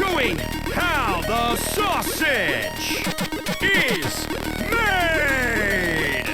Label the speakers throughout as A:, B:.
A: showing how the sausage is made!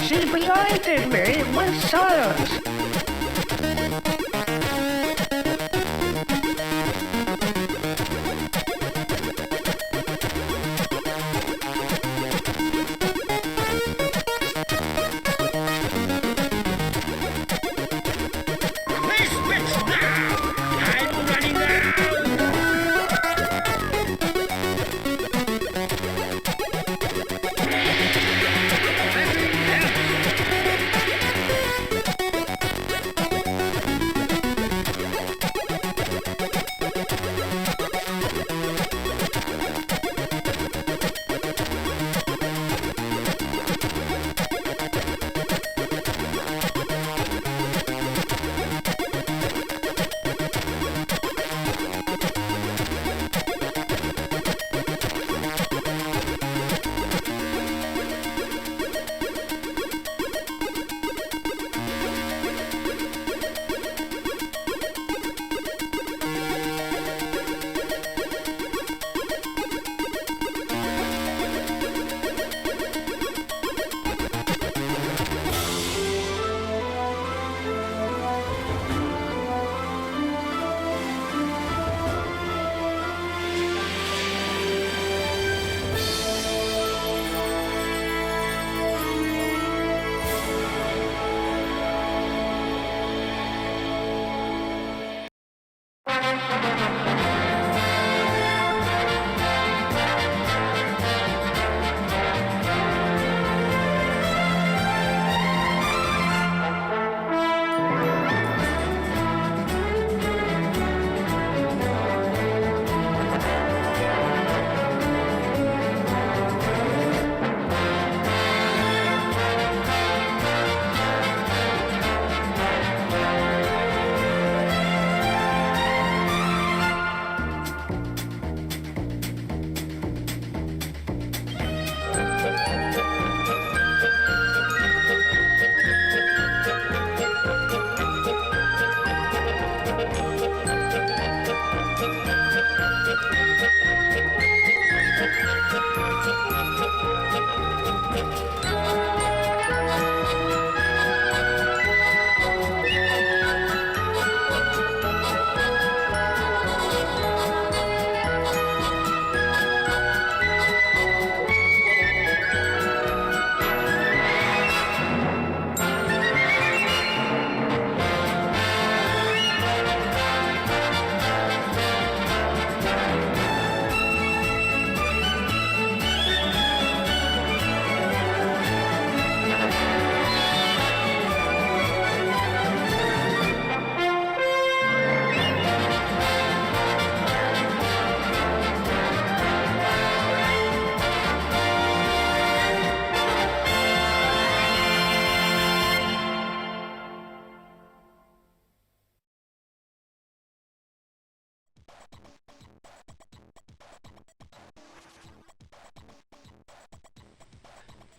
B: She blinded me with science.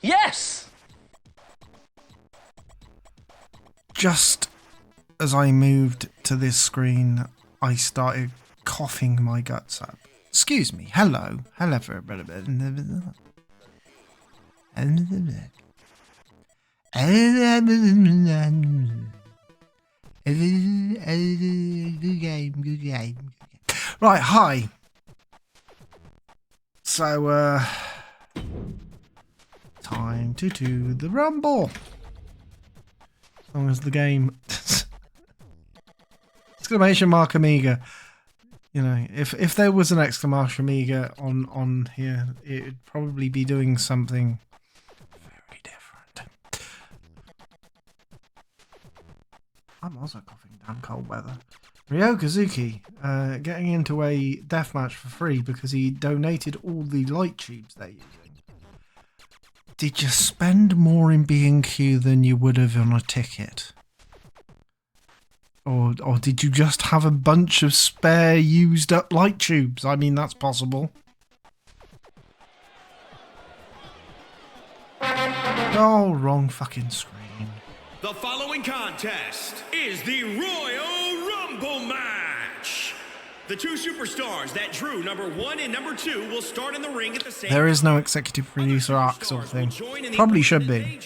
C: Yes!
D: Just as I moved to this screen, I started coughing my guts up. Excuse me. Hello. Hello, everybody. Good game. Right, hi. So, time to do the rumble. As long as the game... Exclamation mark Amiga. You know, if there was an exclamation Amiga on here, it'd probably be doing something very different. I'm also coughing damn cold weather. Ryo Kazuki, getting into a deathmatch for free because he donated all the light tubes they're using. Did you spend more in B&Q than you would have on a ticket? Or did you just have a bunch of spare used up light tubes? I mean, that's possible. Oh, wrong fucking screen.
A: The following contest is the Royal Rumble match. The two superstars that drew number 1 and number 2 will start in the ring at the same time.
D: There is no executive producer Axel thing. Probably should be.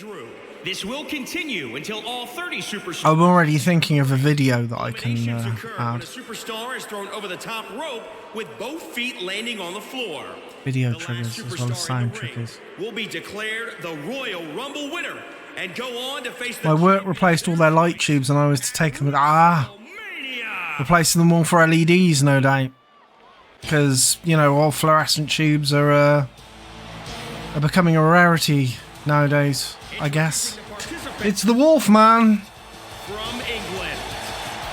A: This will continue until all 30 superstars.
D: I'm already thinking of a video that I can
A: Eliminations occur when
D: add.
A: a superstar is thrown over the top rope with both feet landing on the floor.
D: Video
A: The last
D: triggers as well
A: superstar
D: as sound
A: in the ring
D: triggers.
A: will be declared the Royal Rumble winner and go on to face the
D: My work replaced all their light tubes and I was to take them with... Replacing them all for LEDs, no doubt. Because, you know, all fluorescent tubes are becoming a rarity nowadays, I guess. It's the Wolf Man.
A: From England,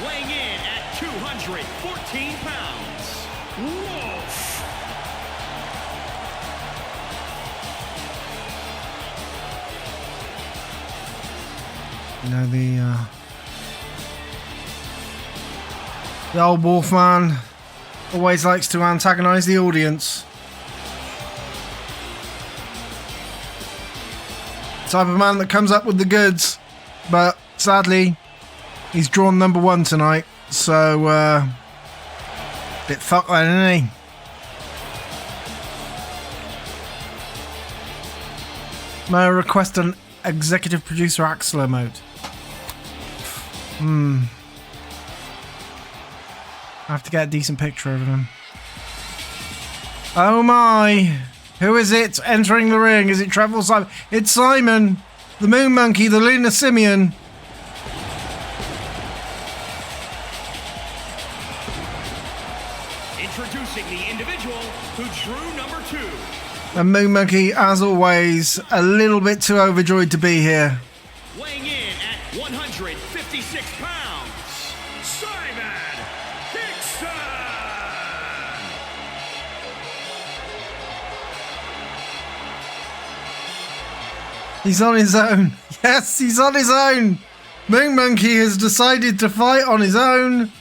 A: weighing in at 214 pounds, Wolf.
D: You know, the old Wolfman always likes to antagonize the audience. Type of man that comes up with the goods, but sadly, he's drawn number 1 tonight, so bit fucked then, isn't he? May I request an executive producer Axler mode? I have to get a decent picture of him. Oh my! Who is it entering the ring? Is it Trevor Simon? It's Simon! The Moon Monkey, the Lunar Simeon!
A: Introducing the individual who drew number 2.
D: And Moon Monkey, as always, a little bit too overjoyed to be here.
A: Weighing in at 156 pounds, Simon Hickson!
D: He's on his own. Yes, he's on his own. Moon Monkey has decided to fight on his own.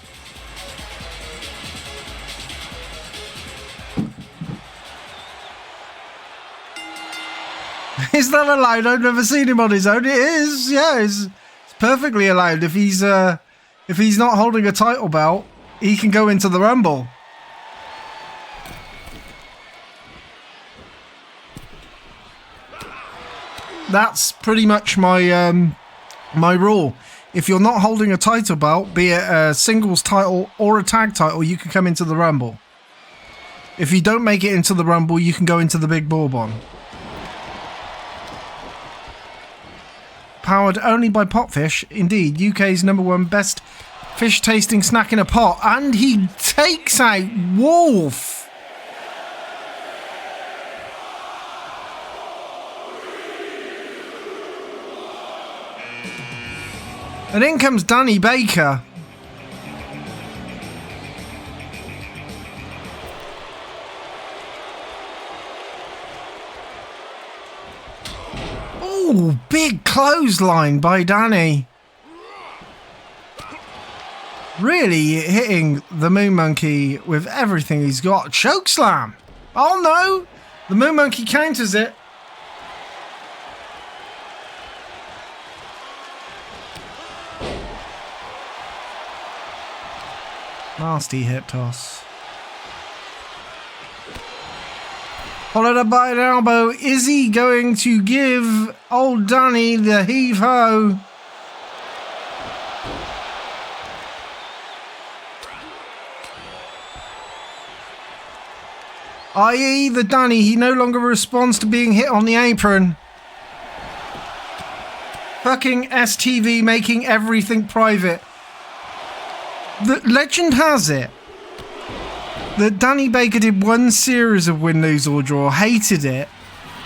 D: Is that allowed? I've never seen him on his own. It is. Yeah, it's perfectly allowed. If he's not holding a title belt, he can go into the Rumble. That's pretty much my my rule. If you're not holding a title belt, be it a singles title or a tag title, you can come into the Rumble. If you don't make it into the Rumble, you can go into the Big Bourbon. Powered only by Potfish, indeed, UK's #1 best fish tasting snack in a pot, and he takes out Wolf. And in comes Danny Baker. Oh, big clothesline by Danny. Really hitting the Moon Monkey with everything he's got. Chokeslam! Oh no! The Moon Monkey counters it. Nasty hip toss. Followed up by an elbow. Is he going to give old Danny the heave-ho? I.e. the Danny, he no longer responds to being hit on the apron. Fucking STV making everything private. The legend has it that Danny Baker did one series of win, lose or draw, hated it,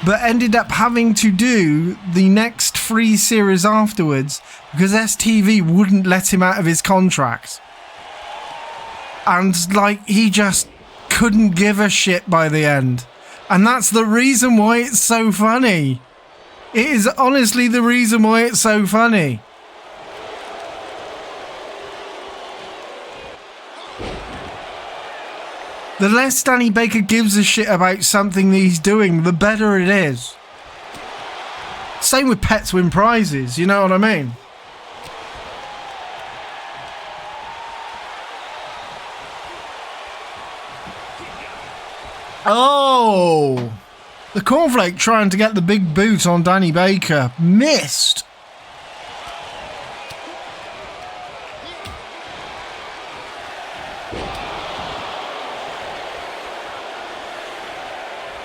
D: but ended up having to do the next 3 series afterwards because STV wouldn't let him out of his contract. And like, he just couldn't give a shit by the end. And that's the reason why it's so funny. It is honestly the reason why it's so funny. The less Danny Baker gives a shit about something that he's doing, the better it is. Same with pets win prizes, you know what I mean? Oh! The cornflake trying to get the big boot on Danny Baker. Missed!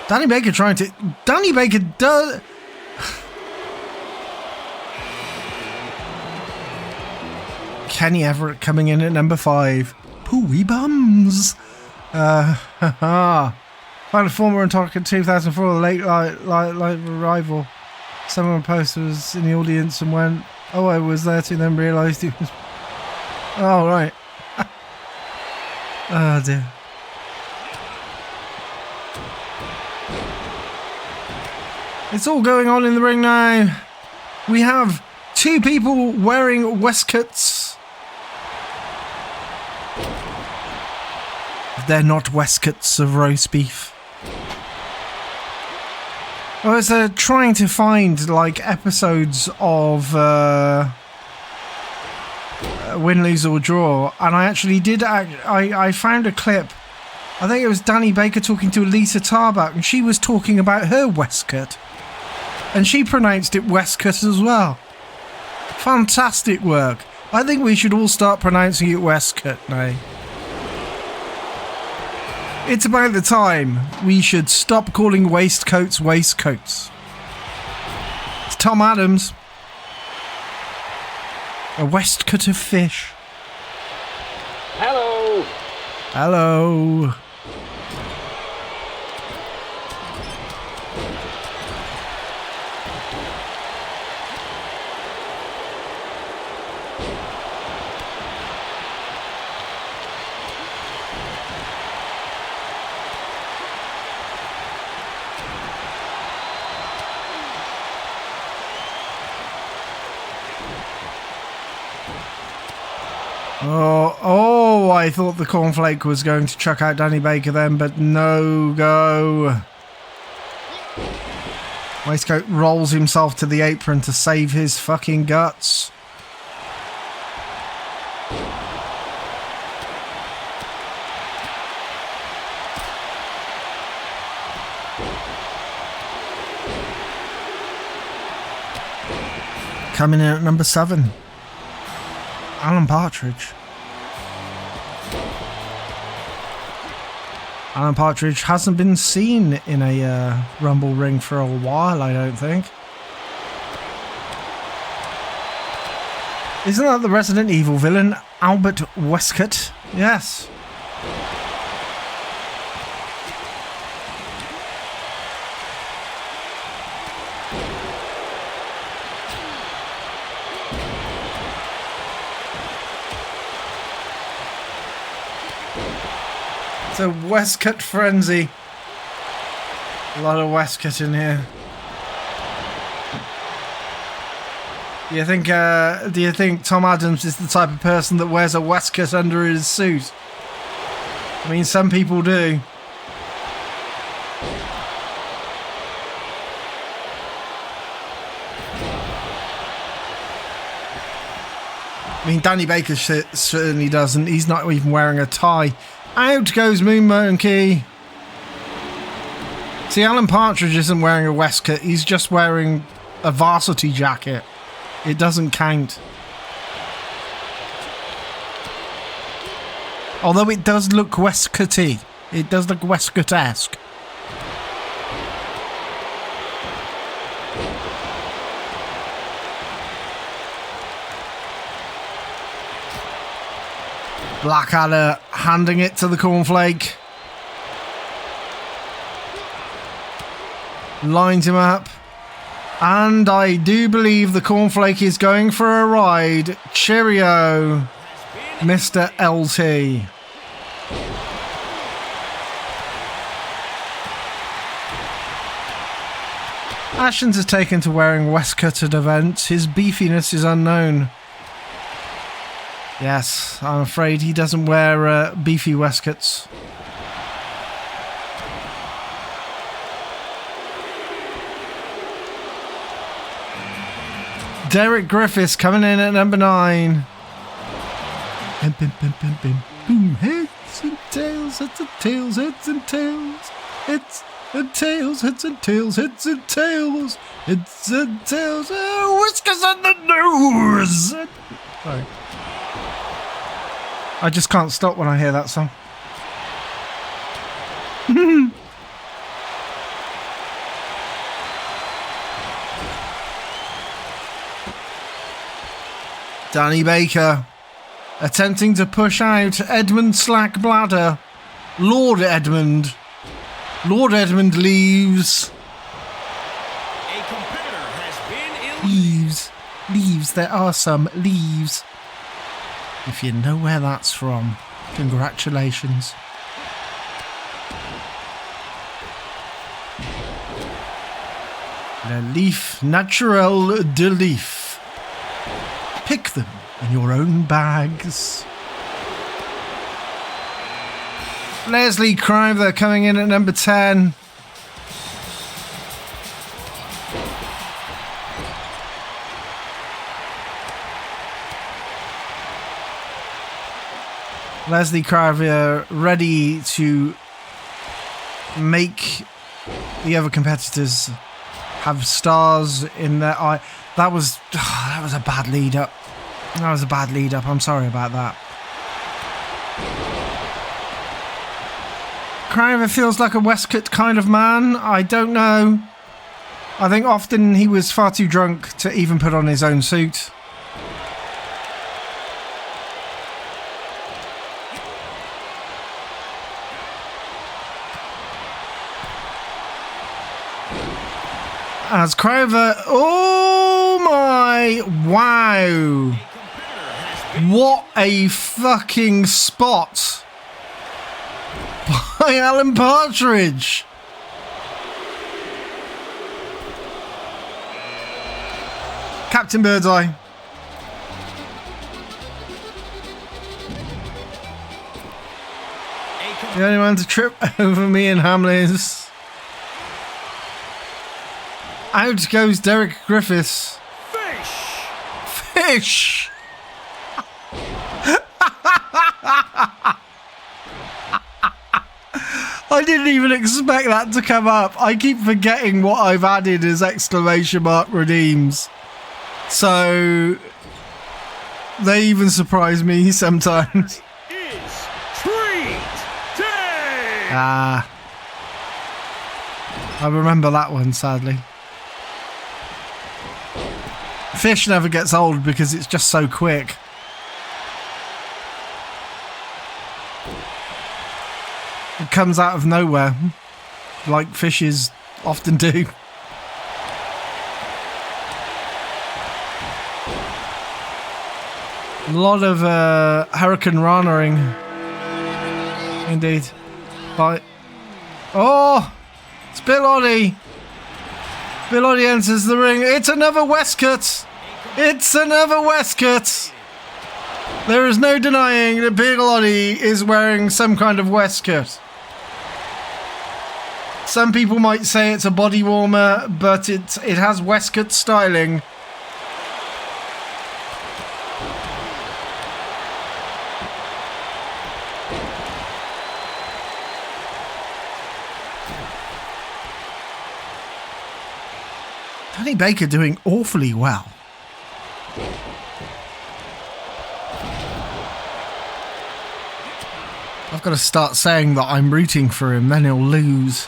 D: Danny Baker trying to... Danny Baker does... Kenny Everett coming in at number 5. Pooey bums! Found a former and talk in 2004, the late light rival. Someone posted was in the audience and went, oh, I was there too, then realised he was... Oh, right. Oh, dear. It's all going on in the ring now. We have 2 people wearing waistcoats. They're not waistcoats of roast beef. I was trying to find like episodes of Win, Lose or Draw, and I actually did. I found a clip. I think it was Danny Baker talking to Lisa Tarbuck, and she was talking about her waistcoat, and she pronounced it waistcoat as well. Fantastic work. I think we should all start pronouncing it waistcoat now. It's about the time we should stop calling waistcoats waistcoats. It's Tom Adams. A waistcoat of fish.
C: Hello.
D: Hello. Oh, I thought the cornflake was going to chuck out Danny Baker then, but no go. Waistcoat rolls himself to the apron to save his fucking guts. Coming in at number 7. Alan Partridge. Alan Partridge hasn't been seen in a Rumble ring for a while, I don't think. Isn't that the Resident Evil villain, Albert Westcott? Yes. It's a Westcott frenzy. A lot of Westcott in here. Do you think Tom Adams is the type of person that wears a waistcoat under his suit? I mean, some people do. I mean, Danny Baker certainly doesn't. He's not even wearing a tie. Out goes Moon Monkey. See, Alan Partridge isn't wearing a waistcoat. He's just wearing a varsity jacket. It doesn't count. Although it does look waistcoaty. It does look waistcoat-esque. Blackadder handing it to the Cornflake. Lines him up. And I do believe the Cornflake is going for a ride. Cheerio, Mr. LT. Ashens has taken to wearing waistcoat at events. His beefiness is unknown. Yes, I'm afraid he doesn't wear beefy waistcoats. Derek Griffiths coming in at number 9. Bim, bim, bim, bim, bim. Boom, heads and tails, heads and tails, heads and tails. Heads and tails, heads and tails, heads and tails. Heads and tails, whiskers on the nose. Sorry. I just can't stop when I hear that song. Danny Baker attempting to push out Edmund Slack Bladder. Lord Edmund. Lord Edmund leaves.
A: A competitor has been
D: Leaves. Leaves. There are some leaves. If you know where that's from, congratulations. Le Leaf Naturel de Leaf. Pick them in your own bags. Leslie Criver coming in at number 10. Leslie Criver ready to make the other competitors have stars in their eye. That was a bad lead up. That was a bad lead up. I'm sorry about that. Criver feels like a Westcott kind of man. I don't know. I think often he was far too drunk to even put on his own suit. As Criver, oh my, wow. What a fucking spot by Alan Partridge. Captain Birdseye. The only one to trip over me and Hamleys. Out goes Derek Griffiths. Fish! I didn't even expect that to come up. I keep forgetting what I've added as exclamation mark redeems. So they even surprise me sometimes.
A: It's treat day.
D: I remember that one, sadly. Fish never gets old because it's just so quick. It comes out of nowhere, like fishes often do. A lot of Hurricane Rana-ing. Indeed. But oh, it's Bill Oddie. Bill Oddie enters the ring. It's another Westcott. It's another waistcoat. There is no denying that Bigelotti is wearing some kind of waistcoat. Some people might say it's a body warmer, but it has waistcoat styling. Danny Baker doing awfully well. I've got to start saying that I'm rooting for him, then he'll lose.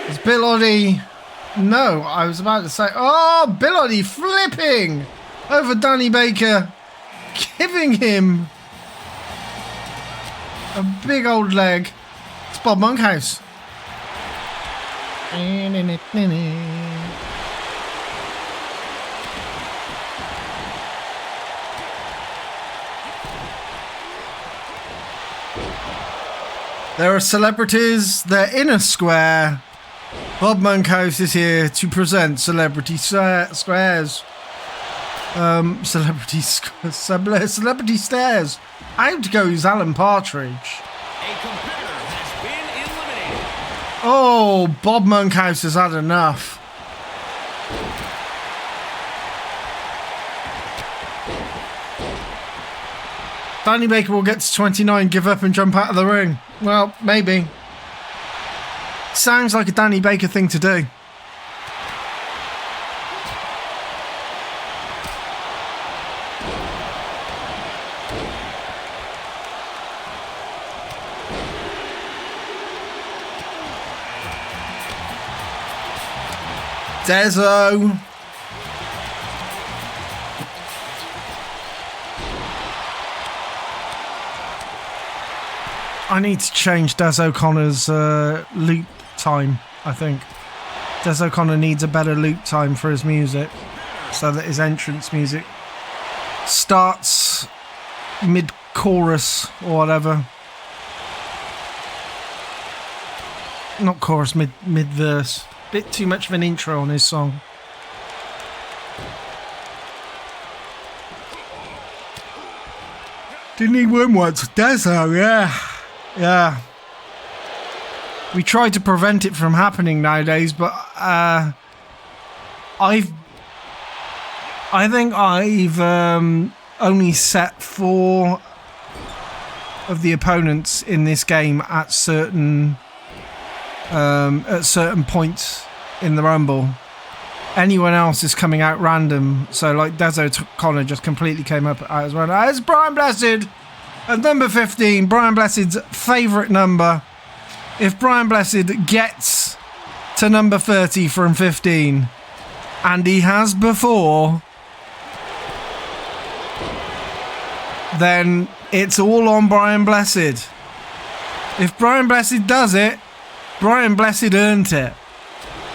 D: Is Bigelotti? No, I was about to say, oh, Bigelotti flipping over Danny Baker, giving him a big old leg. It's Bob Monkhouse. There are celebrities, they're in a square. Bob Monkhouse is here to present Celebrity Squares. Celebrity Stairs. Out goes Alan Partridge.
A: A competitor has been eliminated.
D: Oh, Bob Monkhouse has had enough. Danny Baker will get to 29, give up and jump out of the ring. Well, maybe. Sounds like a Danny Baker thing to do. Dezo. I need to change Des O'Connor's loop time, I think. Des O'Connor needs a better loop time for his music so that his entrance music starts mid-chorus or whatever. Not chorus, mid-verse. Bit too much of an intro on his song. Didn't he win once? Dezo, yeah. Yeah. We try to prevent it from happening nowadays, but I think I've only set 4 of the opponents in this game at certain points in the Rumble. Anyone else is coming out random. So like Des O'Connor just completely came up out as well. It's Brian Blessed at number 15. Brian Blessed's favourite number. If Brian Blessed gets to number 30 from 15, and he has before, then it's all on Brian Blessed. If Brian Blessed does it, Brian Blessed earned it.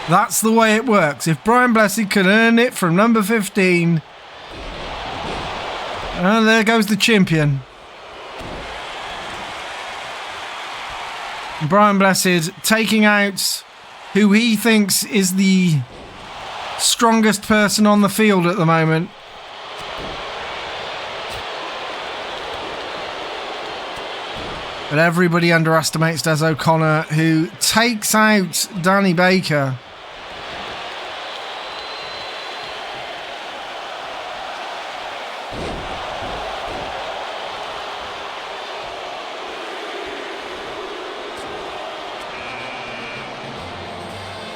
D: That's the way it works. If Brian Blessed can earn it from number 15, there goes the champion. Brian Blessed taking out who he thinks is the strongest person on the field at the moment. But everybody underestimates Des O'Connor, who takes out Danny Baker.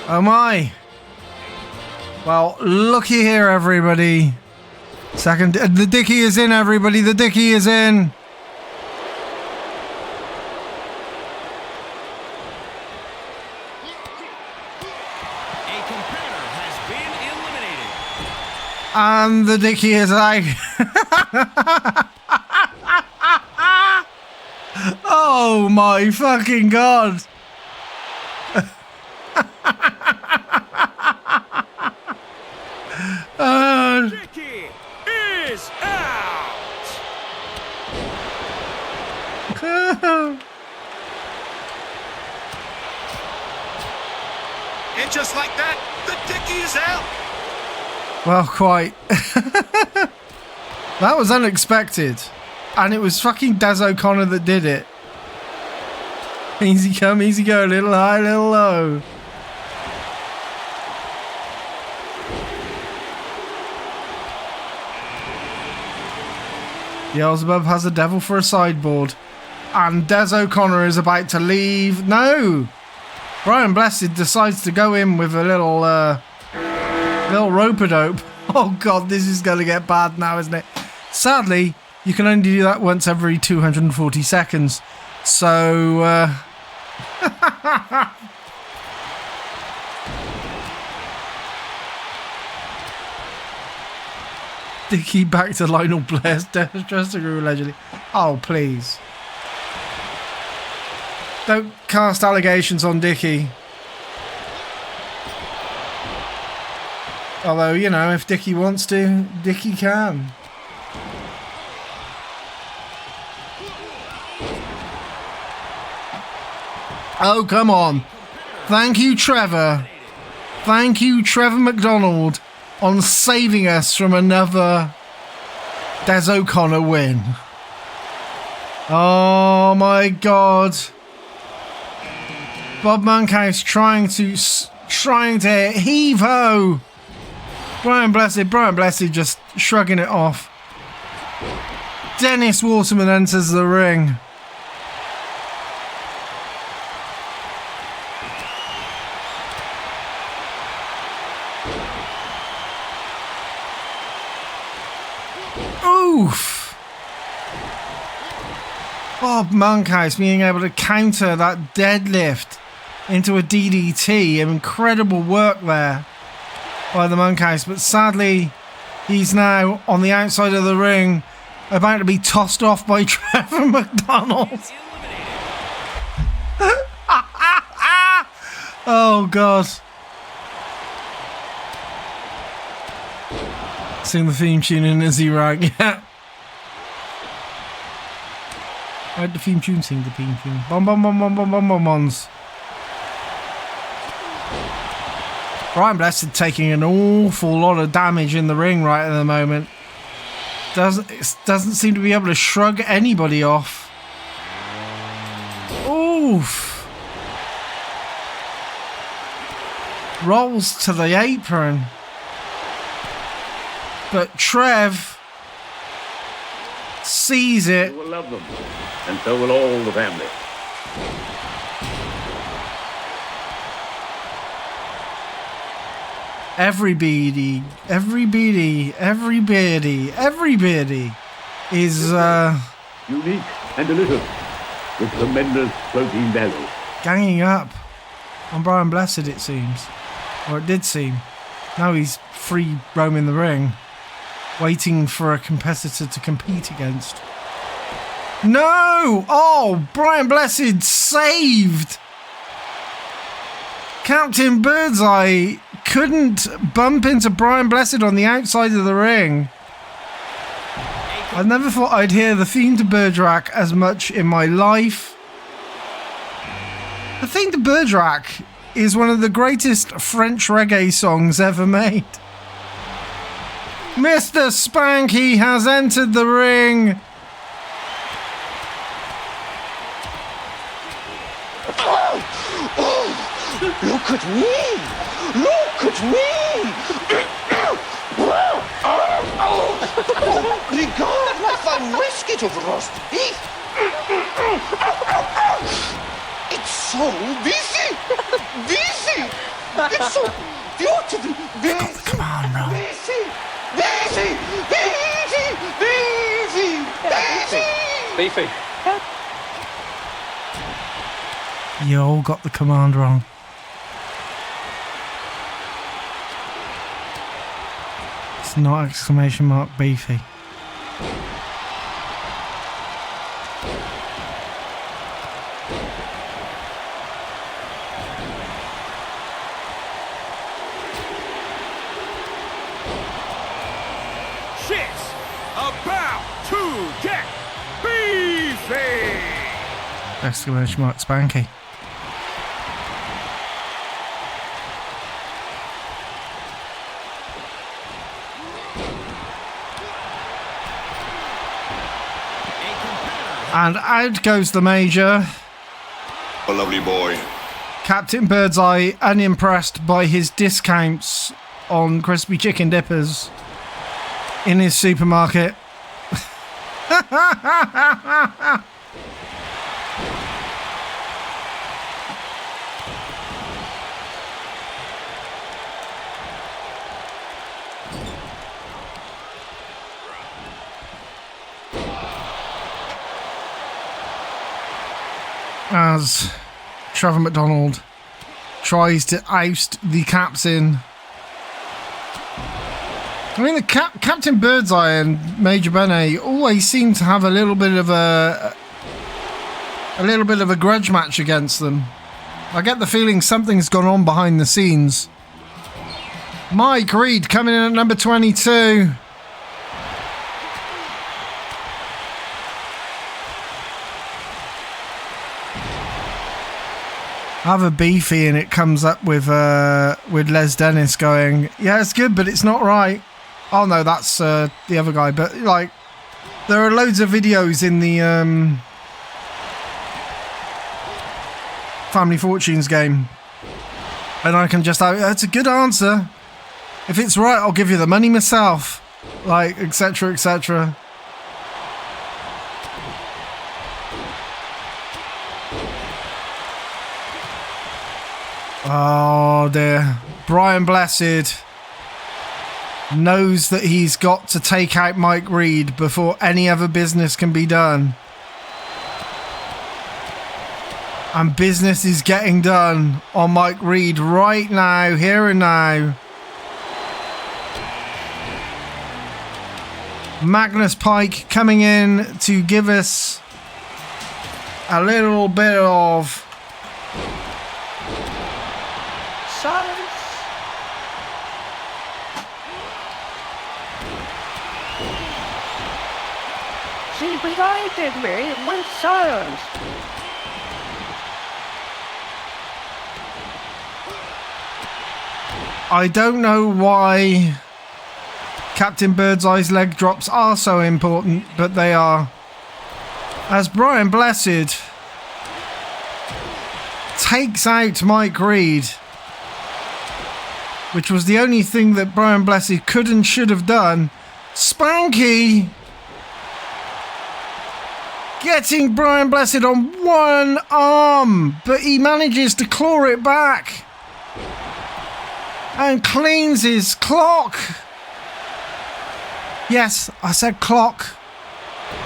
D: Oh my. Well, looky here, everybody. Second, the Dickie is in, everybody. The Dickie is in.
A: A competitor has been eliminated.
D: And the Dickie is like... Oh my fucking god.
A: Dickie is out.
E: And just like that, the Dickie is out.
D: Well, quite. That was unexpected. And it was fucking Des O'Connor that did it. Easy come, easy go, little high, little low. Beelzebub has the devil for a sideboard. And Des O'Connor is about to leave. No! Brian Blessed decides to go in with a little rope-a-dope. Oh god, this is going to get bad now, isn't it? Sadly, you can only do that once every 240 seconds. So, Dickie back to Lionel Blair's dressing room, allegedly. Oh, please. Don't cast allegations on Dickie. Although, you know, if Dickie wants to, Dickie can. Oh, come on. Thank you, Trevor. Thank you, Trevor McDonald, on saving us from another Des O'Connor win. Oh, my God. Bob Monkhouse trying to heave-ho. Brian Blessed just shrugging it off. Dennis Waterman enters the ring. Oof! Bob Monkhouse being able to counter that deadlift into a DDT. Incredible work there by the Monkhouse, but sadly he's now on the outside of the ring, about to be tossed off by Trevor McDonald. Oh god. Sing the theme tune in Izzy Rag, yeah. Where'd the theme tune sing the theme tune? Bom bom bom bom bom bom bom boms. Brian Blessed taking an awful lot of damage in the ring right at the moment. Doesn't seem to be able to shrug anybody off. Oof. Rolls to the apron. But Trev sees it.
F: You will love them, and so will all the family.
D: Everybody is
F: Unique and delicious, with tremendous protein value.
D: ganging up on Brian Blessed, it seems. Or it did seem. Now he's free roaming the ring, waiting for a competitor to compete against. No! Oh, Brian Blessed saved! Captain Birdseye couldn't bump into Brian Blessed on the outside of the ring. I never thought I'd hear the theme to Bergerac as much in my life. The theme to Bergerac is one of the greatest French reggae songs ever made. Mr. Spanky has entered the ring.
E: Look at me! Look at me! Regard my fine brisket of roast beef! It's so beefy! Beefy! It's so beautiful! Beefy!
D: Come on, bro.
E: Beefy! Beefy! Beefy! Beefy! Beefy!
C: Beefy.
D: You all got the command wrong. It's not exclamation mark beefy.
A: Shit's about to get beefy!
D: Exclamation mark Spanky. And out goes the Major.
G: A lovely boy.
D: Captain Birdseye unimpressed by his discounts on crispy chicken dippers in his supermarket. As Trevor McDonald tries to oust the captain. I mean, the Captain Birdseye and Major Benet always seem to have a little bit of a grudge match against them. I get the feeling something's gone on behind the scenes. Mike Reed coming in at number 22. Have a beefy and it comes up with Les Dennis going, yeah, it's good, but it's not right. Oh no, that's the other guy. But like, there are loads of videos in the Family Fortunes game, and I can just, that's a good answer. If it's right, I'll give you the money myself. Like, etc., etc. Oh dear. Brian Blessed knows that he's got to take out Mike Reed before any other business can be done. And business is getting done on Mike Reed right now, here and now. Magnus Pike coming in to give us a little bit of
B: Silence. See, what I did, Mary, it went silence.
D: I don't know why Captain Birdseye's leg drops are so important, but they are. As Brian Blessed takes out Mike Reed, which was the only thing that Brian Blessed could and should have done. Spanky getting Brian Blessed on one arm, but he manages to claw it back and cleans his clock. Yes, I said clock.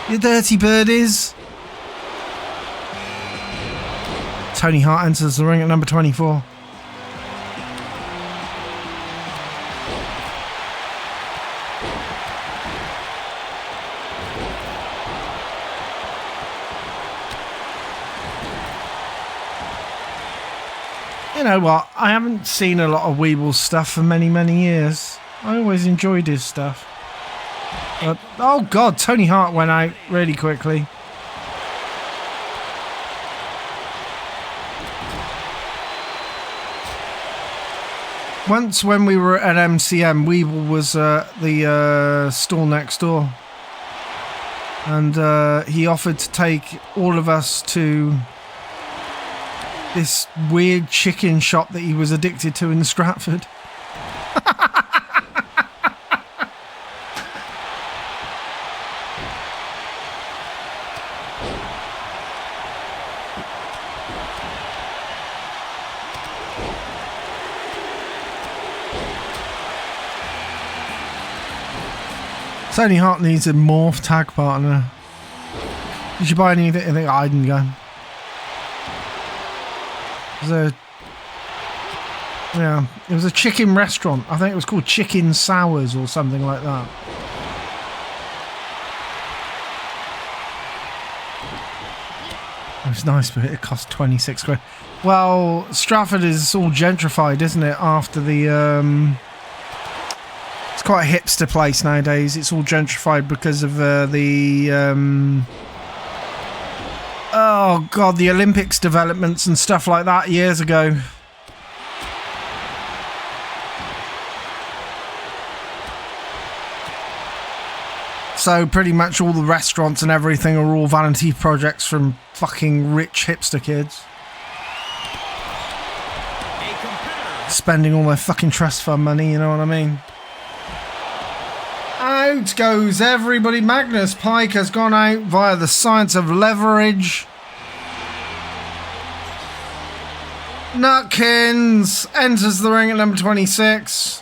D: You dirty birdies. Tony Hart enters the ring at number 24. You know what? I haven't seen a lot of Weeble stuff for many, many years. I always enjoyed his stuff. But, oh God, Tony Hart went out really quickly. Once when we were at MCM, Weeble was the stall next door. And he offered to take all of us to this weird chicken shop that he was addicted to in Stratford. Tony Hart needs a morph tag partner. Did you buy anything? I think I didn't go. It was a chicken restaurant. I think it was called Chicken Sours or something like that. It was nice, but it cost 26 quid. Well, Stratford is all gentrified, isn't it? After the it's quite a hipster place nowadays. It's all gentrified because of oh God, the Olympics developments and stuff like that years ago. So pretty much all the restaurants and everything are all vanity projects from fucking rich hipster kids. Spending all their fucking trust fund money, you know what I mean? Out goes everybody. Magnus Pike has gone out via the science of leverage. Nutkins enters the ring at number 26.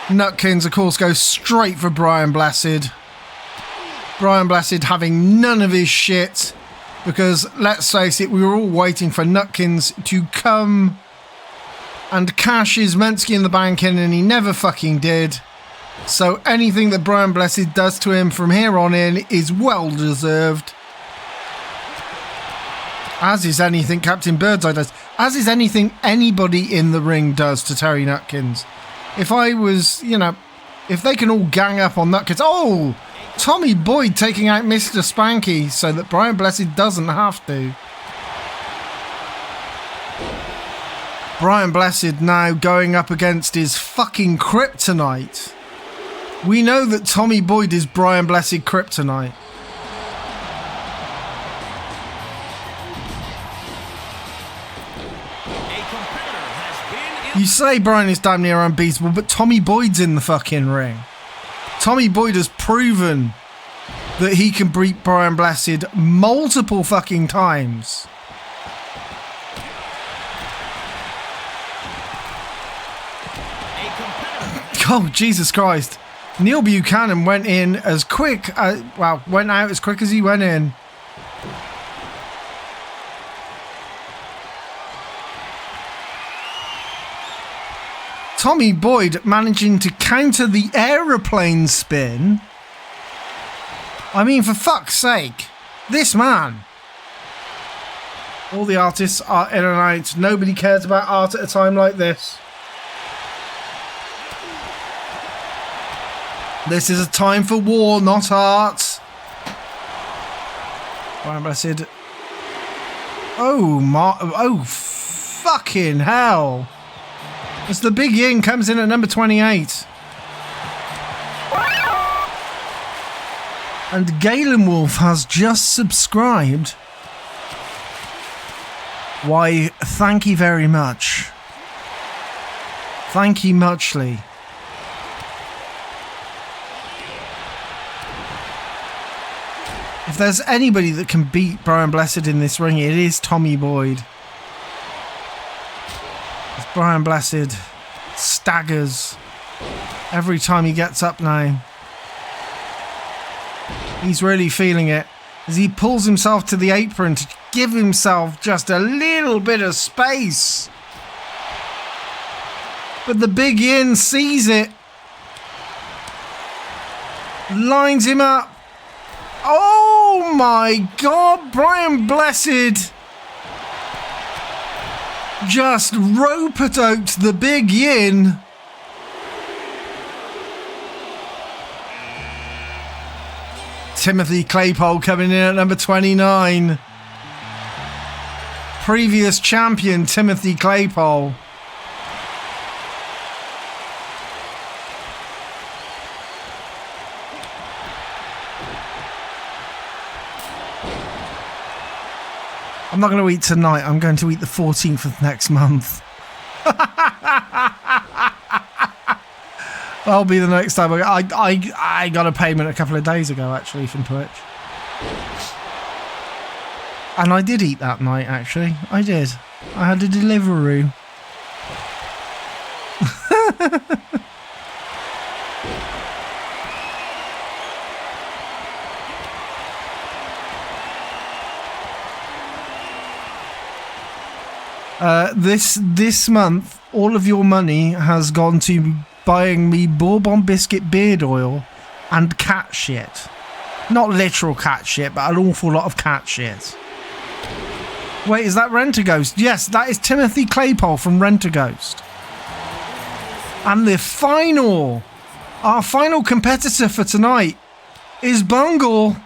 D: Nutkins, of course, goes straight for Brian Blessed. Brian Blessed having none of his shit, because let's face it, we were all waiting for Nutkins to come and cash his Mentuss in the bank in, and he never fucking did. So anything that Brian Blessed does to him from here on in is well deserved. As is anything Captain Birdseye does. As is anything anybody in the ring does to Terry Nutkins. If I was, you know, if they can all gang up on Nutkins. Oh! Tommy Boyd taking out Mr. Spanky so that Brian Blessed doesn't have to. Brian Blessed now going up against his fucking kryptonite. We know that Tommy Boyd is Brian Blessed kryptonite. You say Brian is damn near unbeatable, but Tommy Boyd's in the fucking ring. Tommy Boyd has proven that he can beat Brian Blessed multiple fucking times. Oh, Jesus Christ. Neil Buchanan went in as quick, went out as quick as he went in. Tommy Boyd managing to counter the aeroplane spin. I mean, for fuck's sake, this man. All the artists are in and out. Nobody cares about art at a time like this. This is a time for war, not art. Brian Blessed. Oh, fucking hell. As the Big Yin comes in at number 28. And Galen Wolf has just subscribed. Why, thank you very much. Thank you muchly. If there's anybody that can beat Brian Blessed in this ring, it is Tommy Boyd. Brian Blessed staggers every time he gets up now. He's really feeling it as he pulls himself to the apron to give himself just a little bit of space. But the Big Yin sees it. Lines him up. Oh my God, Brian Blessed just rope-it out the Big Yin. Timothy Claypole coming in at number 29. Previous champion Timothy Claypole. I'm not going to eat tonight. I'm going to eat the 14th of next month. That'll be the next time. I got a payment a couple of days ago, actually, from Twitch. And I did eat that night, actually. I did. I had a Deliveroo. This month, all of your money has gone to buying me Bourbon Biscuit beard oil and cat shit. Not literal cat shit, but an awful lot of cat shit. Wait, is that Rent-A-Ghost? Yes, that is Timothy Claypole from Rent-A-Ghost. And our final competitor for tonight is Bungle.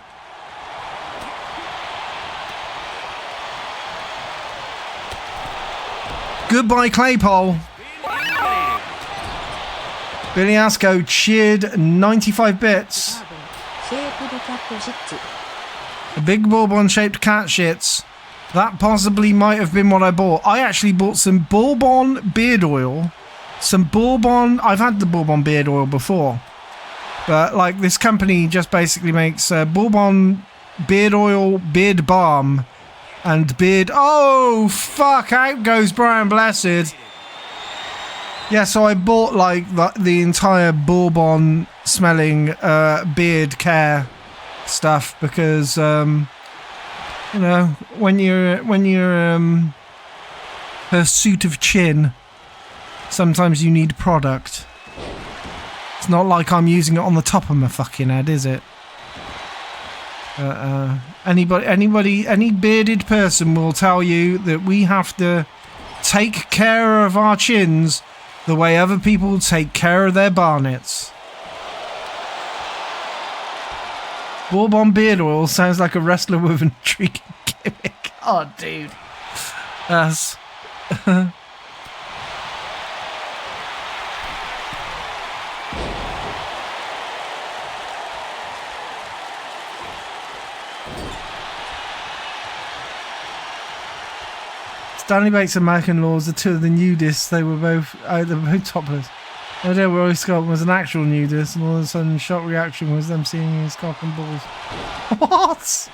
D: Goodbye, Claypole. Billy Asco cheered 95 bits. A big Bourbon-shaped cat shits. That possibly might have been what I bought. I actually bought some Bourbon beard oil. Some Bourbon... I've had the Bourbon beard oil before. But, like, this company just basically makes Bourbon beard oil, beard balm, and beard... Oh, fuck! Out goes Brian Blessed. Yeah, so I bought, like, the entire Bourbon-smelling beard care stuff because, you know, when you're pursuit of chin, sometimes you need product. It's not like I'm using it on the top of my fucking head, is it? Any bearded person will tell you that we have to take care of our chins the way other people take care of their barnets. Bourbon beard oil sounds like a wrestler with an intriguing gimmick. Oh, dude. That's... Stanley Bates and Mac and Laws are two of the nudists. They were both topless. No doubt Roy Scott was an actual nudist, and all of a sudden, shock reaction was them seeing his cock and balls. What?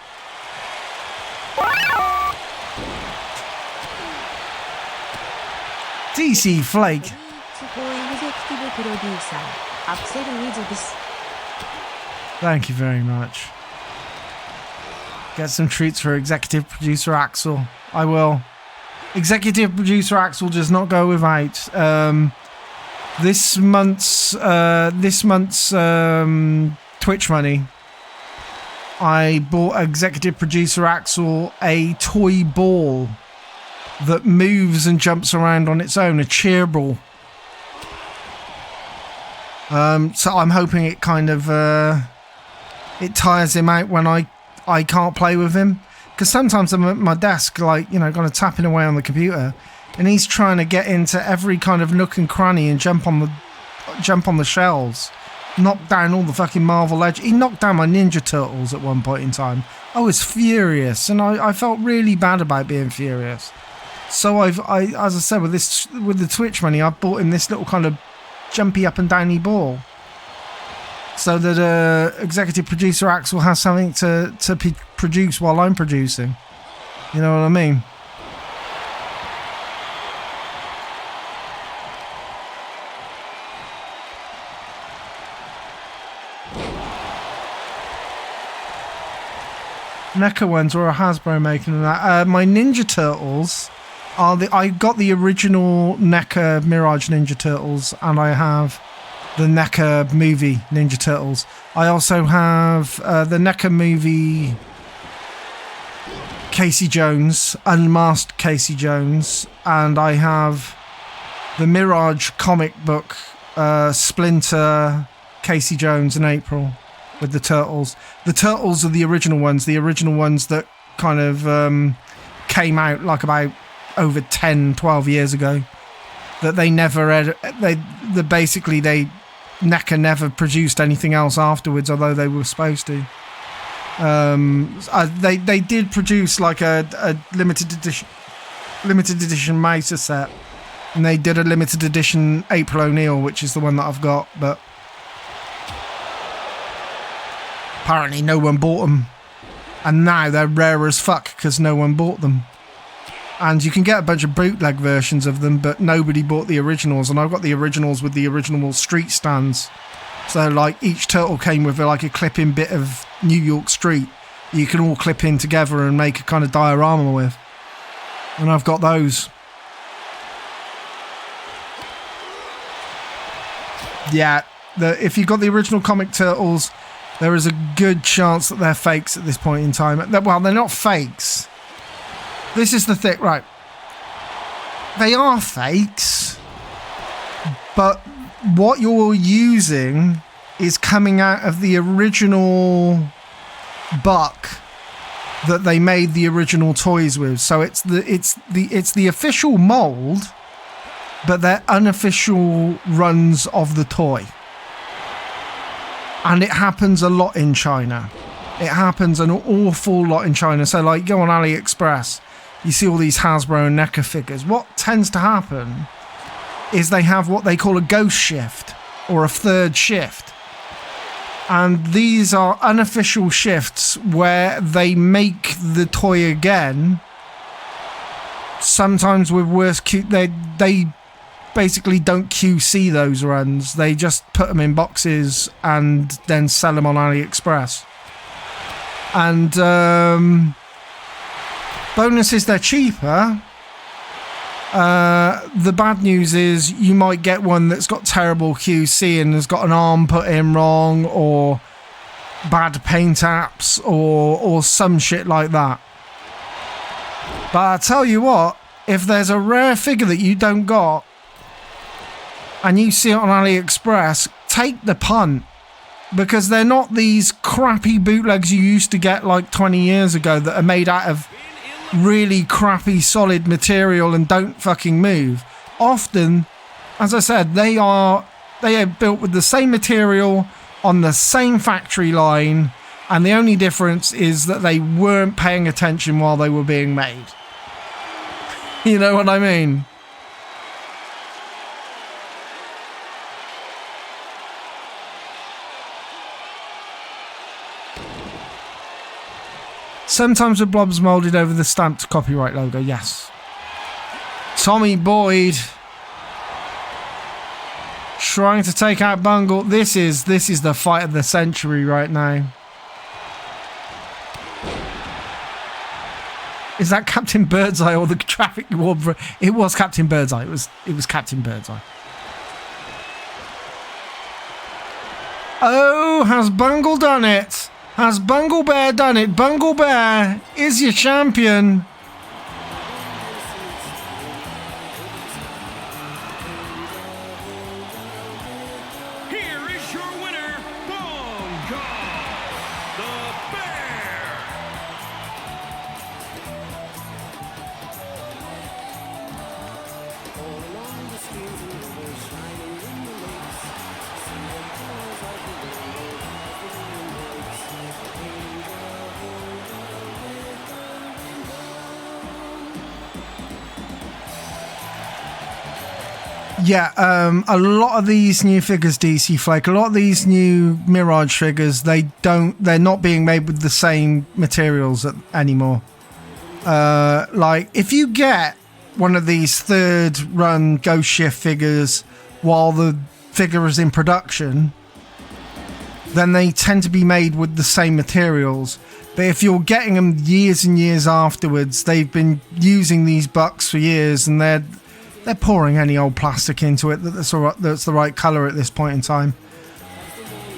D: DC Flake. Thank you very much. Get some treats for executive producer Axel. I will. Executive producer Axel does not go without. This month's Twitch money, I bought executive producer Axel a toy ball that moves and jumps around on its own, a cheer ball. So I'm hoping it kind of it tires him out when I can't play with him. Because sometimes I'm at my desk, like, you know, kind of tapping away on the computer, and he's trying to get into every kind of nook and cranny and jump on the shelves, knock down all the fucking Marvel Legends. He knocked down my Ninja Turtles at one point in time. I was furious, and I felt really bad about being furious. So I as I said, with the Twitch money, I bought him this little kind of jumpy up and downy ball, so that executive producer Axel has something to produce while I'm producing. You know what I mean? NECA ones or a Hasbro making that. My Ninja Turtles are I got the original NECA Mirage Ninja Turtles, and I have the NECA movie Ninja Turtles. I also have the NECA movie Casey Jones, Unmasked Casey Jones, and I have the Mirage comic book Splinter Casey Jones in April with the Turtles. The Turtles are the original ones that kind of came out like about over 10-12 years ago, that they never NECA never produced anything else afterwards, although they were supposed to. They did produce like a limited edition Mesa set, and they did a limited edition April O'Neil, which is the one that I've got, but apparently no one bought them, and now they're rare as fuck because no one bought them. And you can get a bunch of bootleg versions of them, but nobody bought the originals. And I've got the originals with the original street stands. So, like, each turtle came with, like, a clip-in bit of New York street you can all clip in together and make a kind of diorama with. And I've got those. Yeah, if you've got the original comic Turtles, there is a good chance that they're fakes at this point in time. Well, they're not fakes. This is the thing, right? They are fakes, but what you're using is coming out of the original buck that they made the original toys with. So it's the official mold, but they're unofficial runs of the toy. And it happens a lot in China. It happens an awful lot in China. So, like, go on AliExpress, you see all these Hasbro and NECA figures. What tends to happen is they have what they call a ghost shift or a third shift. And these are unofficial shifts where they make the toy again. Sometimes with worse they basically don't QC those runs. They just put them in boxes and then sell them on AliExpress. And bonus is they're cheaper. The bad news is you might get one that's got terrible QC and has got an arm put in wrong or bad paint apps or some shit like that. But I tell you what, if there's a rare figure that you don't got and you see it on AliExpress, take the punt. Because they're not these crappy bootlegs you used to get like 20 years ago that are made out of really crappy solid material and don't fucking move. Often, as I said, they are built with the same material on the same factory line, and the only difference is that they weren't paying attention while they were being made. You know what I mean? Sometimes the blob's moulded over the stamped copyright logo, yes. Tommy Boyd trying to take out Bungle. This is the fight of the century right now. Is that Captain Birdseye or the traffic warden? It was Captain Birdseye. It was Captain Birdseye. Oh, has Bungle done it? Has Bungle Bear done it? Bungle Bear is your champion.
A: Here is your winner, Bungle the Bear.
D: Yeah, a lot of these new figures, DC Flake, a lot of these new Mirage figures, they're not being made with the same materials anymore. Like, if you get one of these third run Ghost Shift figures while the figure is in production, then they tend to be made with the same materials. But if you're getting them years and years afterwards, they've been using these bucks for years and they're pouring any old plastic into it that's the right colour at this point in time.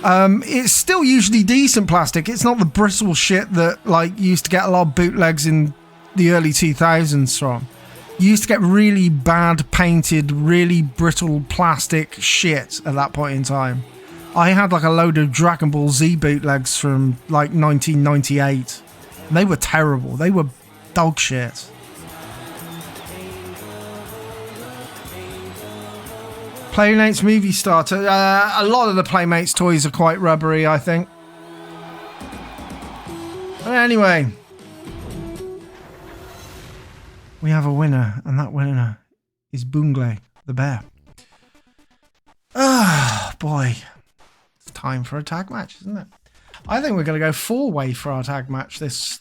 D: It's still usually decent plastic. It's not the bristle shit that like used to get a lot of bootlegs in the early 2000s from. You used to get really bad painted, really brittle plastic shit at that point in time. I had like a load of Dragon Ball Z bootlegs from like 1998. And they were terrible. They were dog shit. Playmates movie starter. A lot of the Playmates toys are quite rubbery, I think. But anyway, we have a winner, and that winner is Bungle the Bear. Ah, boy. It's time for a tag match, isn't it? I think we're going to go 4-way for our tag match this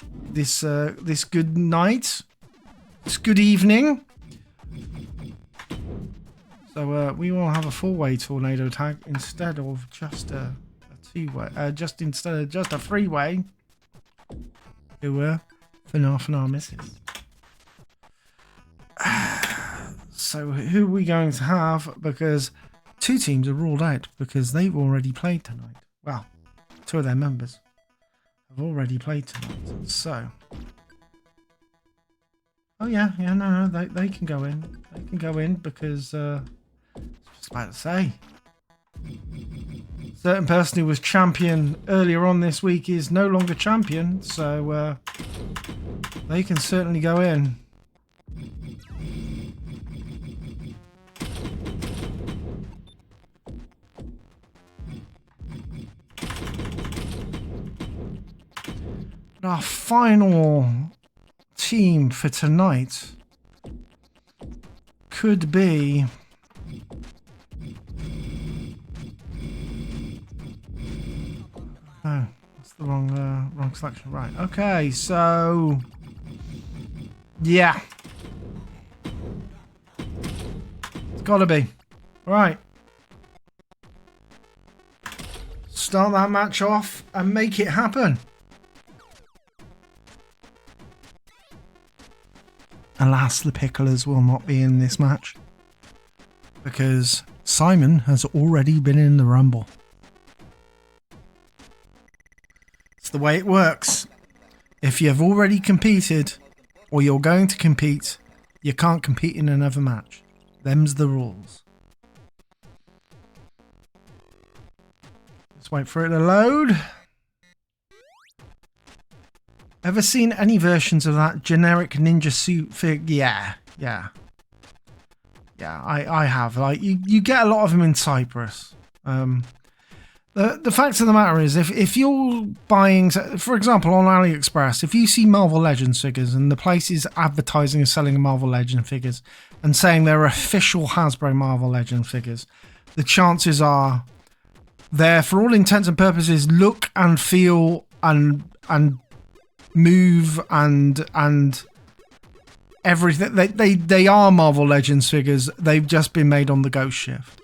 D: good night. This good evening. So we will have a 4-way tornado tag instead of just a 2-way. Instead of just a 3-way. For Fanar misses. So who are we going to have? Because 2 teams are ruled out because they've already played tonight. Well, 2 of their members have already played tonight. So, oh yeah, no, they can go in. They can go in because I was just about to say, a certain person who was champion earlier on this week is no longer champion, so they can certainly go in. Our final team for tonight could be... Oh, that's the wrong selection. Right, okay, so... Yeah. It's gotta be. Right. Start that match off and make it happen. Alas, the Piccolas will not be in this match because Simon has already been in the Rumble. It's the way it works. If you've already competed or you're going to compete, you can't compete in another match. Them's the rules. Let's wait for it to load. Ever seen any versions of that generic ninja suit fig? Yeah, I have. Like you get a lot of them in Cyprus. The fact of the matter is, if you're buying, for example, on AliExpress, if you see Marvel Legends figures and the place is advertising and selling Marvel Legends figures and saying they're official Hasbro Marvel Legends figures, the chances are they're, for all intents and purposes, look and feel and move and everything. They are Marvel Legends figures. They've just been made on the Ghost Shift.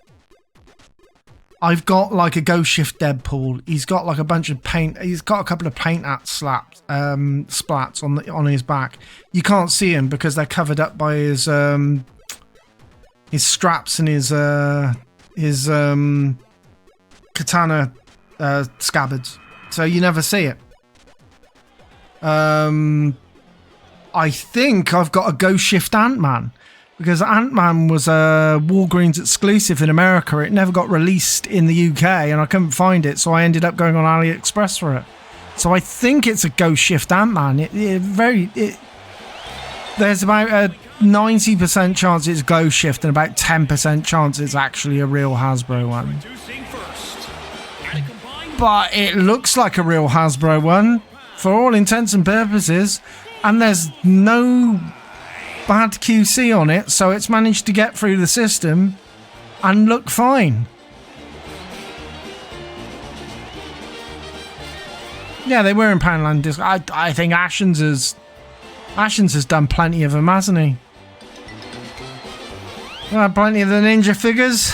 D: I've got like a Ghost Shift Deadpool. He's got like a bunch of paint. He's got a couple of paint at splats on his back. You can't see him because they're covered up by his straps and his katana scabbards. So you never see it. I think I've got a Ghost Shift Ant-Man because Ant-Man was a Walgreens exclusive in America. It never got released in the UK and I couldn't find it, so I ended up going on AliExpress for it. So I think it's a Ghost Shift Ant-Man. There's about a 90% chance it's Ghost Shift and about 10% chance it's actually a real Hasbro one. But it looks like a real Hasbro one for all intents and purposes, and there's no bad QC on it, so it's managed to get through the system and look fine. Yeah, they were in Poundland Disc. I think Ashens has done plenty of them, hasn't he? Well, plenty of the ninja figures.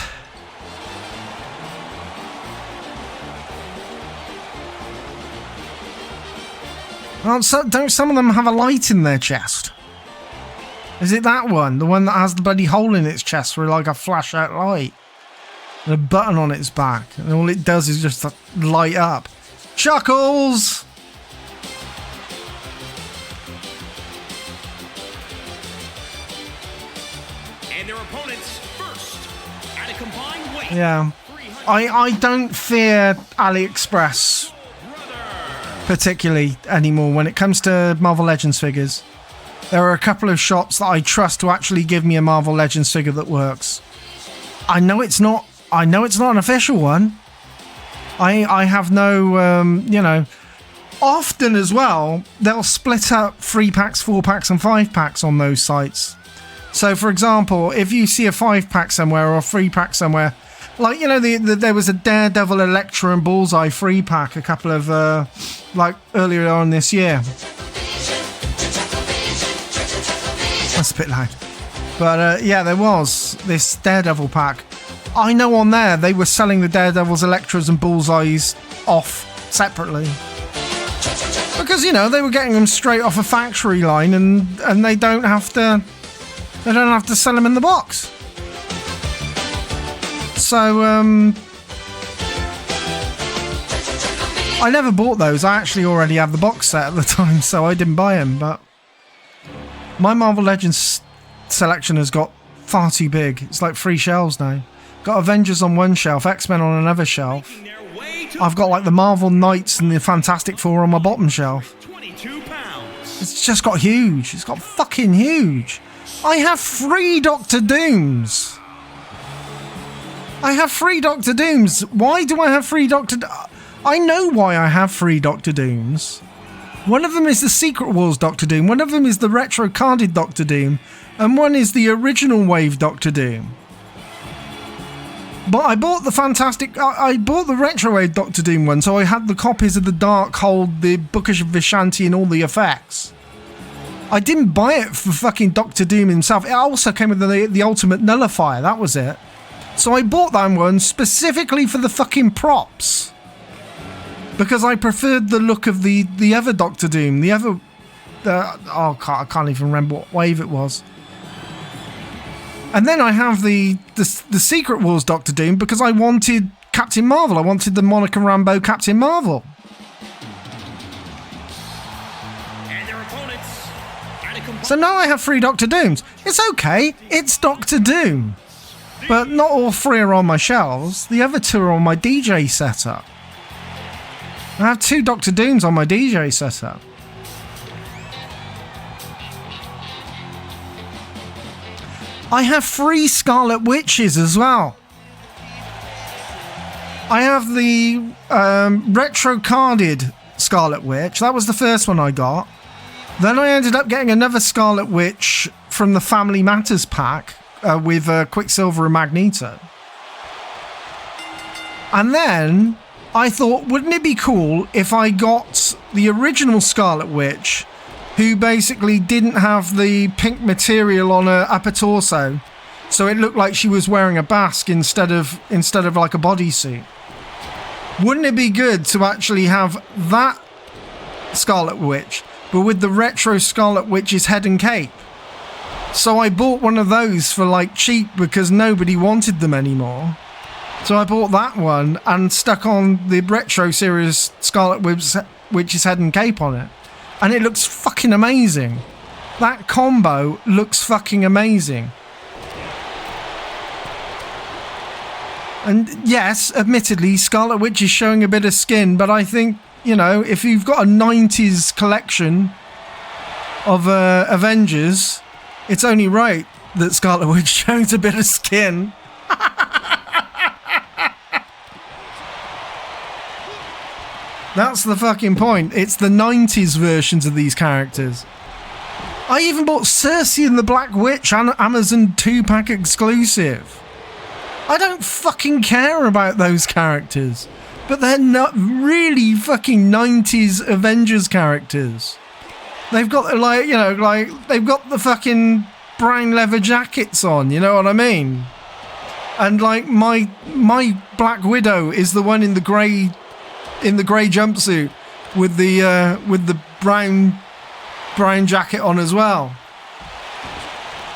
D: Well, don't some of them have a light in their chest? Is it that one? The one that has the bloody hole in its chest for like a flash out light? And a button on its back. And all it does is just light up. Chuckles!
A: And their opponents first at a combined weight.
D: Yeah. I don't fear AliExpress particularly anymore when it comes to Marvel Legends figures. There are a couple of shops that I trust to actually give me a Marvel Legends figure that works. I know it's not an official one. I have no often as well they'll split up 3-packs, 4-packs and 5-packs on those sites. So for example, if you see a 5-pack somewhere or a 3-pack somewhere, like, there was a Daredevil, Elektra and Bullseye 3-pack a couple of, earlier on this year. That's a bit loud. But, yeah, there was this Daredevil pack. I know on there they were selling the Daredevils, Elektras and Bullseyes off separately. Because, they were getting them straight off a factory line and they don't have to sell them in the box. So, I never bought those. I actually already had the box set at the time, so I didn't buy them. But my Marvel Legends selection has got far too big. It's like 3 shelves now. Got Avengers on one shelf, X-Men on another shelf. I've got like the Marvel Knights and the Fantastic Four on my bottom shelf. It's just got huge. It's got fucking huge. I have 3 Doctor Dooms. I have 3 Doctor Dooms. Why do I have 3 Doctor... I know why I have 3 Doctor Dooms. One of them is the Secret Wars Doctor Doom, one of them is the retro carded Doctor Doom, and one is the original wave Doctor Doom. But I bought I bought the retro wave Doctor Doom one, so I had the copies of the Darkhold, the Book of Vishanti, and all the effects. I didn't buy it for fucking Doctor Doom himself. It also came with the Ultimate Nullifier, that was it. So I bought that one specifically for the fucking props. Because I preferred the look of the other Doctor Doom, I can't even remember what wave it was. And then I have the Secret Wars Doctor Doom because I wanted Captain Marvel. I wanted the Monica Rambeau Captain Marvel.
A: And their opponents at a combined
D: So now I have 3 Doctor Dooms. It's okay, it's Doctor Doom. But not all 3 are on my shelves. The other 2 are on my DJ setup. I have 2 Doctor Dooms on my DJ setup. I have 3 Scarlet Witches as well. I have the retro carded Scarlet Witch. That was the first one I got. Then I ended up getting another Scarlet Witch from the Family Matters pack with Quicksilver and Magneto. And then I thought, wouldn't it be cool if I got the original Scarlet Witch, who basically didn't have the pink material on her upper torso, so it looked like she was wearing a basque instead of like a bodysuit. Wouldn't it be good to actually have that Scarlet Witch, but with the retro Scarlet Witch's head and cape? So I bought one of those for like cheap because nobody wanted them anymore. So I bought that one and stuck on the retro series Scarlet Witch's head and cape on it. And it looks fucking amazing. That combo looks fucking amazing. And yes, admittedly, Scarlet Witch is showing a bit of skin, but I think, you know, if you've got a 90s collection of Avengers, it's only right that Scarlet Witch shows a bit of skin. That's the fucking point. It's the 90s versions of these characters. I even bought Cersei and the Black Witch, Amazon 2-pack exclusive. I don't fucking care about those characters, but they're not really fucking 90s Avengers characters. They've got they've got the fucking brown leather jackets on, you know what I mean? And like my Black Widow is the one in the grey jumpsuit with the brown jacket on as well.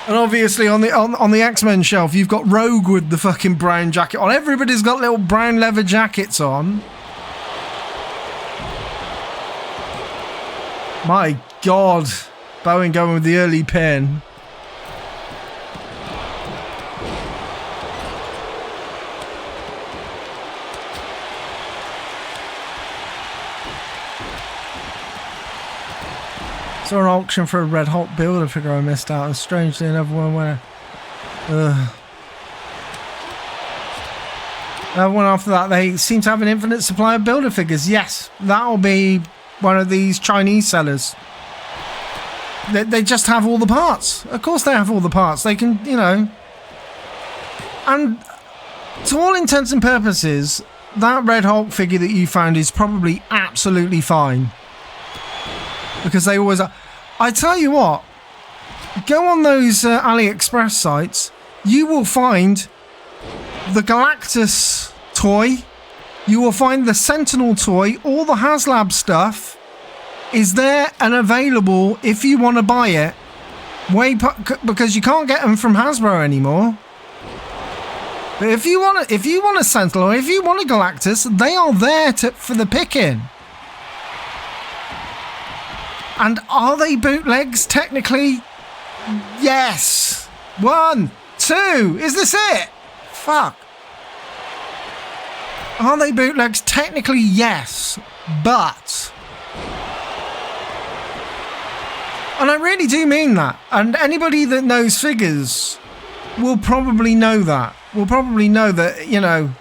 D: And obviously on the X-Men shelf you've got Rogue with the fucking brown jacket on. Everybody's got little brown leather jackets on. My God, Bowen going with the early pin. Saw an auction for a Red Hulk builder figure I missed out, and strangely another one where another one after that. They seem to have an infinite supply of builder figures. Yes, that'll be one of these Chinese sellers. They just have all the parts. Of course they have all the parts. They can, you know. And to all intents and purposes, that Red Hulk figure that you found is probably absolutely fine. Because they always are. I tell you what, go on those AliExpress sites, you will find the Galactus toy, you will find the Sentinel toy, all the HasLab stuff is there and available if you want to buy it. Because you can't get them from Hasbro anymore. But if you want a Sentinel, or if you want a Galactus, they are there for the picking. And are they bootlegs? Technically, yes. 1, 2. Is this it? Fuck. Are they bootlegs? Technically, yes. But. And I really do mean that. And anybody that knows figures will probably know that. Will probably know that, you know,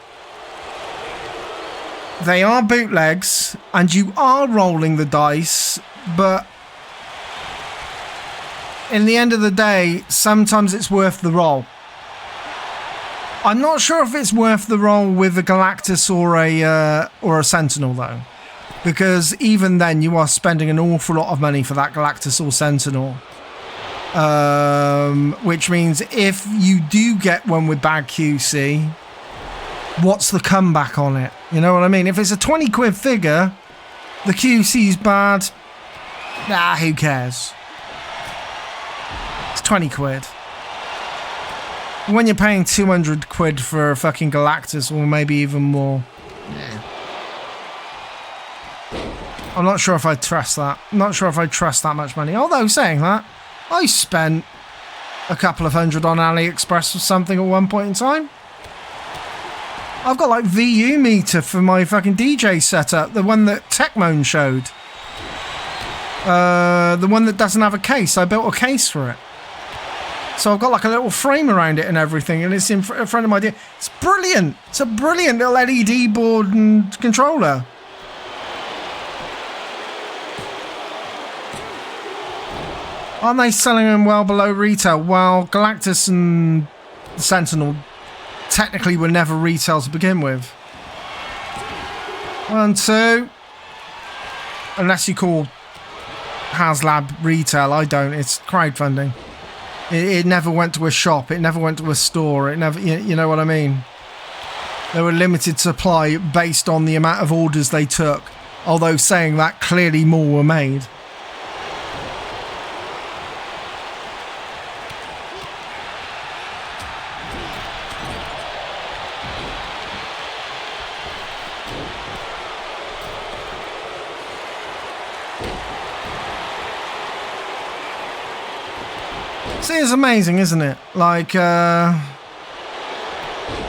D: they are bootlegs and you are rolling the dice but in the end of the day, sometimes it's worth the roll. I'm not sure if it's worth the roll with a Galactus or a Sentinel though, because even then you are spending an awful lot of money for that Galactus or Sentinel. Which means if you do get one with bad QC, what's the comeback on it? You know what I mean? If it's a 20 quid figure, the QC's bad, nah, who cares? It's 20 quid. When you're paying 200 quid for a fucking Galactus, or maybe even more, yeah. I'm not sure if I trust that. I'm not sure if I trust that much money. Although, saying that, I spent a couple of hundred on AliExpress or something at one point in time. I've got like VU meter for my fucking DJ setup, the one that Techmoan showed. The one that doesn't have a case. I built a case for it. So I've got like a little frame around it and everything, and it's in front of my DJ. It's brilliant. It's a brilliant little LED board and controller. Aren't they selling them well below retail? Well, Galactus and Sentinel technically were never retail to begin with. 1, 2. Unless you call HasLab retail, I don't. It's crowdfunding. It never went to a shop. It never went to a store. It never, you know what I mean? They were limited supply based on the amount of orders they took. Although saying that, clearly more were made. See, it's amazing, isn't it? Like, by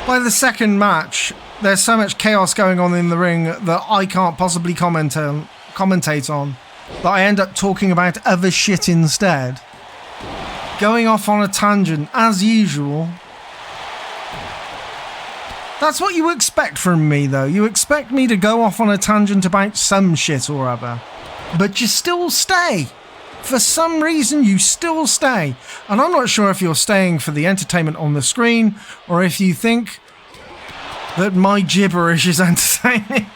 D: the second match, there's so much chaos going on in the ring that I can't possibly commentate on, that I end up talking about other shit instead. Going off on a tangent, as usual. That's what you expect from me, though. You expect me to go off on a tangent about some shit or other. But you still stay. For some reason, you still stay. And I'm not sure if you're staying for the entertainment on the screen, or if you think that my gibberish is entertaining.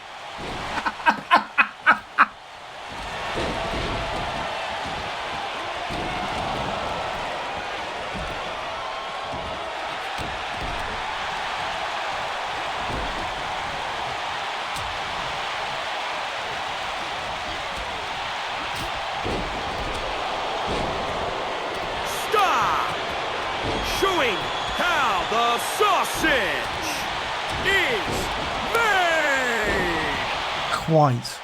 A: Showing how the sausage is made.
D: Quite.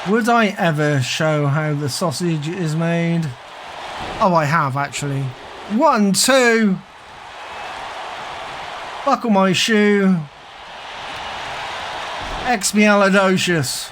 D: Would I ever show how the sausage is made? Oh, I have, actually. 1, 2. Buckle my shoe. Expialidocious.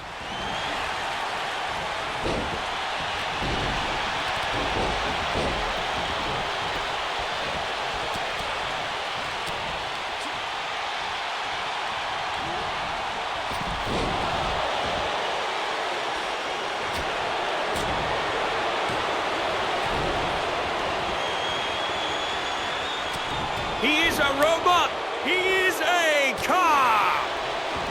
A: He is a robot. He is a car.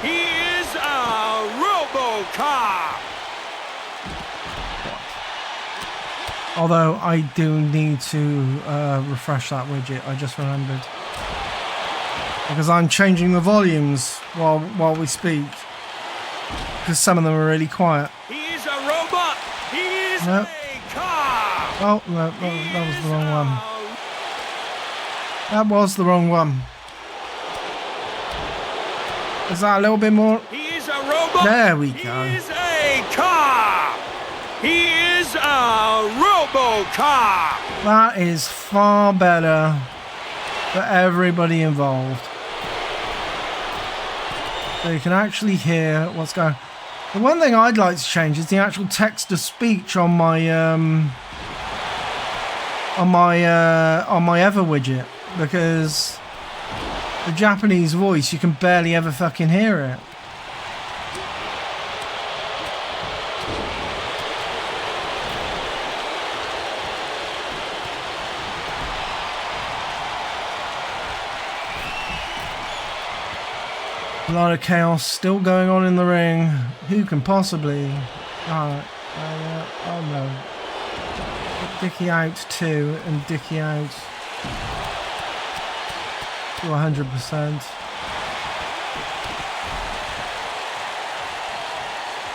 A: He is a robo-car.
D: Although I do need to refresh that widget, I just remembered. Because I'm changing the volumes while we speak. Because some of them are really quiet.
A: He is a robot. He is
D: Nope.
A: a car.
D: Oh, no, that was the wrong one. That was the wrong one. Is that a little bit more?
A: He is a robot.
D: There we go.
A: He is a car. He is a robo-car.
D: That is far better for everybody involved. So you can actually hear what's going on. The one thing I'd like to change is the actual text to speech on my on my Ever widget, because the Japanese voice, you can barely ever fucking hear it. A lot of chaos still going on in the ring. Who can possibly? Oh no. Dicky out 2 and Dicky out to 100%.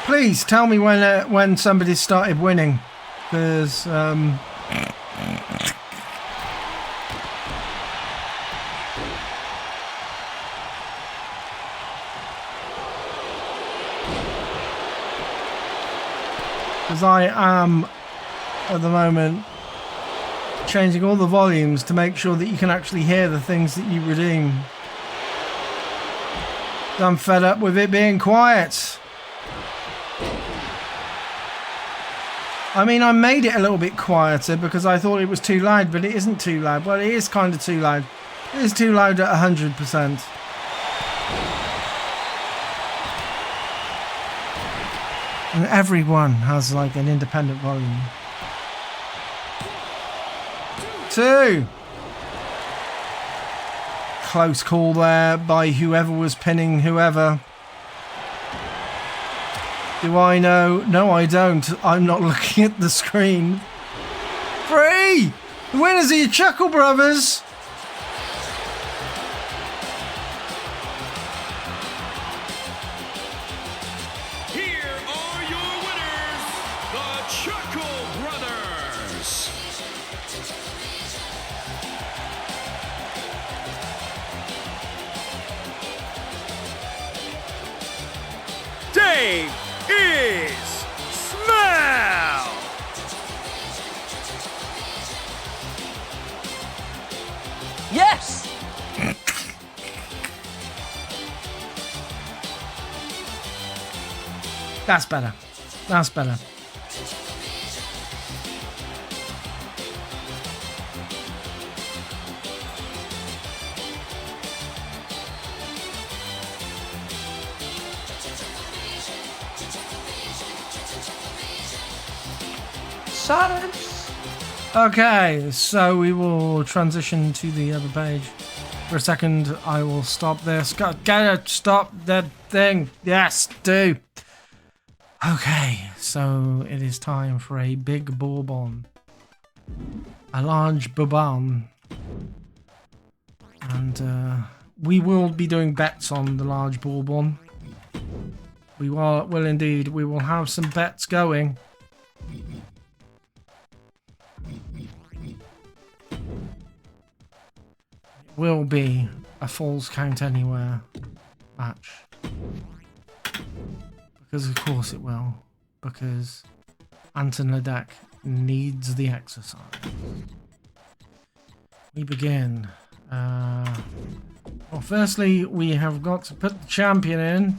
D: Please tell me when somebody started winning, because I am at the moment changing all the volumes to make sure that you can actually hear the things that you redeem. I'm fed up with it being quiet. I mean, I made it a little bit quieter because I thought it was too loud, but it isn't too loud. Well, it is kind of too loud. It is too loud at 100%. And everyone has like an independent volume. 2. Close call there by whoever was pinning whoever. Do I know? No, I don't. I'm not looking at the screen. 3! The winners are your Chuckle Brothers.
A: Dave is Smell!
C: Yes!
D: That's better. That's better.
B: Silence.
D: Okay, so we will transition to the other page. For a second, I will stop this. Gotta stop that thing. Yes, do. Okay, so it is time for a big bourbon. A large bourbon. And we will be doing bets on the large bourbon. We will indeed. We will have some bets going. Will be a Falls Count Anywhere match. Because of course it will. Because Anton Ledeck needs the exercise. We begin. Well, firstly, we have got to put the champion in.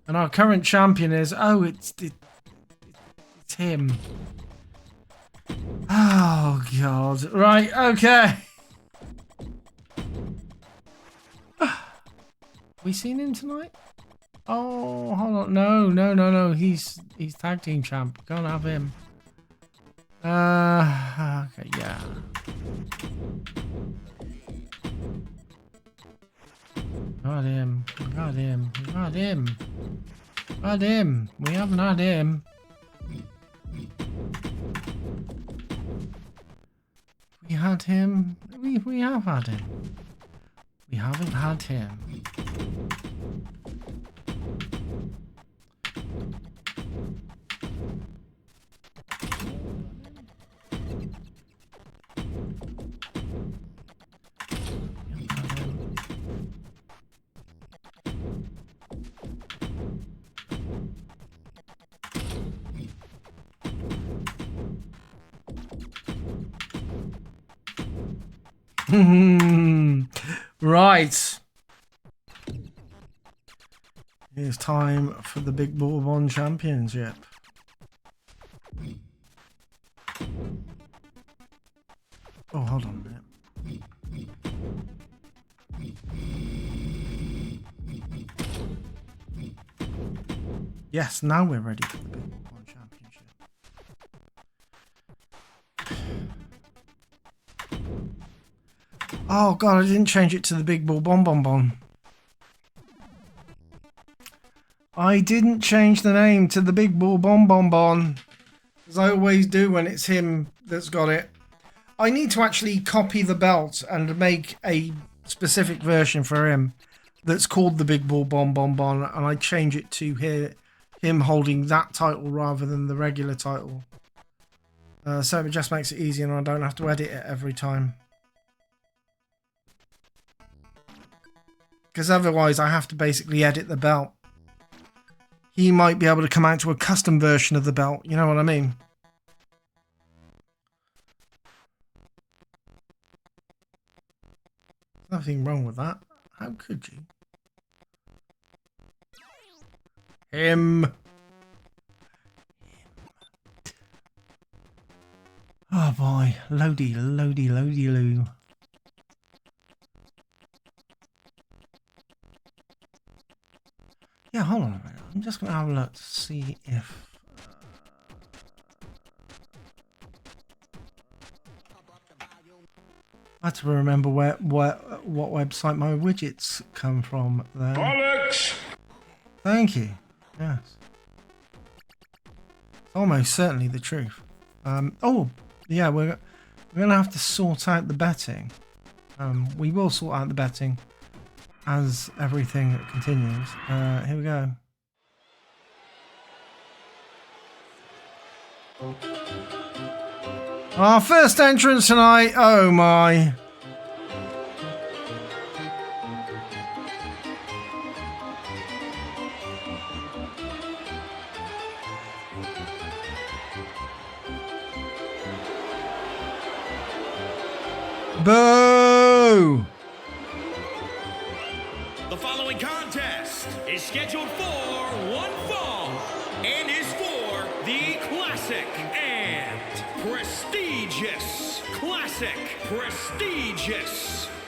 D: And our current champion is... Oh, it's him. Oh, God. Right, okay. We seen him tonight? Oh, hold on. No. He's tag team champ. Can't have him. Okay, yeah. Got him. We haven't had him. We had him. We have had him. We haven't had him. Right. It's time for the Big Bourbon Championship. Oh, hold on a minute. Yes, now we're ready for the Big Bourbon Championship. Oh god, I didn't change it to the Big Ball Bon Bon Bon. I didn't change the name to the Big Ball Bon Bon Bon, as I always do when it's him that's got it. I need to actually copy the belt and make a specific version for him that's called the Big Ball Bon Bon Bon, and I change it to him holding that title rather than the regular title. So it just makes it easier and I don't have to edit it every time. Because otherwise I have to basically edit the belt. He might be able to come out to a custom version of the belt, you know what I mean? Nothing wrong with that. How could you? Him. Oh boy. Loady, loady, loady loo. Yeah, hold on a minute. I'm just going to have a look to see if... I have to remember what website my widgets come from there.
F: Bollocks!
D: Thank you. Yes. Almost certainly the truth. Oh, yeah, we're going to have to sort out the betting. We will sort out the betting as everything continues. Here we go. Our first entrance tonight. Oh my. Boo!
A: The following contest is scheduled for one fall and is for the classic and prestigious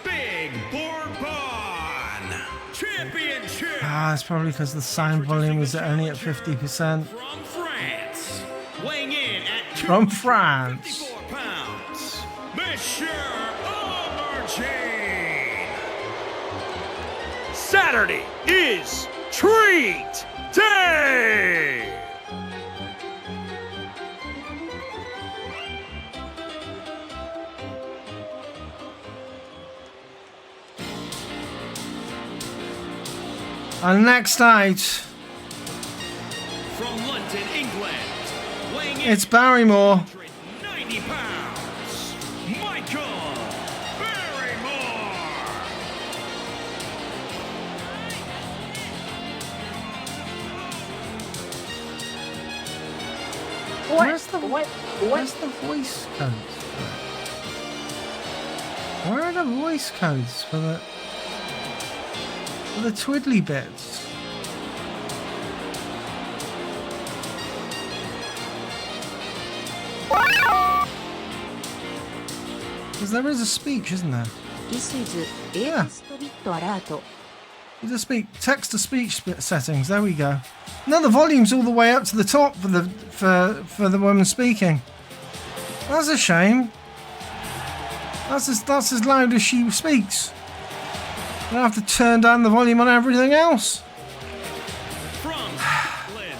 A: Big Bourbon Championship.
D: It's probably because the sound volume was only at 50%.
A: From France, weighing in at
D: From France.
A: 254 pounds, Monsieur Aubergine.
H: Saturday is Treat Day!
D: And next out,
A: From London, England, weighing in
D: it's Barrymore.
A: 90 pounds, Michael Barrymore.
D: Where's the voice codes? Where are the voice codes for the twiddly bits? Because there is a speech, isn't there? Yeah. There's a text to speech settings. There we go. No, the volume's all the way up to the top for the woman speaking. That's a shame. That's as loud as she speaks. I have to turn down the volume on everything else.
A: From Scotland,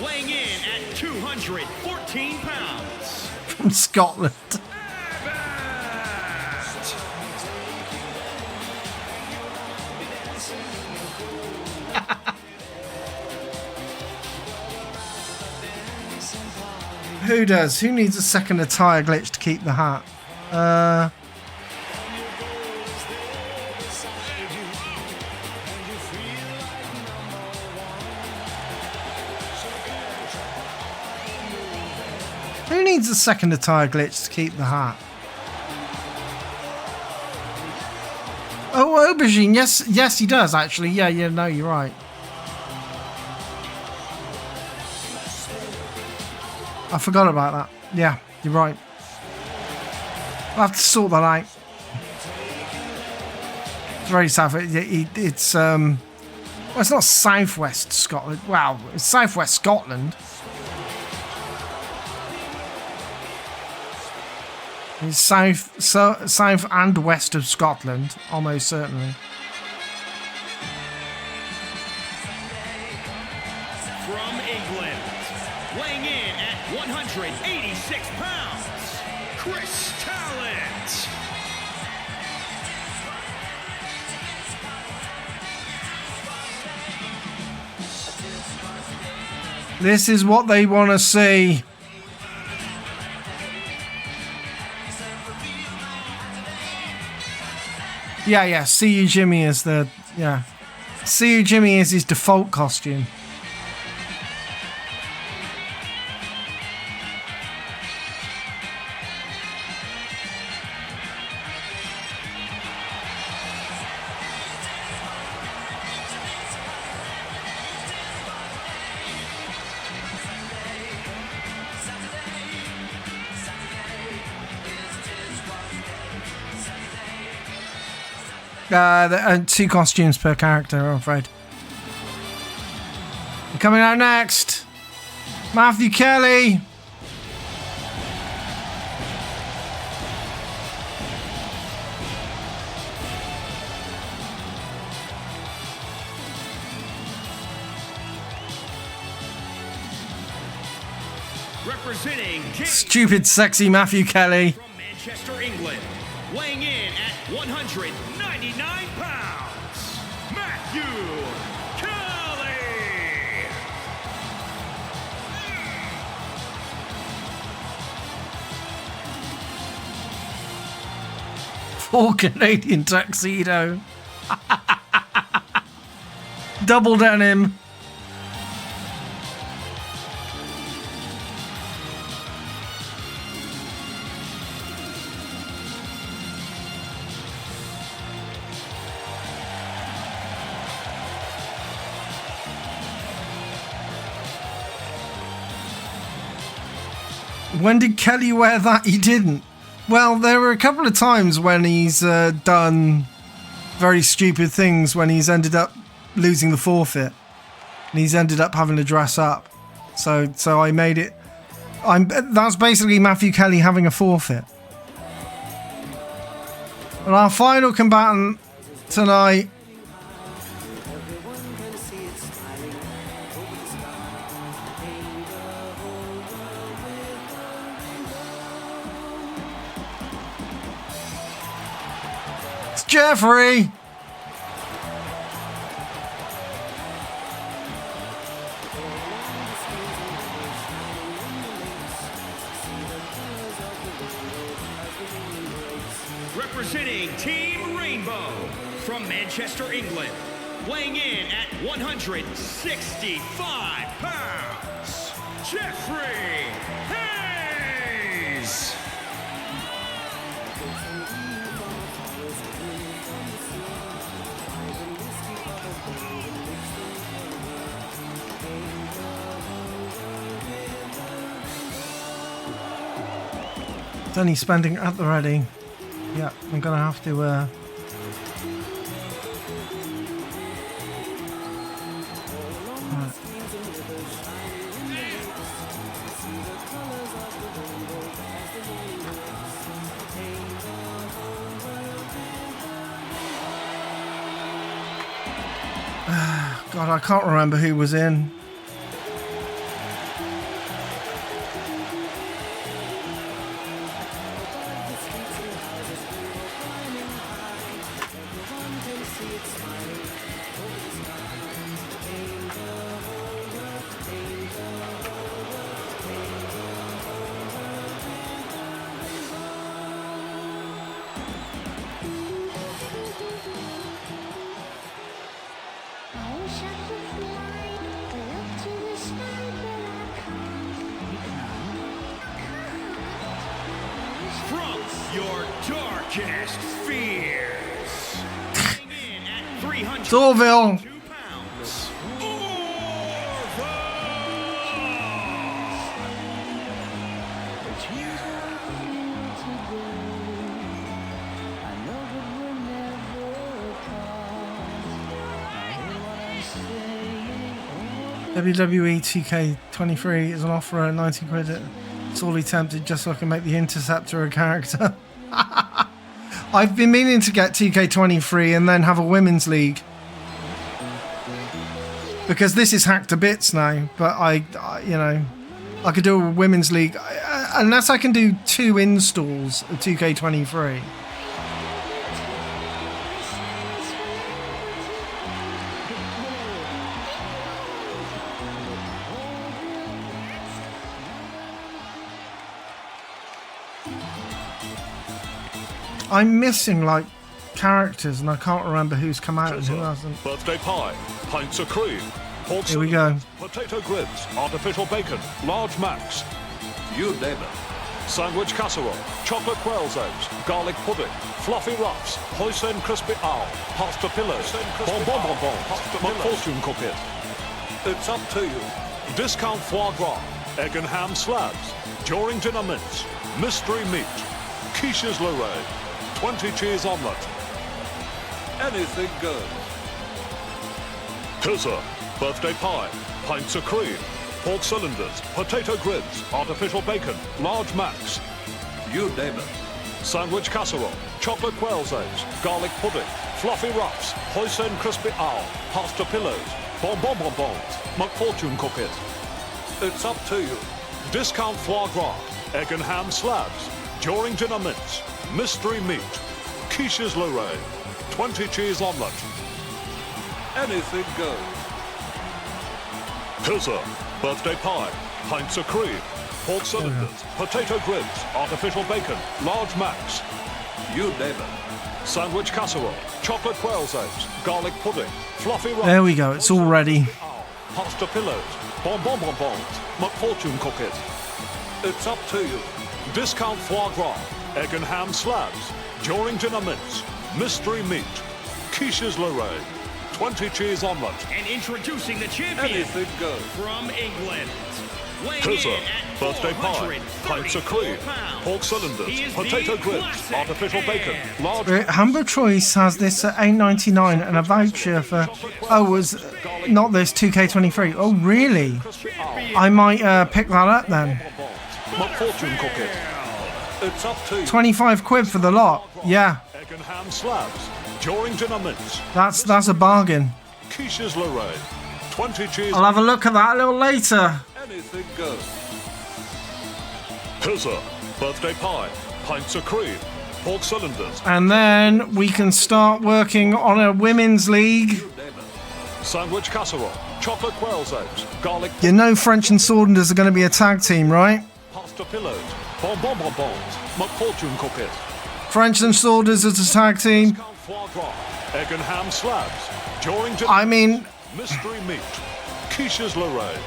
A: weighing in at 214 pounds,
D: From Scotland. Who does? Who needs a second attire glitch to keep the hat? Who needs a second attire glitch to keep the hat? Oh, Aubergine. Yes, he does actually. Yeah, no, you're right. I forgot about that. Yeah, you're right. I'll have to sort that out. It's very south. It's well, it's not southwest Scotland. Wow, it's southwest Scotland. It's south and west of Scotland, almost certainly.
A: From England, weighing in at 186 pounds, Chris Talent.
D: This is what they want to see. Yeah, See You Jimmy is the, yeah. See You Jimmy is his default costume. Two costumes per character, I'm afraid. Coming out next, Matthew Kelly.
A: Representing
D: Stupid, sexy Matthew Kelly.
A: from Manchester, England, weighing in at 199 pounds, Matthew Kelly.
D: Full Canadian tuxedo. Double denim. When did Kelly wear that? He didn't. Well, there were a couple of times when he's done very stupid things when he's ended up losing the forfeit. And he's ended up having to dress up. So I made it... that's basically Matthew Kelly having a forfeit. And our final combatant tonight... Jeffrey!
A: Representing Team Rainbow from Manchester, England, weighing in at 165 pounds, Jeffrey Hayes.
D: Danny spending at the ready. Yeah, I'm gonna have to God, I can't remember who was in.
A: From your darkest fears, weighing in at 302
D: Dorville.
A: pounds, Orville.
D: WWE 2K23 is an offer at 90 quid. Sorely tempted just so I can make the Interceptor a character. I've been meaning to get 2K23 and then have a women's league. Because this is hacked to bits now, but I you know, I could do a women's league unless I can do 2 installs of 2K23. I'm missing like characters and I can't remember who's come out and who hasn't.
H: Birthday pie, pints of cream, pork
D: Here we go.
H: potato grids, artificial bacon, large macs. You name it. Sandwich casserole, chocolate quail's eggs, garlic pudding, fluffy ruffs, hoisin crispy owl, pasta pillows, bonbon, fortune cookies. It's up to you. Discount foie gras, egg and ham slabs, during dinner mince, mystery meat, quiches Lorraine, 20 cheese omelette. Anything goes. Pizza, birthday pie, pints of cream, pork cylinders, potato grids, artificial bacon, large macs. You name it. Sandwich casserole, chocolate quail's eggs, garlic pudding, fluffy ruffs, hoisin crispy owl, pasta pillows, bonbons, McFortune cookies. It's up to you. Discount foie gras, egg and ham slabs, during dinner mince, mystery meat, quiches Lorraine, 20 cheese omelette. Anything goes. Pizza, birthday pie, pints of cream, pork cylinders, potato grids, artificial bacon, large macs. You name it. Sandwich casserole, chocolate quail's eggs, garlic pudding, fluffy ruffs.
D: There we go, it's all ready.
H: Pasta pillows, bonbons, McFortune cookies. It's up to you. Discount foie gras, egg and ham slabs, during dinner mince, mystery meat, quiches Lorraine, 20 cheese omelette.
A: And introducing the champion
H: Anything goes.
A: from England. Weighing
H: Pizza,
A: in at
H: birthday pie, pints of cream,
A: 434 pounds.
H: pork
A: He
H: cylinders,
A: is
H: potato
A: the
H: grids,
A: classic
H: artificial bacon,
A: man.
H: large...
D: Humber Choice has this at $8.99 and a voucher for, not this, 2K23. Oh, really? I might pick that up then.
H: McFortune cookies. It's up to you.
D: 25 quid for the lot. Yeah,
H: Egg and ham slabs, during dinner mince,
D: that's a bargain.
H: quiches Lorraine, 20 cheese...
D: I'll have a look at that a little later.
H: Anything goes. Pizza, birthday pie, pints of cream, pork cylinders,
D: And then we can start working on a women's league.
H: sandwich casserole, chocolate quail's eggs, garlic...
D: You know French and Saunders are going to be a tag team, right?
H: Pasta pillows, bonbons, McFortune cookies,
D: French and Saunders as a tag team.
H: discount foie gras, egg and ham slabs, during dinner...
D: I mean,
H: mystery meat, quiches Lorraine,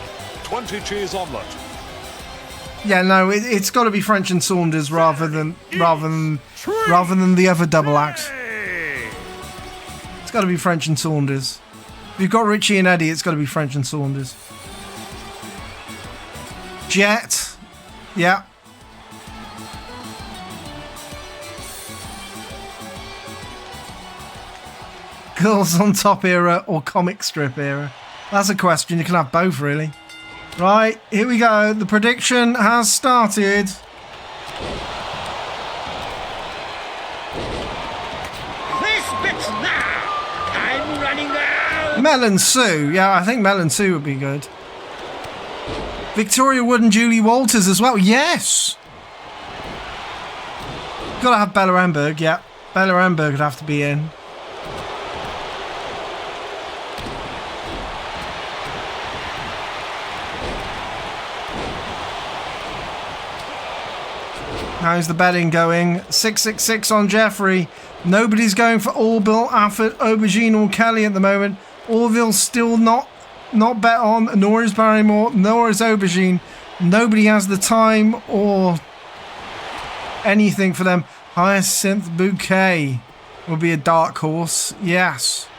H: 20 cheese omelette.
D: yeah, no, it's got to be French and Saunders rather than the other double act. It's got to be French and Saunders. If you've got Richie and Eddie, it's got to be French and Saunders. Jet, yeah. Girls on Top era or comic strip era? That's a question. You can have both, really. Right, here we go. The prediction has started.
E: This bit's now! I'm running out!
D: Melon Sue. Yeah, I think Melon Sue would be good. Victoria Wood and Julie Walters as well. Yes! Gotta have Bella Emberg, yeah. Bella Emberg would have to be in. How's the betting going? 666 on Jeffrey. Nobody's going for Orville, Afford, Aubergine or Kelly at the moment. Orville's still not bet on, nor is Barrymore, nor is Aubergine. Nobody has the time or anything for them. Hyacinth Bouquet will be a dark horse. Yes.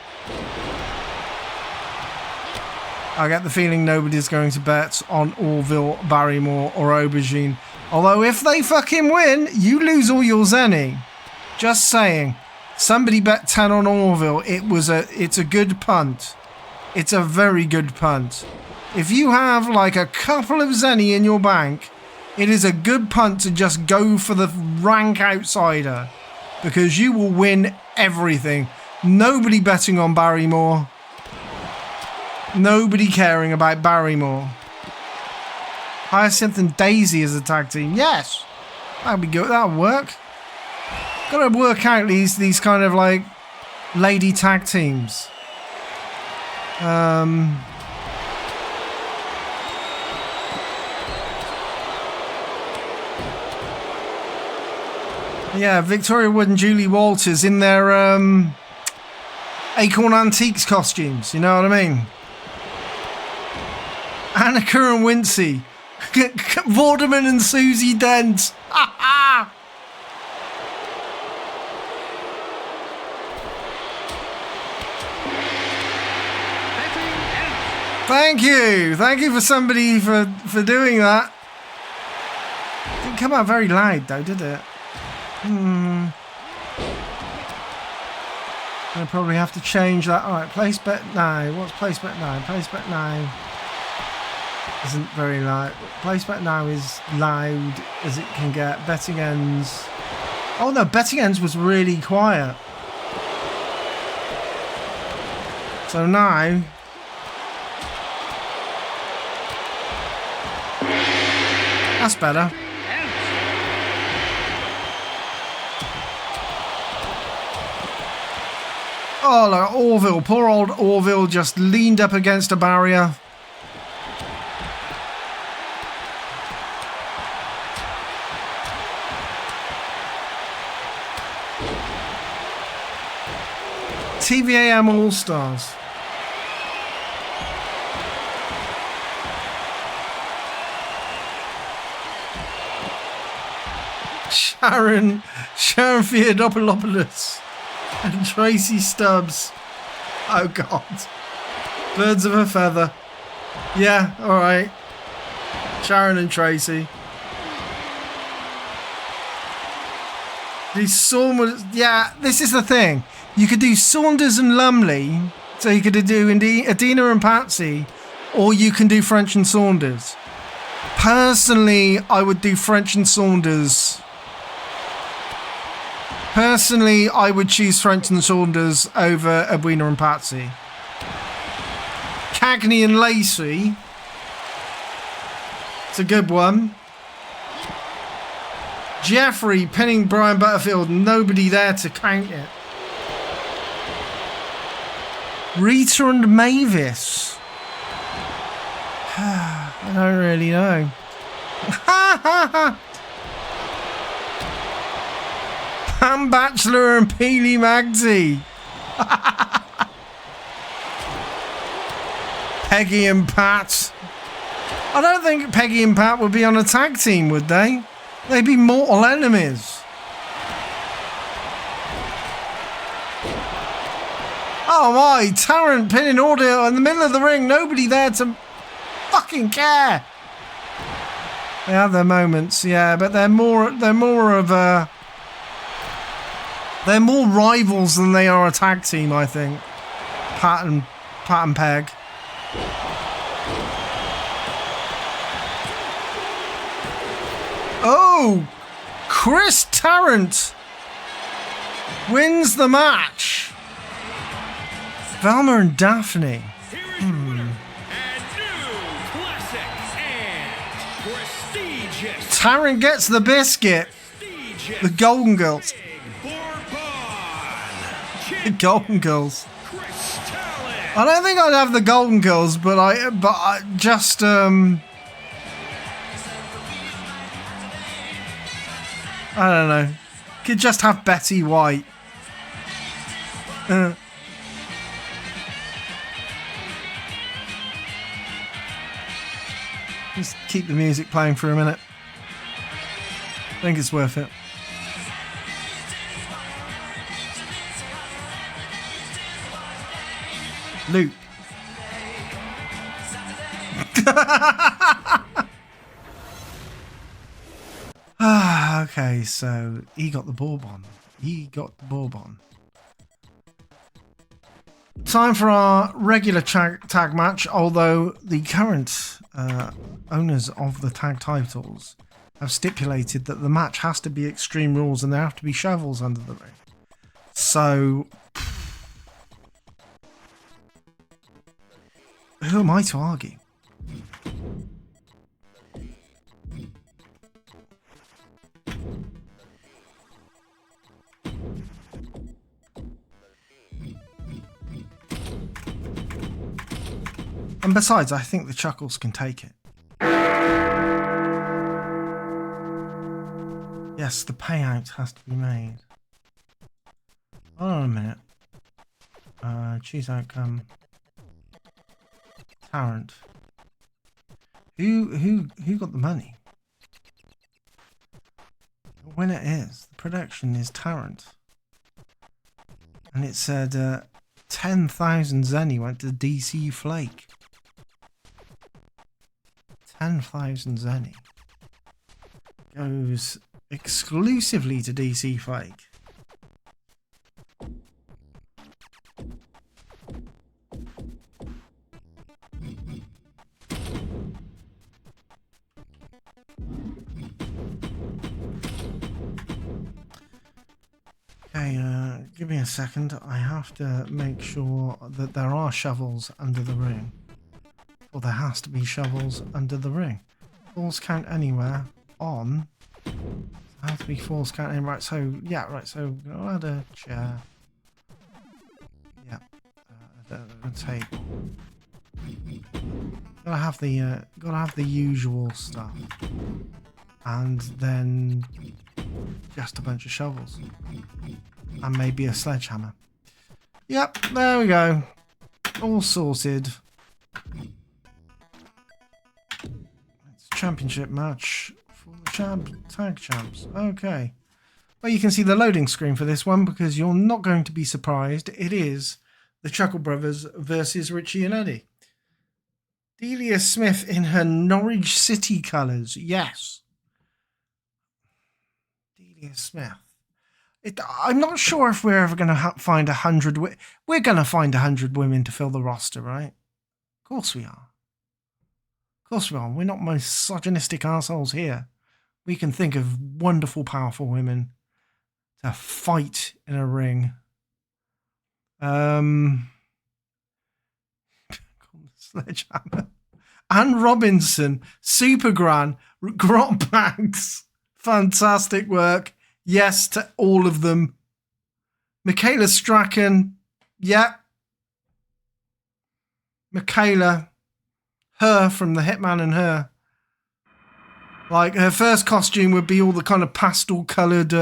D: I get the feeling nobody's going to bet on Orville, Barrymore or Aubergine. Although if they fucking win, you lose all your zenny. Just saying. Somebody bet 10 on Orville. It's a good punt. It's a very good punt. If you have like a couple of zenny in your bank, it is a good punt to just go for the rank outsider, because you will win everything. Nobody betting on Barrymore. Nobody caring about Barrymore. Hyacinth and Daisy as a tag team. Yes. That'll be good. That'll work. Gotta work out these kind of like lady tag teams. Yeah, Victoria Wood and Julie Walters in their Acorn Antiques costumes, you know what I mean? Annika and Wincy. Vorderman and Susie Dent. Thank you. Thank you for somebody for doing that. Didn't come out very loud though, did it? I'll probably have to change that. Alright, place bet now. What's place bet now? Place bet now isn't very loud. Place bet now is loud as it can get. Betting ends. Oh no, betting ends was really quiet. So now that's better. Oh, look, Orville. Poor old Orville just leaned up against a barrier. TVAM All-Stars. Sharon Theodopoulos and Tracy Stubbs. Oh God. Birds of a feather. Yeah, alright. Sharon and Tracy. Yeah, this is the thing. You could do Saunders and Lumley, so you could do Adina and Patsy, or you can do French and Saunders. Personally, I would do French and Saunders. Personally, I would choose French and Saunders over Edwina and Patsy. Cagney and Lacey. It's a good one. Jeffrey pinning Brian Butterfield. Nobody there to count it. Rita and Mavis. I don't really know. Pam Batchelor and Peely Magdy. Peggy and Pat. I don't think Peggy and Pat would be on a tag team, would they? They'd be mortal enemies. Oh my, Tarrant pinning Audio in the middle of the ring. Nobody there to fucking care. They have their moments, yeah, but they're more rivals than they are a tag team, I think. Pat and Peg. Oh, Chris Tarrant wins the match. Velma and Daphne. Tarrant gets the biscuit. The Golden Girls. The Golden Girls. I don't think I'd have the Golden Girls, but I just I don't know. Could just have Betty White. Just keep the music playing for a minute. I think it's worth it. Loop. Okay, so he got the Bourbon. Time for our regular tag match, although the current owners of the tag titles have stipulated that the match has to be Extreme Rules and there have to be shovels under the ring. So, who am I to argue? And besides, I think the Chuckles can take it. Yes, the payout has to be made. Hold on a minute. Choose outcome. Tarrant. Who got the money? The winner is. The production is Tarrant. And it said 10,000 Zenny went to DC Flake. 10,000 Zenny goes exclusively to DC Flake. Okay, give me a second. I have to make sure that there are shovels under the ring. Or there has to be shovels under the ring. Falls count anywhere on. There has to be falls count in. Right, so, yeah, right, so I'll add a chair. Yeah. A table. Gotta have the usual stuff. And then just a bunch of shovels. And maybe a sledgehammer. Yep, there we go. All sorted. Championship match for the tag champs. Okay. Well, you can see the loading screen for this one because you're not going to be surprised. It is the Chuckle Brothers versus Richie and Eddie. Delia Smith in her Norwich City colours. Yes. Delia Smith. I'm not sure if we're ever going to find 100. We're going to find 100 women to fill the roster, right? Of course we are. Of course we are. We're not misogynistic assholes here. We can think of wonderful, powerful women to fight in a ring. Sledgehammer. Anne Robinson, Super Gran, Grot Bags. Fantastic work. Yes to all of them. Michaela Strachan. Yeah. Michaela. Her from the Hitman and Her. Like, her first costume would be all the kind of pastel-coloured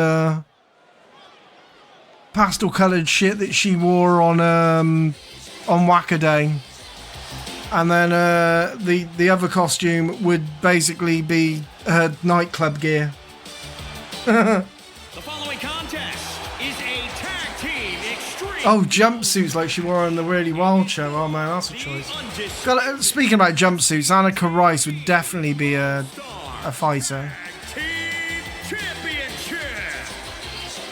D: shit that she wore on Wackaday. And then the other costume would basically be her nightclub gear.
A: The following contest is a tag team extreme.
D: Oh, jumpsuits like she wore on the Really Wild show. Oh man, that's a choice. Speaking about jumpsuits, Annika Rice would definitely be a fighter.
A: Team Championship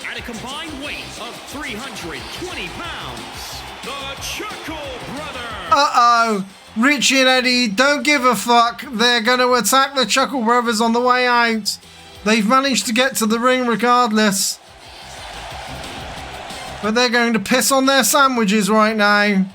A: at a combined weight of 320 pounds. The Chuckle Brothers.
D: Uh-oh. Richie and Eddie don't give a fuck. They're going to attack the Chuckle Brothers on the way out. They've managed to get to the ring regardless. But they're going to piss on their sandwiches right now.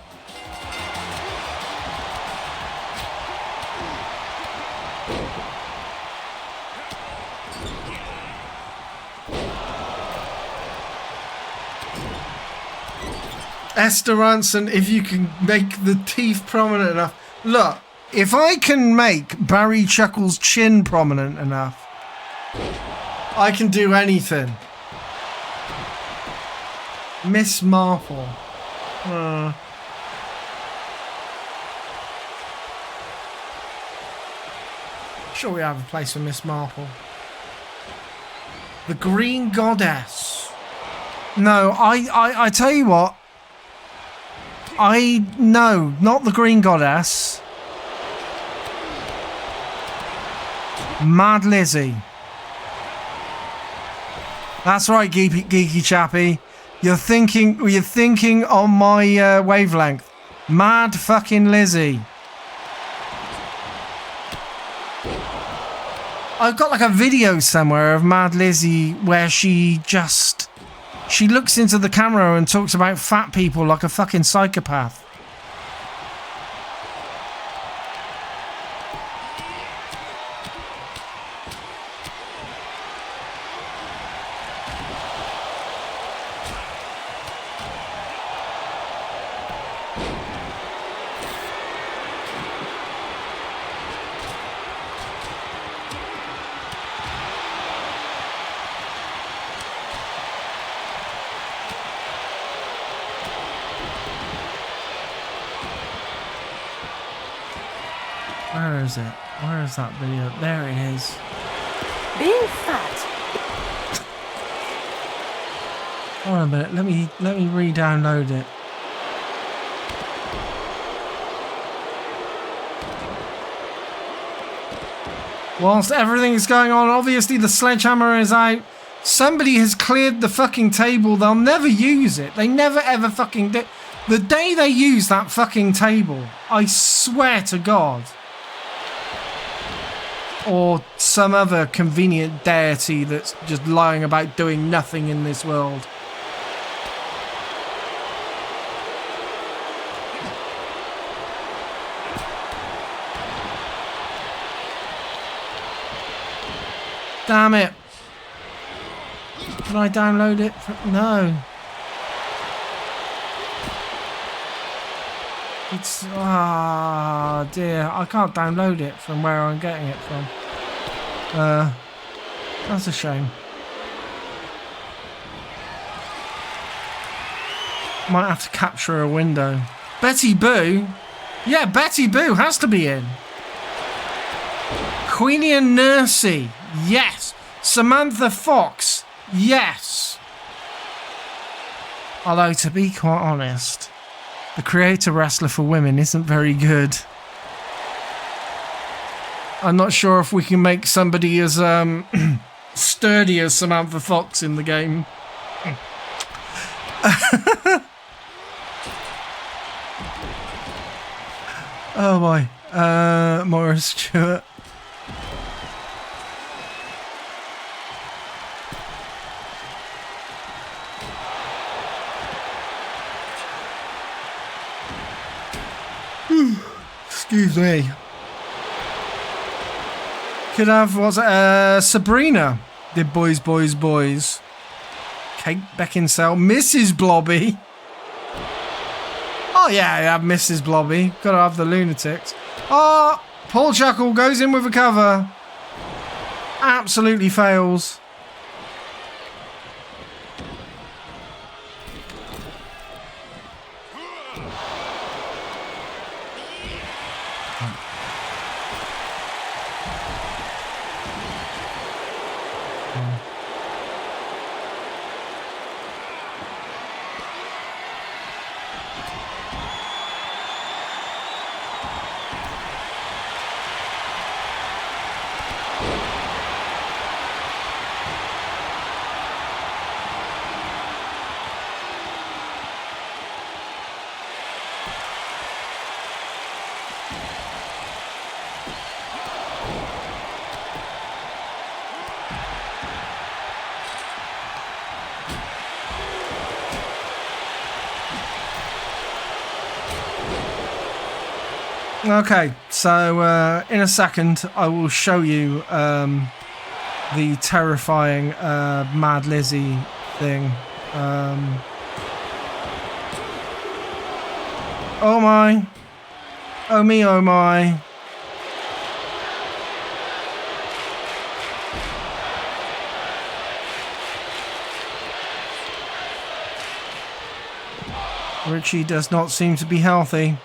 D: Esther Ranson, if you can make the teeth prominent enough. Look, if I can make Barry Chuckle's chin prominent enough, I can do anything. Miss Marple. Sure we have a place for Miss Marple. The Green Goddess. No, I tell you what. No, not the Green Goddess. Mad Lizzie. That's right, geeky chappy. You're thinking on my wavelength. Mad fucking Lizzie. I've got like a video somewhere of Mad Lizzie where she looks into the camera and talks about fat people like a fucking psychopath. Where is it? Where is that video? There it is.
B: Being fat.
D: Hold on a minute. Let me re-download it. Whilst everything is going on, obviously the sledgehammer is out. Somebody has cleared the fucking table. They'll never use it. They never ever fucking do. The day they use that fucking table, I swear to God. Or some other convenient deity that's just lying about doing nothing in this world. Damn it. Can I download it? No. It's... ah, dear. I can't download it from where I'm getting it from. That's a shame. Might have to capture a window. Betty Boo? Yeah, Betty Boo has to be in. Queenie and Nursey. Yes. Samantha Fox. Yes. Although, to be quite honest, the creator wrestler for women isn't very good. I'm not sure if we can make somebody as sturdy as Samantha Fox in the game. Oh boy. Morris Stewart. Excuse me. Could have, what's it, Sabrina did Boys, Boys, Boys. Kate Beckinsale, Mrs. Blobby. Oh yeah, I have Mrs. Blobby. Gotta have the lunatics. Oh, Paul Chuckle goes in with a cover. Absolutely fails. Okay, so in a second I will show you the terrifying Mad Lizzie thing. Oh my. Oh me, oh my. Richie does not seem to be healthy.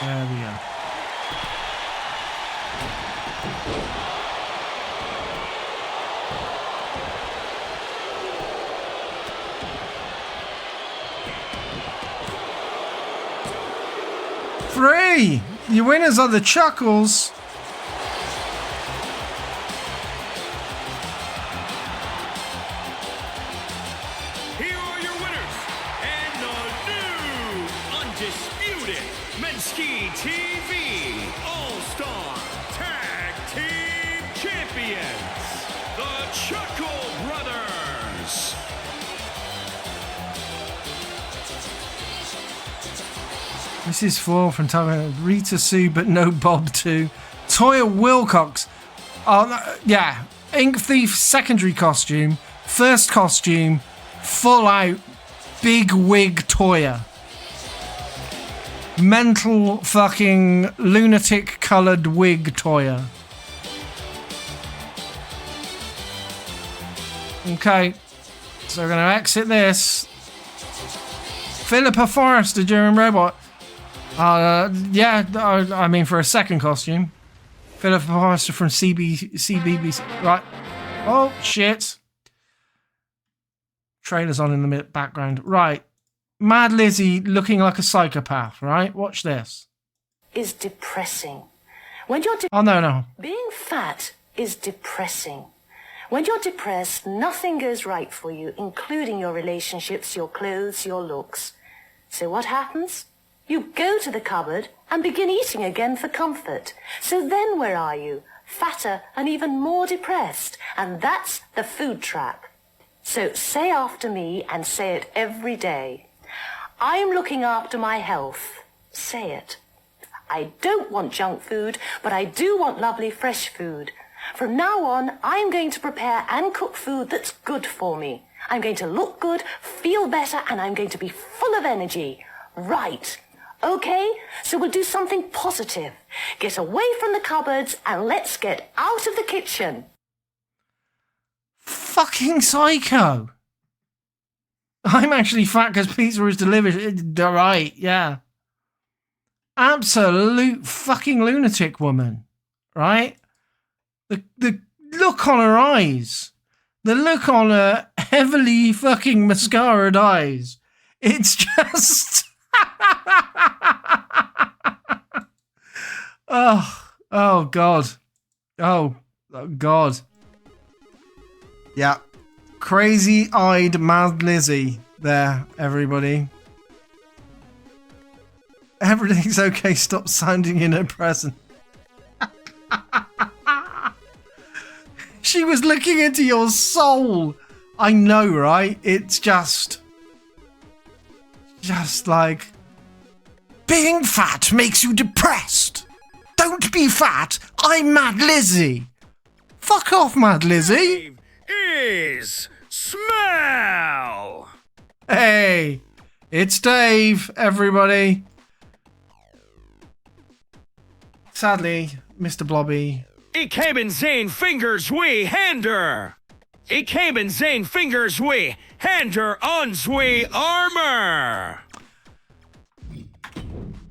D: There we go. Three! Your winners are the Chuckles.
A: Here are your winners and the new undisputed Men's TV All-Star Tag Team Champions, the Chuckle Brothers.
D: This is for from talking Rita Sue, but no Bob too. Toya Wilcox. Oh, yeah. Ink Thief secondary costume. First costume. Full out. Big wig Toya. Mental fucking lunatic coloured wig Toya. Okay. So we're going to exit this. Philippa Forrester during Robot. Yeah, I mean for a second costume. Philippa Forrester from CBBC. Right. Oh, shit. Trailer's on in the background. Right. Mad Lizzie looking like a psychopath, right? Watch this.
I: Is depressing. When you're
D: Oh, no.
I: being fat is depressing. When you're depressed, nothing goes right for you, including your relationships, your clothes, your looks. So what happens? You go to the cupboard and begin eating again for comfort. So then where are you? Fatter and even more depressed. And that's the food trap. So say after me and say it every day. I'm looking after my health. Say it. I don't want junk food, but I do want lovely fresh food. From now on, I'm going to prepare and cook food that's good for me. I'm going to look good, feel better, and I'm going to be full of energy. Right. Okay, so we'll do something positive. Get away from the cupboards and let's get out of the kitchen.
D: Fucking psycho. I'm actually fat because pizza is delivered. Right, yeah. Absolute fucking lunatic woman. Right? The look on her eyes. The look on her heavily fucking mascaraed eyes. It's just... oh God. Oh God. Yeah. Crazy-eyed Mad Lizzie there, everybody. Everything's okay, stop sounding in her presence. She was looking into your soul. I know, right? It's just like, being fat makes you depressed. Don't be fat. I'm Mad Lizzie. Fuck off, Mad Lizzie.
A: Is smell.
D: Hey, it's Dave, everybody. Sadly, Mr. Blobby.
A: Ik hebben zijn fingers we hander. Ik hebben zijn fingers we hander ons we armor.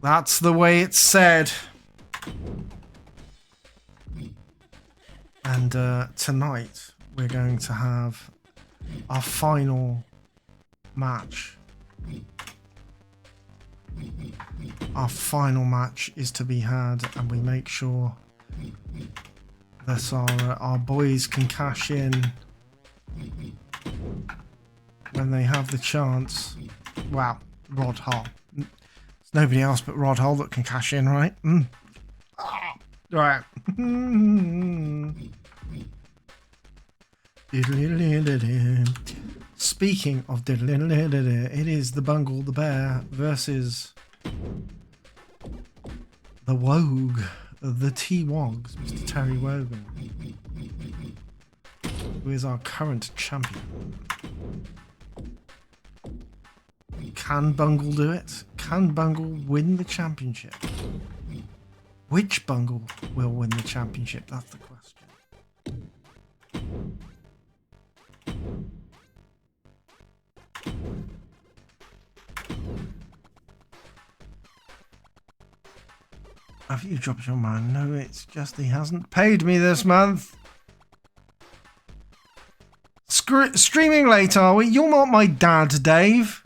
D: That's the way it's said. And tonight we're going to have our final match. Our final match is to be had, and we make sure that our boys can cash in when they have the chance. Wow, Rod Hull. There's nobody else but Rod Hull that can cash in, right? Right. Speaking of it is the Bungle the Bear versus the Wogue, the T-Wogs, Mr. Terry Wogan, who is our current champion. Can Bungle do it? Can Bungle win the championship? Which Bungle will win the championship? That's the question. Have you dropped your man? No, it's just he hasn't paid me this month. Streaming late, are we? You're not my dad, Dave.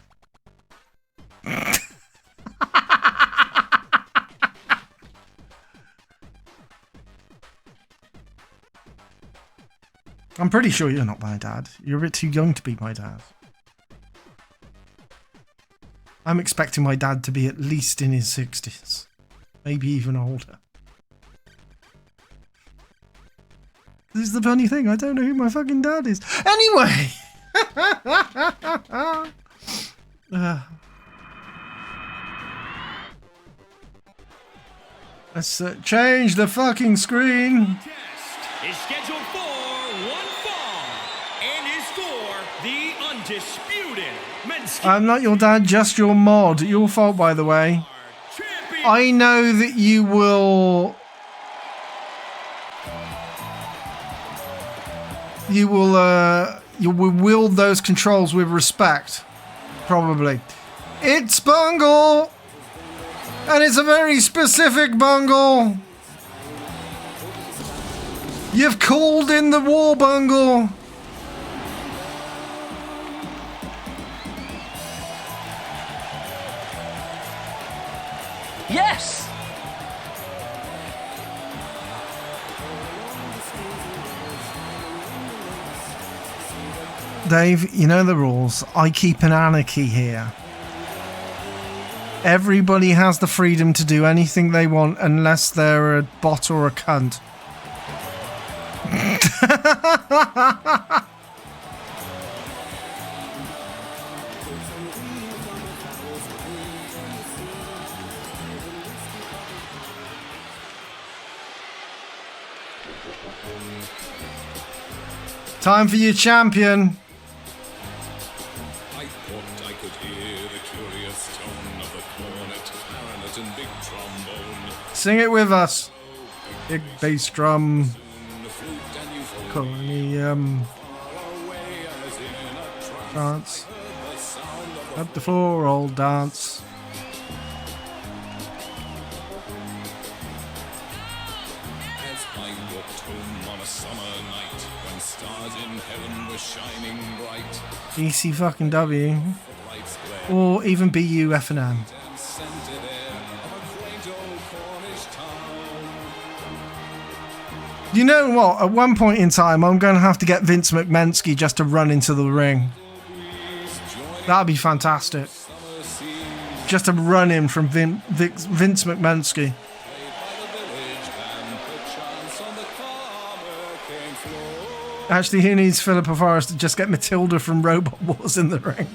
D: I'm pretty sure you're not my dad. You're a bit too young to be my dad. I'm expecting my dad to be at least in his 60s. Maybe even older. This is the funny thing, I don't know who my fucking dad is. Anyway! Let's change the fucking screen.
A: Is scheduled for one fall and is for the undisputed men's.
D: I'm not your dad, just your mod. Your fault, by the way. I know that you will wield those controls with respect. Probably. It's Bungle! And it's a very specific Bungle! You've called in the war, Bungle!
C: Yes!
D: Dave, you know the rules. I keep an anarchy here. Everybody has the freedom to do anything they want unless they're a bot or a cunt. Time for your champion.
H: I thought I could hear the curious tone of the cornet, clarinet, and big trombone.
D: Sing it with us. Big bass drum.
H: The flute and euphonium.
D: Cornium.
H: Far away as in a trance.
D: Dance.
H: The sound of
D: Up the floor, all dance.
H: as I walked home on a summer night when stars in heaven were shining bright.
D: EC fucking W.
H: Lights glare
D: Or even BU F&M.
H: and scented air of a quaint old Cornish town.
D: You know what? At one point in time, I'm going to have to get Vince McMenski just to run into the ring. That'd be fantastic. Just to run in from Vince McMenski. Actually, who needs Philippa Forrest to just get Matilda from Robot Wars in the ring?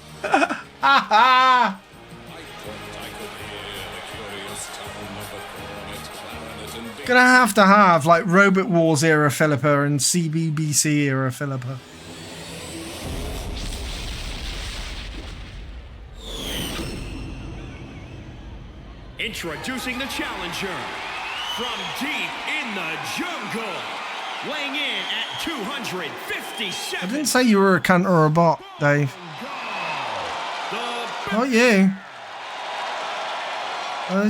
D: Gonna have to have like Robot Wars era Philippa and CBBC era Philippa.
A: Introducing the challenger from deep in the jungle, weighing in at 257.
D: I didn't say you were a cunt or a bot, Dave. Not you.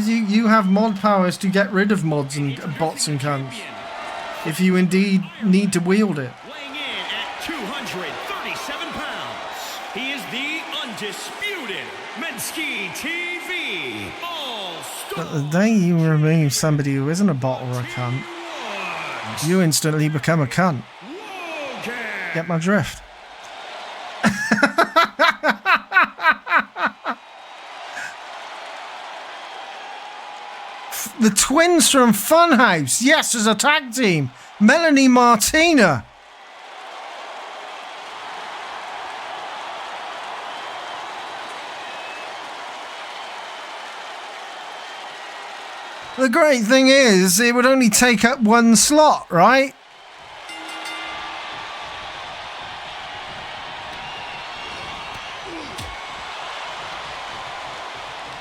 D: You have mod powers to get rid of mods and bots and cunts. If you indeed need to wield it.
A: Weighing in at 237 pounds, he is the undisputed Menski TV All-Star.
D: But the day you remove somebody who isn't a bot or a cunt, you instantly become a cunt. Get my drift? The twins from Funhouse, yes, as a tag team. Melanie Martina. The great thing is, it would only take up one slot, right?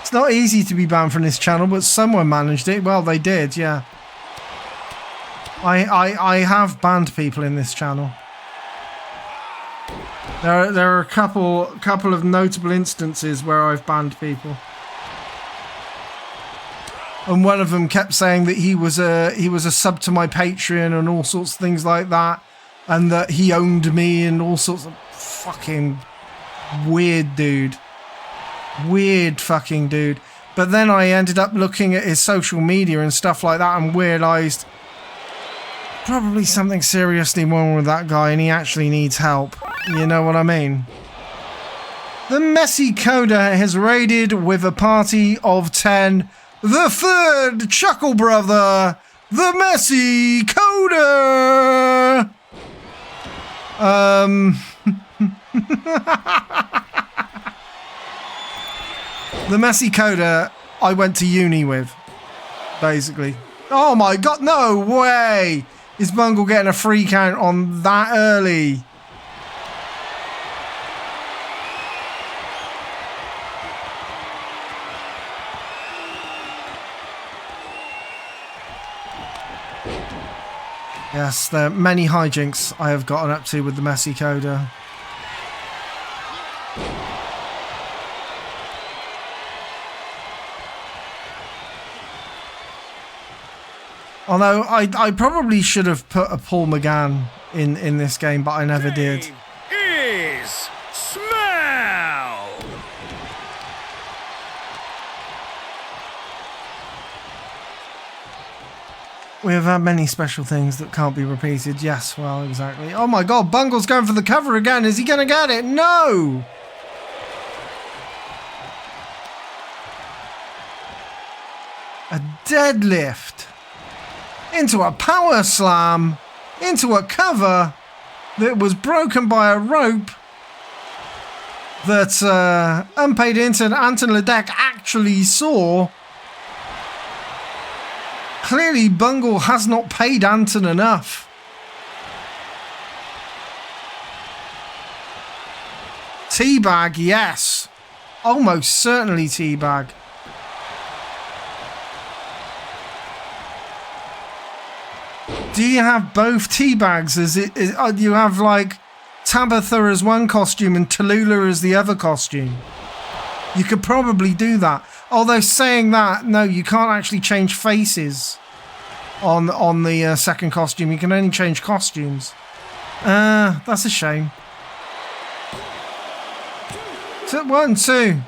D: It's not easy to be banned from this channel, but someone managed it. Well, they did, yeah. I have banned people in this channel. There are a couple of notable instances where I've banned people. and one of them kept saying that he was a sub to my Patreon and all sorts of things like that, and that he owned me and all sorts of fucking weird dude. Weird fucking dude. But then I ended up looking at his social media and stuff like that and realised probably something seriously wrong with that guy and he actually needs help. You know what I mean? The Messy Coda has raided with a party of 10 the third Chuckle Brother, the Messy Coda! The Messy Coda I went to uni with, basically. Oh my god, no way! Is Bungle getting a free count on that early? Yes, there are many hijinks I have gotten up to with the Messy Coda. Although I probably should have put a Paul McGann in this game, but I never did.
A: Is Smell.
D: We have had many special things that can't be repeated. Yes, well, exactly. Oh my god, Bungle's going for the cover again. Is he going to get it? No! A deadlift. Into a power slam. Into a cover that was broken by a rope that unpaid intern Anton Ledeck actually saw. Clearly, Bungle has not paid Anton enough. Teabag, yes. Almost certainly teabag. Do you have both teabags? You have like Tabitha as one costume and Tallulah as the other costume? You could probably do that. Although saying that, no, you can't actually change faces on the second costume. You can only change costumes. That's a shame. So, 1, 2.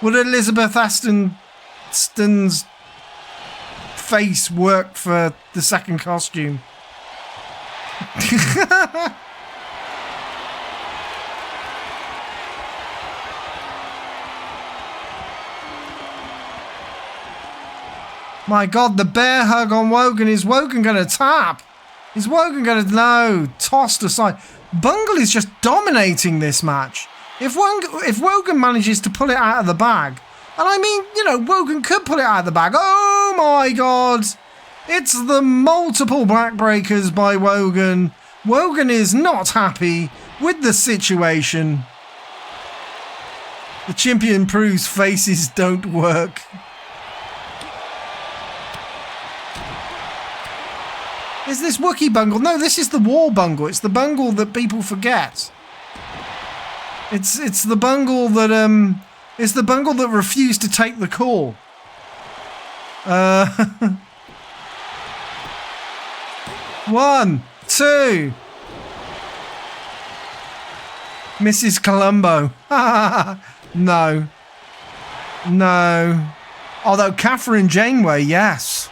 D: Would Elizabeth Aston's face work for the second costume? My god, the bear hug on Wogan. Is Wogan going to tap? Is Wogan going to... No, tossed aside. Bungle is just dominating this match. If Wogan manages to pull it out of the bag, and I mean, you know, Wogan could pull it out of the bag. Oh my god. It's the multiple backbreakers by Wogan. Wogan is not happy with the situation. The champion proves faces don't work. Is this Wookiee Bungle? No, this is the War Bungle. It's the Bungle that people forget. It's the Bungle that it's the Bungle that refused to take the call. 1, 2. Mrs. Columbo. No. No. Although Catherine Janeway, yes.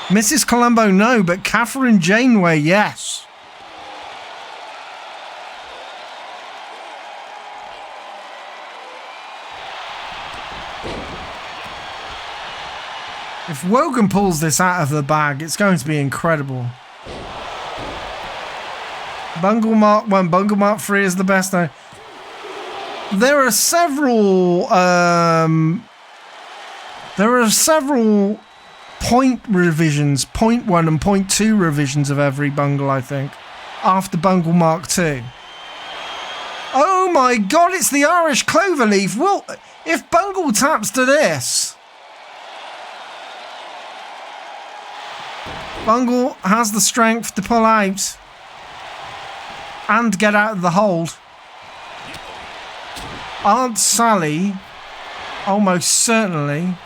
D: Mrs. Columbo, no, but Catherine Janeway, yes. If Wogan pulls this out of the bag, it's going to be incredible. Bungle Mark 1, Bungle Mark 3 is the best now. There are several point revisions, point 1 and point 2 revisions of every Bungle, I think, after Bungle Mark 2. Oh my god, it's the Irish Cloverleaf. Well, if Bungle taps to this, Bungle has the strength to pull out and get out of the hold. Aunt Sally, almost certainly.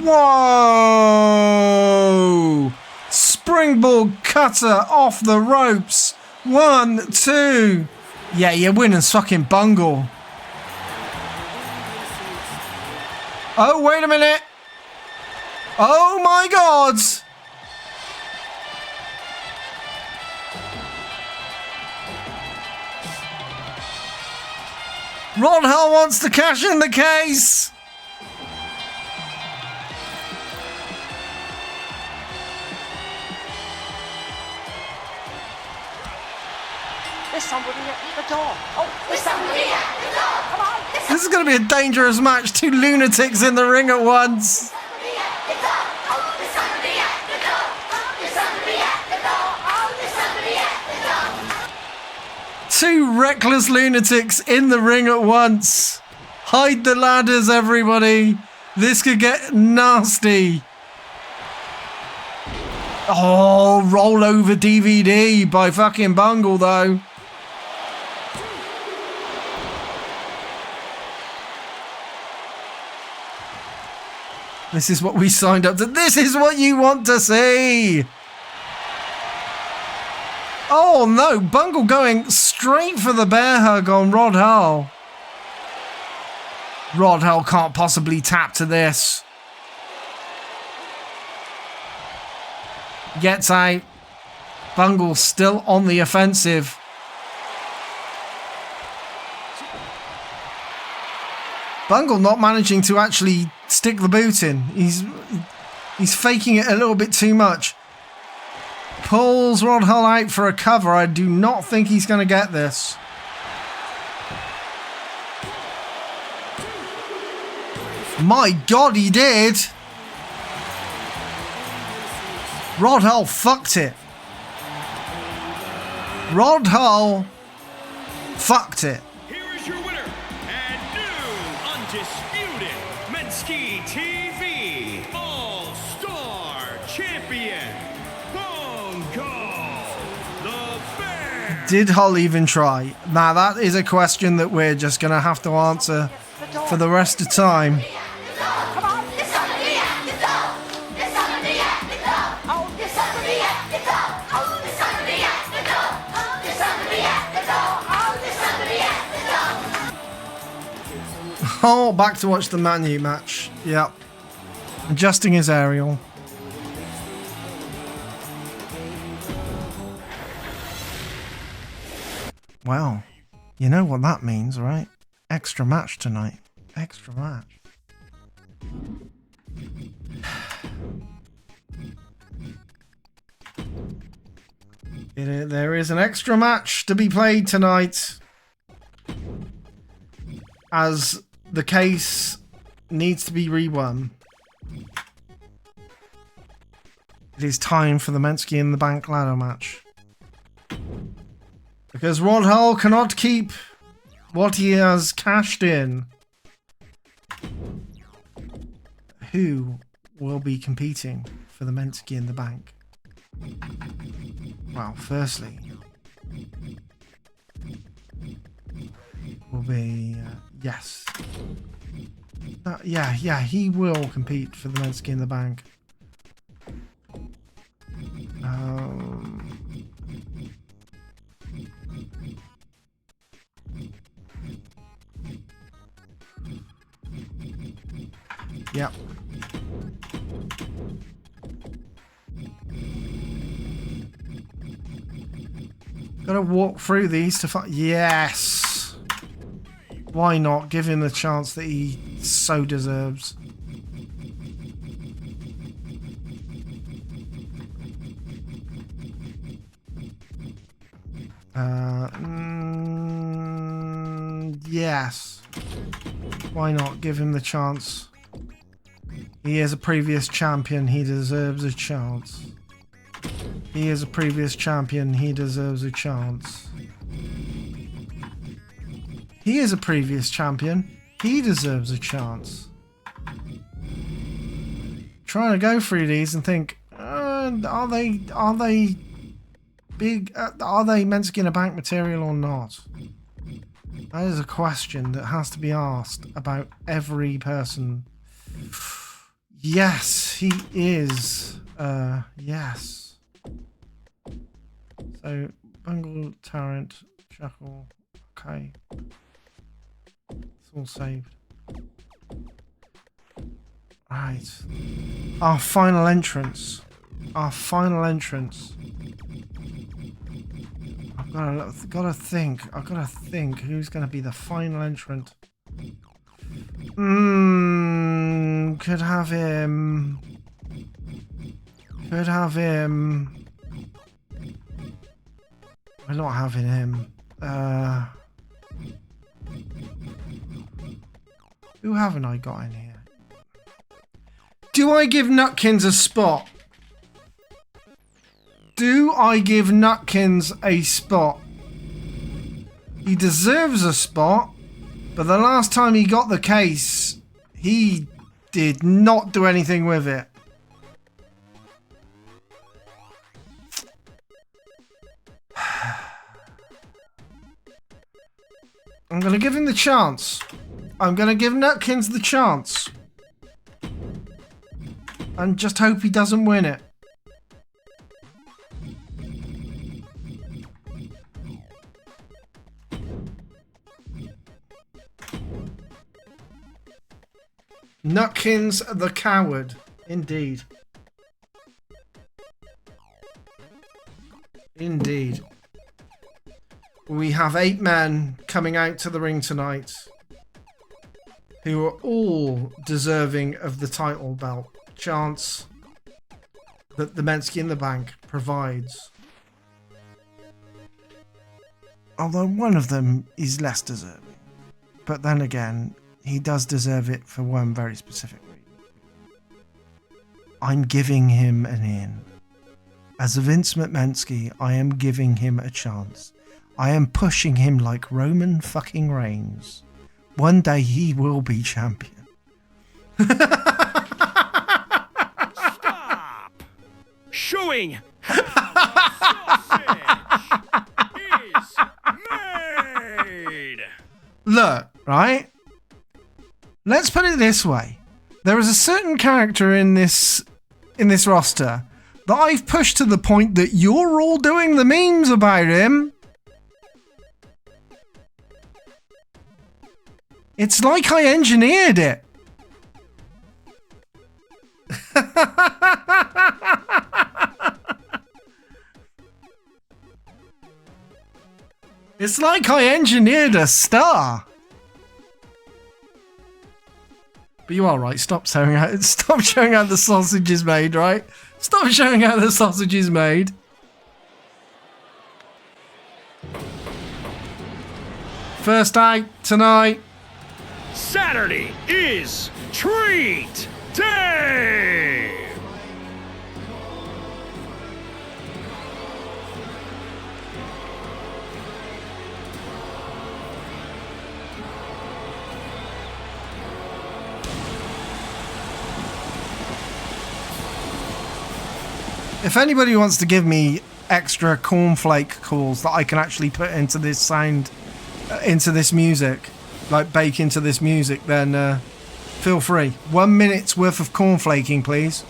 D: Whoa! Springboard cutter off the ropes. 1, 2. Yeah, you're winning fucking bungle. Oh, wait a minute. Oh my God. Rodhall wants to cash in the case.
C: There's somebody at the door. Oh, there's somebody at the door. Come on.
D: This is going to be a dangerous match. 2 lunatics in the ring at once. 2 reckless lunatics in the ring at once. Hide the ladders, everybody. This could get nasty. Oh, roll over DVD by fucking Bungle, though. This is what we signed up to. This is what you want to see. Oh no, Bungle going straight for the bear hug on Rodhall. Rodhall can't possibly tap to this. Gets out. Bungle still on the offensive. Bungle not managing to actually stick the boot in. He's faking it a little bit too much. Pulls Rodhall out for a cover. I do not think he's going to get this. My God, he did. Rodhall fucked it. Rodhall fucked it.
A: Here is your winner and new undisputed Mentuss TV All-Star Champion, Bungle the Bear.
D: Did Hull even try? Now that is a question that we're just going to have to answer for the rest of time.
C: Come on. There's somebody at the door. There's somebody at the door. Oh, there's somebody at the door. Oh, there's somebody at the door. Oh, there's somebody at the door. Oh, there's somebody at the door.
D: Oh, back to watch the Man U match. Yep. Adjusting his aerial. Well, you know what that means, right? Extra match tonight. Extra match. There is an extra match to be played tonight, as the case needs to be re-won. It is time for the Mentuss in the Bank ladder match. Because Rodhall cannot keep what he has cashed in. Who will be competing for the Mentuss in the Bank? Well, firstly, will be yes. Yeah, he will compete for the Mentuss in the Bank. Yep. Gotta walk through these to find. Yes! Why not? Give him the chance that he so deserves. Yes. Why not? Give him the chance. He is a previous champion. He deserves a chance. He is a previous champion. He deserves a chance. He is a previous champion. He deserves a chance. Trying to go through these and think, are they big? Are they Mentuss in a Bank material or not? That is a question that has to be asked about every person. Yes, he is. Yes. So, Bungle, Tarrant, Shackle. Okay. It's all saved. Right. Our final entrance. Our final entrance. I've gotta think who's gonna be the final entrant. Could have him. We're not having him. Who haven't I got in here? Do I give Nutkins a spot? Do I give Nutkins a spot? He deserves a spot, but the last time he got the case, he did not do anything with it. I'm going to give him the chance. I'm going to give Nutkins the chance. And just hope he doesn't win it. Nutkins the coward. Indeed. Indeed. We have 8 men coming out to the ring tonight who are all deserving of the title belt. Chance that the Mentuss in the Bank provides. Although one of them is less deserving. But then again, he does deserve it for one very specific reason. I'm giving him an in. As a Vince McMentuss, I am giving him a chance. I am pushing him like Roman fucking Reigns. One day he will be champion.
A: Stop! Showing how sausage is made!
D: Look, right? Let's put it this way. There is a certain character in this roster that I've pushed to the point that you're all doing the memes about him. It's like I engineered it. It's like I engineered a star. But you are right. Stop showing out the sausage is made, right? Stop showing out the sausage is made. First out tonight.
A: Saturday is Treat Day!
D: If anybody wants to give me extra cornflake calls that I can actually put into this sound, into this music, like bake into this music, then feel free. 1 minute's worth of cornflaking, please.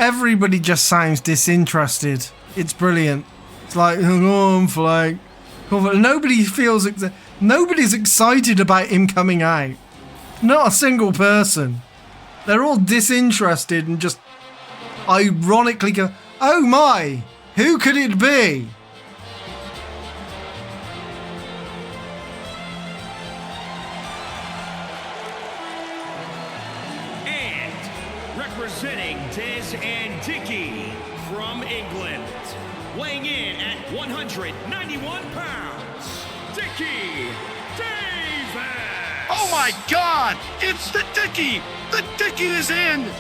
D: Everybody just sounds disinterested. It's brilliant. It's like, cornflake. Nobody's excited about him coming out. Not a single person. They're all disinterested and just ironically go, oh my, who could it be?
A: And representing Diz and Dicky from England, weighing in at 191 pounds, Dickie Davis.
J: Oh my God! It's the Dickie! The Dickie is in!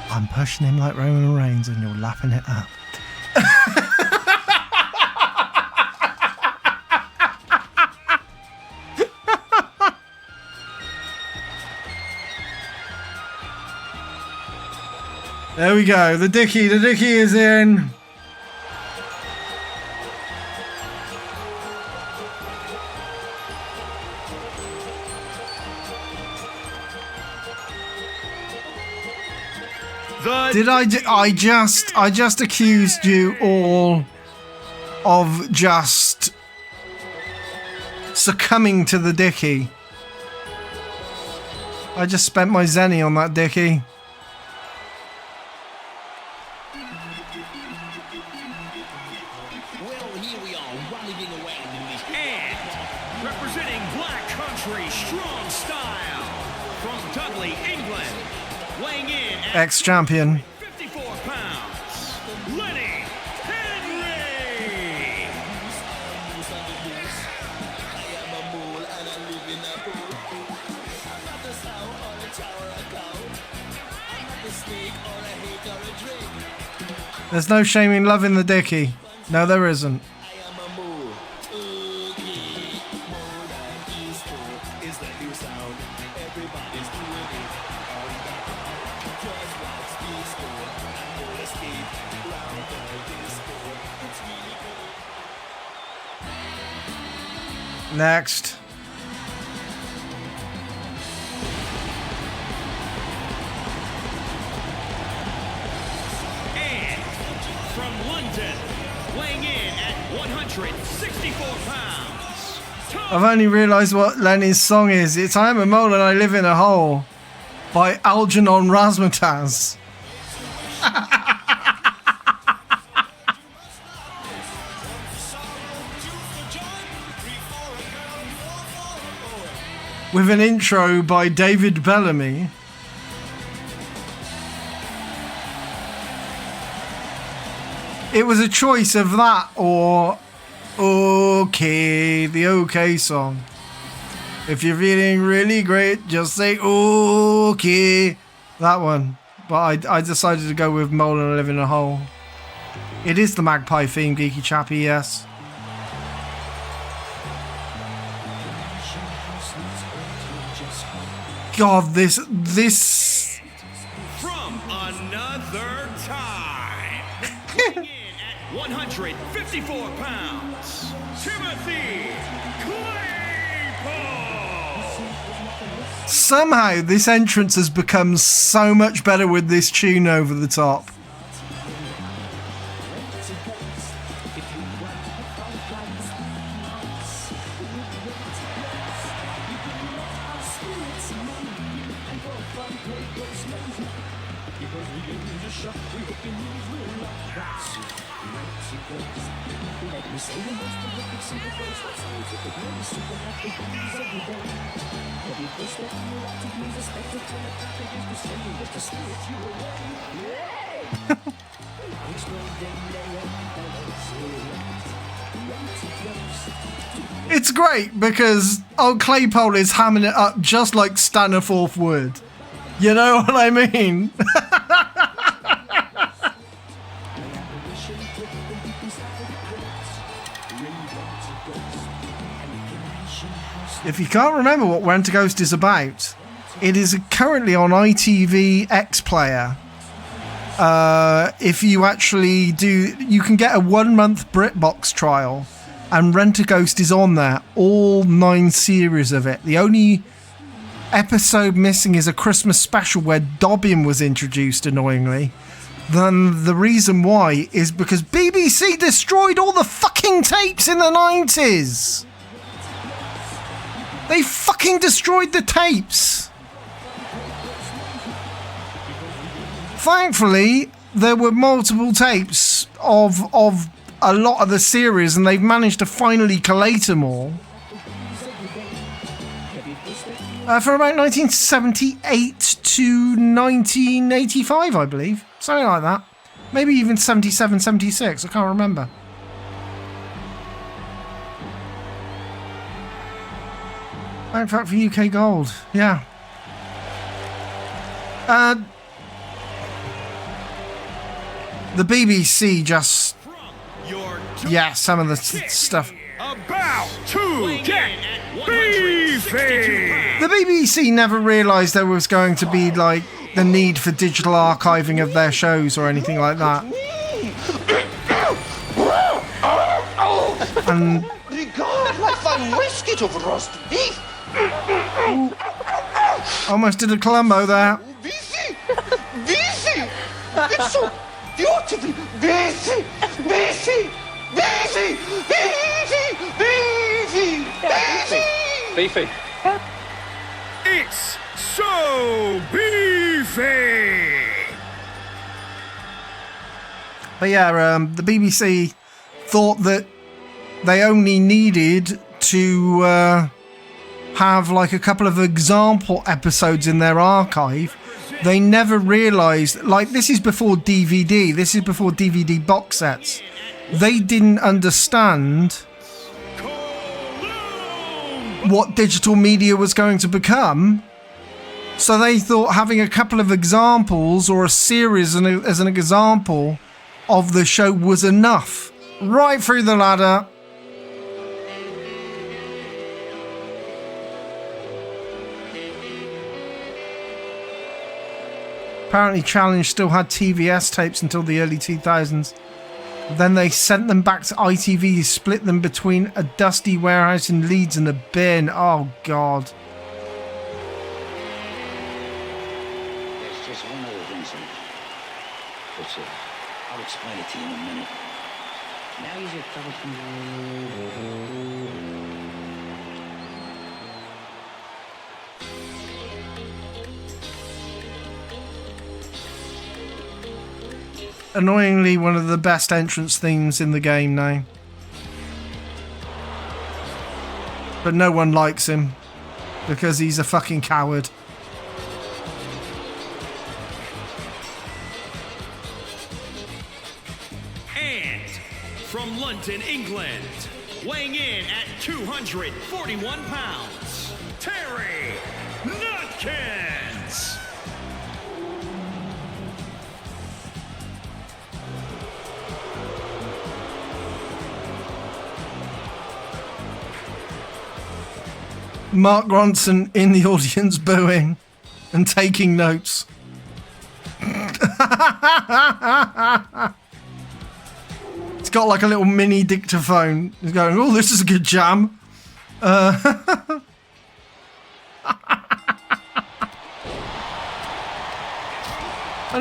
D: I'm pushing him like Roman Reigns and you're lapping it up. There we go. The Dickie is in. I just accused you all of just succumbing to the Dickie. I just spent my zenny on that Dickie.
A: Well, here we are, running around in this. And representing Black Country Strong Style from Dudley, England, weighing in at
D: Ex-champion.
A: 54 pounds, Lenny Henry.
D: There's no shame in loving the Dickie. No, there isn't. Next.
A: And from London, weighing in at 164 pounds.
D: I've only realised what Lenny's song is. It's I Am a Mole and I Live in a Hole by Algernon Razzmatazz. With an intro by David Bellamy. It was a choice of that or OK, the OK song. If you're feeling really great, just say OK. That one. But I decided to go with Mole and I Live in a Hole. It is the Magpie theme, Geeky Chappy, yes. God, this
A: From another time, weighing in at 154 pounds, Timothy Claypool.
D: somehow this entrance has become so much better with this tune over the top. It's great because old Claypole is hamming it up just like Staniforth would. You know what I mean? If you can't remember what Rent a Ghost is about, it is currently on ITV X Player. If you actually do, you can get a 1-month BritBox trial, and Rent a Ghost is on there, all 9 series of it. The only episode missing is a Christmas special where Dobbin was introduced, annoyingly. Then the reason why is because BBC destroyed all the fucking tapes in the 90s. They fucking destroyed the tapes. Thankfully, there were multiple tapes of a lot of the series, and they've managed to finally collate them all. For about 1978 to 1985, I believe. Something like that. Maybe even 77, 76. I can't remember. In fact, for UK Gold. Yeah. The BBC just... Yeah, some of the stuff...
A: About to get beefy!
D: The BBC never realised there was going to be, like, the need for digital archiving of their shows or anything like that. And...
E: Regard my fine brisket of roast beef.
D: Almost did a Columbo there.
E: Beefy! Beefy! It's so beautifully beefy! Beefy! Beefy! Beefy! Beefy! Beefy!
J: Beefy.
A: It's so beefy!
D: But yeah, the BBC thought that they only needed to have like a couple of example episodes in their archive. They never realised, like, this is before DVD, this is before DVD box sets. They didn't understand what digital media was going to become. So they thought having a couple of examples or a series as an example of the show was enough. Right through the ladder. Apparently Challenge still had TVS tapes until the early 2000s. Then they sent them back to ITV, split them between a dusty warehouse in Leeds and a bin. Oh, God.
E: There's just one other thing, son. But I'll explain it to you in a minute. Now use your telephone.
D: Annoyingly, one of the best entrance themes in the game now. But no one likes him because he's a fucking coward.
A: And from London, England, weighing in at 241 pounds, Terry Nutkins!
D: Mark Ronson in the audience booing and taking notes. It's got like a little mini dictaphone. He's going, oh, this is a good jam. And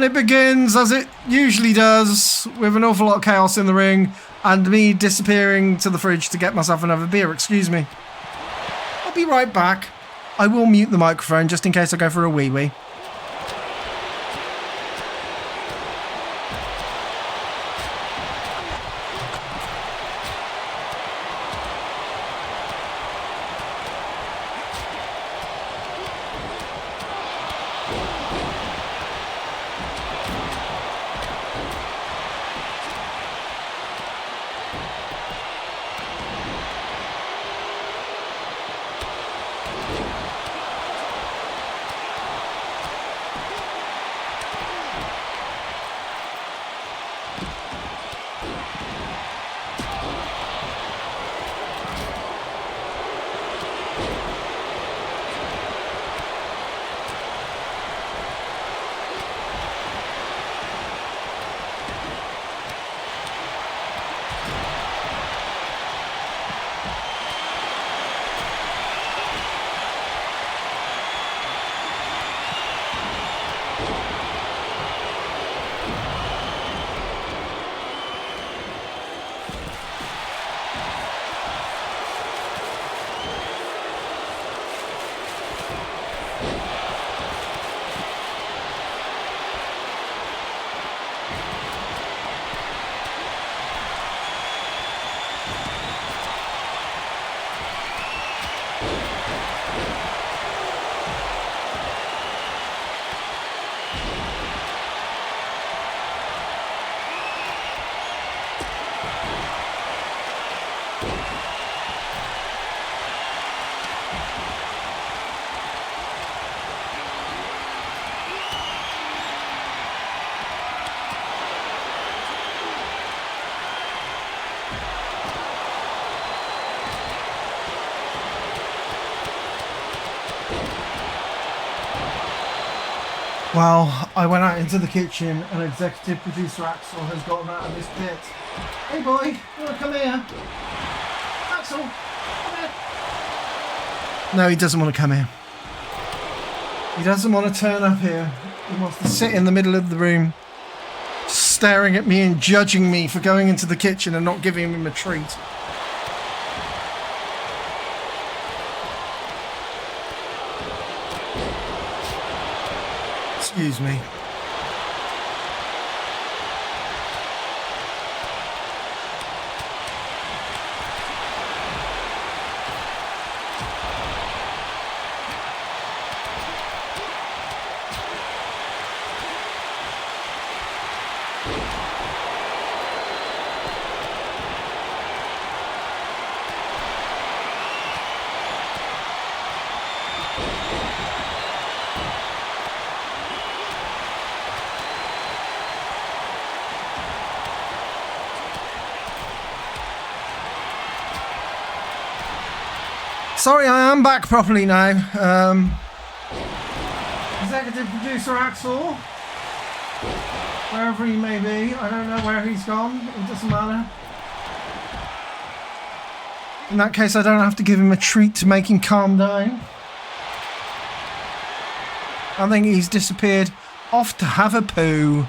D: it begins, as it usually does, with an awful lot of chaos in the ring and me disappearing to the fridge to get myself another beer. Excuse me. I'll be right back. I will mute the microphone just in case I go for a wee-wee. Well, I went out into the kitchen and executive producer Axel has gotten out of his pit. Hey boy, you want to come here? Axel, come here. No, he doesn't want to come here. He doesn't want to turn up here. He wants to sit in the middle of the room, staring at me and judging me for going into the kitchen and not giving him a treat. Excuse me. Sorry, I am back properly now. Executive producer Axel, wherever he may be, I don't know where he's gone, it doesn't matter. In that case, I don't have to give him a treat to make him calm down. I think he's disappeared off to have a poo.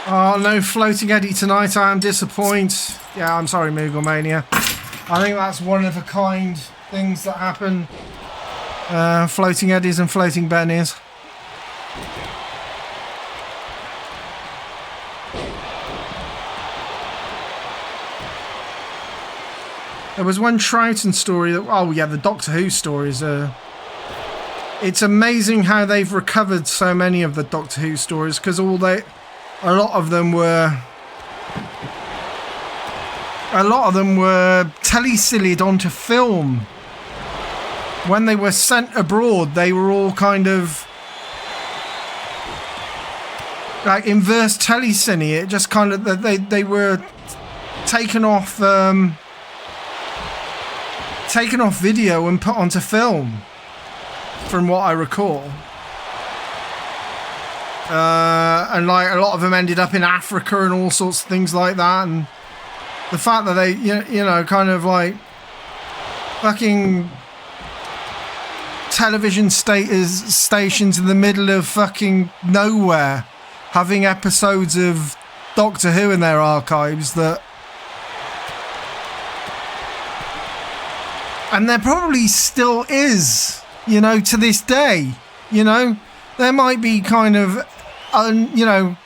D: Oh, no floating Eddie tonight, I am disappointed. Yeah, I'm sorry, Moogle Mania. I think that's one of a kind things that happen. Floating Eddies and floating Bennies. There was one Troughton story that, oh yeah, the Doctor Who stories. It's amazing how they've recovered so many of the Doctor Who stories, because a lot of them were telesillied onto film. When they were sent abroad, they were all kind of like inverse telecine. It just kind of, they were taken off video and put onto film, from what I recall. And like a lot of them ended up in Africa and all sorts of things like that. And the fact that they, you know, kind of like fucking television stations in the middle of fucking nowhere having episodes of Doctor Who in their archives that, and there probably still is, you know, to this day. You know, there might be kind of, you know,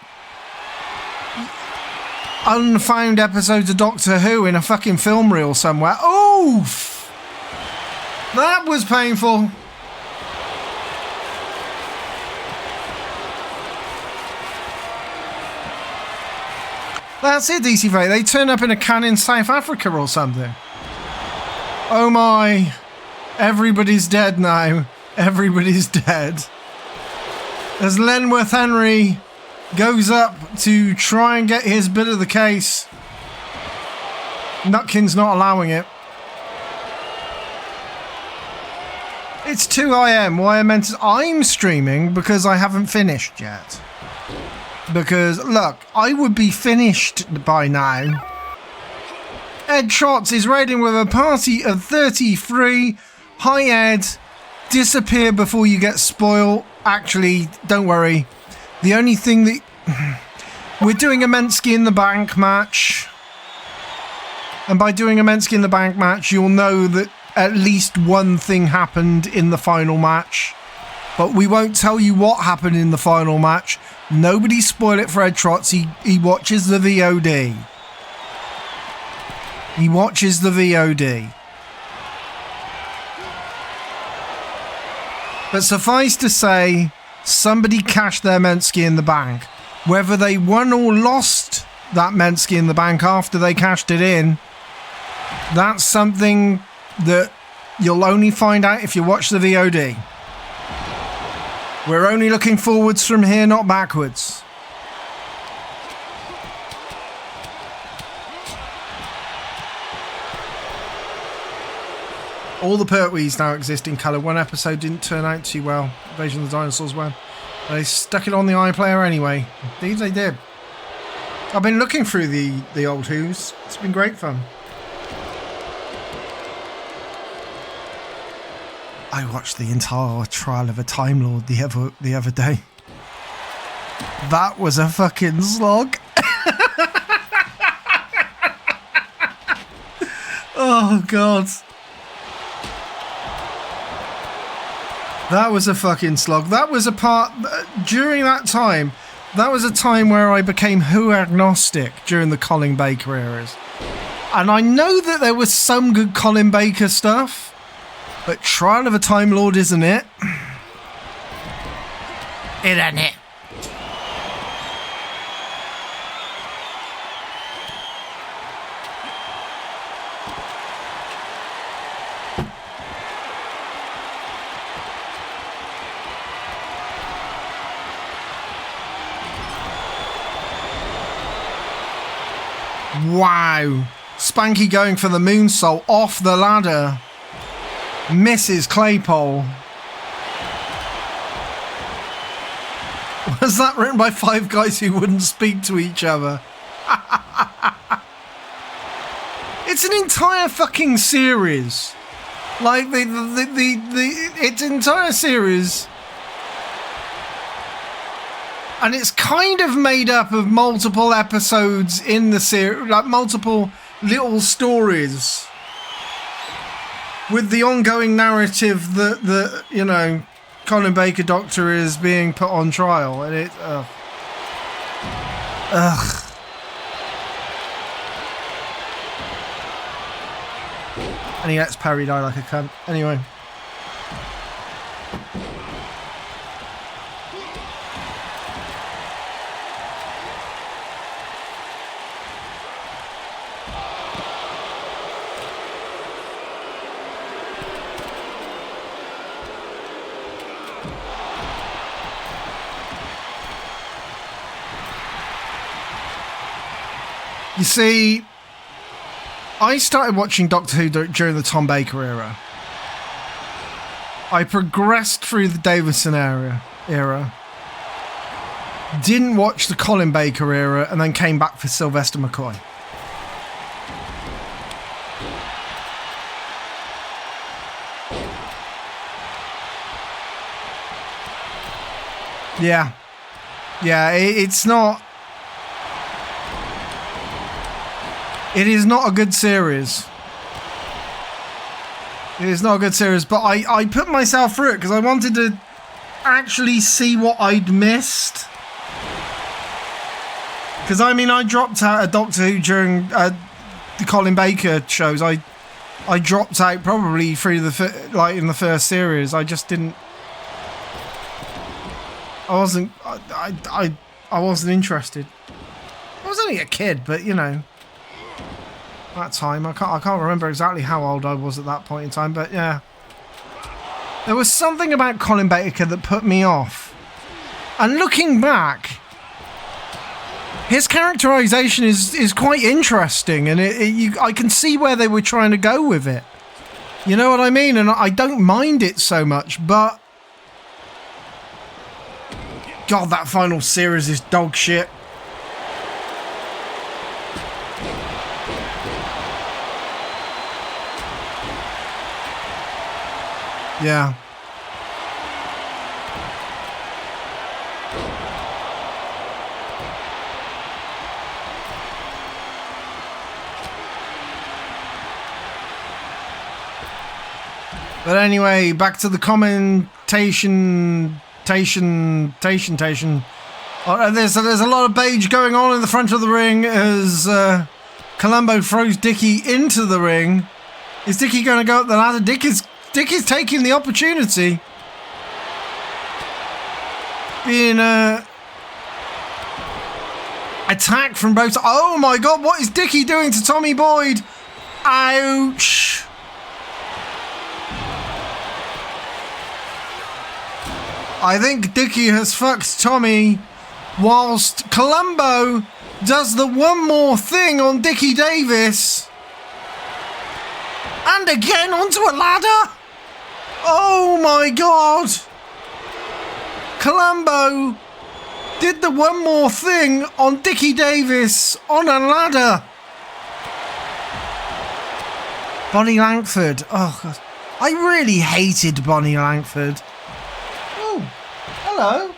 D: unfound episodes of Doctor Who in a fucking film reel somewhere. Oof! That was painful. That's it, DC Fate. They turn up in a can in South Africa or something. Oh my. Everybody's dead now. Everybody's dead. As Lenworth Henry goes up to try and get his bit of the case, Nutkin's not allowing it. It's 2 AM. Why I'm streaming because I haven't finished yet. Because, look, I would be finished by now. Ed Trotz is raiding with a party of 33. Hi, Ed. Disappear before you get spoiled. Actually, don't worry. The only thing that... we're doing a Mentuss in the Bank match. And by doing a Mentuss in the Bank match, you'll know that at least one thing happened in the final match. But we won't tell you what happened in the final match. Nobody spoil it for Ed Trotz. He watches the VOD. He watches the VOD. But suffice to say, somebody cashed their Mentuss in the Bank. Whether they won or lost that Mentuss in the Bank after they cashed it in, that's something that you'll only find out if you watch the VOD. We're only looking forwards from here, not backwards. All the Pertwees now exist in colour. One episode didn't turn out too well. Invasion of the Dinosaurs one. They stuck it on the iPlayer anyway. Indeed they did. I've been looking through the old Who's. It's been great fun. I watched the entire Trial of a Time Lord the other day. That was a fucking slog. Oh god. That was a fucking slog. That was a part during that time. That was a time where I became Who agnostic during the Colin Baker eras. And I know that there was some good Colin Baker stuff, but Trial of a Time Lord isn't it? It ain't it. Wow. Spanky going for the moonsault off the ladder. Misses Claypole. Was that written by 5 guys who wouldn't speak to each other? It's an entire fucking series. Like it's an entire series. And it's kind of made up of multiple episodes in the series, like multiple little stories with the ongoing narrative that you know, Colin Baker Doctor is being put on trial, and it and he lets Perry die like a cunt. Anyway. You see, I started watching Doctor Who during the Tom Baker era. I progressed through the Davison era. Didn't watch the Colin Baker era, and then came back for Sylvester McCoy. Yeah. Yeah, it's not... It is not a good series. It is not a good series, but I put myself through it because I wanted to actually see what I'd missed. Because, I mean, I dropped out of Doctor Who during the Colin Baker shows. I dropped out probably through in the first series. I just didn't... I wasn't interested. I was only a kid, but, you know... that time I can't remember exactly how old I was at that point in time, but yeah, there was something about Colin Baker that put me off. And looking back, his characterization is quite interesting, and I can see where they were trying to go with it. You know what I mean? And I don't mind it so much, but God, that final series is dog shit. Yeah. But anyway, back to the commentation. There's a lot of beige going on in the front of the ring as Columbo throws Dickie into the ring. Is Dickie going to go up the ladder? Dick is taking the opportunity. Being attacked from both sides. Oh my God, what is Dickie doing to Tommy Boyd? Ouch. I think Dickie has fucked Tommy, whilst Columbo does the one more thing on Dickie Davis And again onto a ladder. Oh my God. Columbo did the one more thing on Dickie Davis on a ladder. Bonnie Langford. Oh, God. I really hated Bonnie Langford. Oh, hello.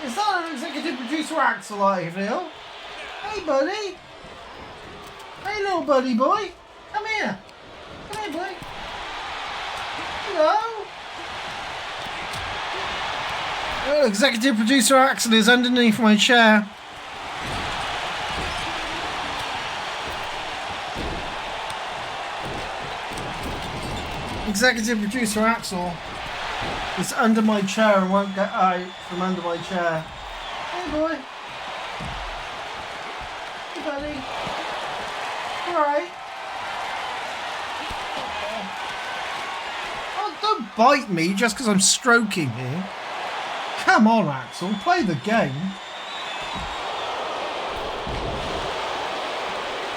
D: Is that an executive producer Axel I feel? Hey, buddy. Hey, little buddy boy. Come here. Come here, boy. Hello. Oh, executive producer Axel is underneath my chair. Executive producer Axel is under my chair and won't get out from under my chair. Hey, boy. Hey, buddy. Alright. Oh, don't bite me just because I'm stroking here. Come on, Axel, play the game.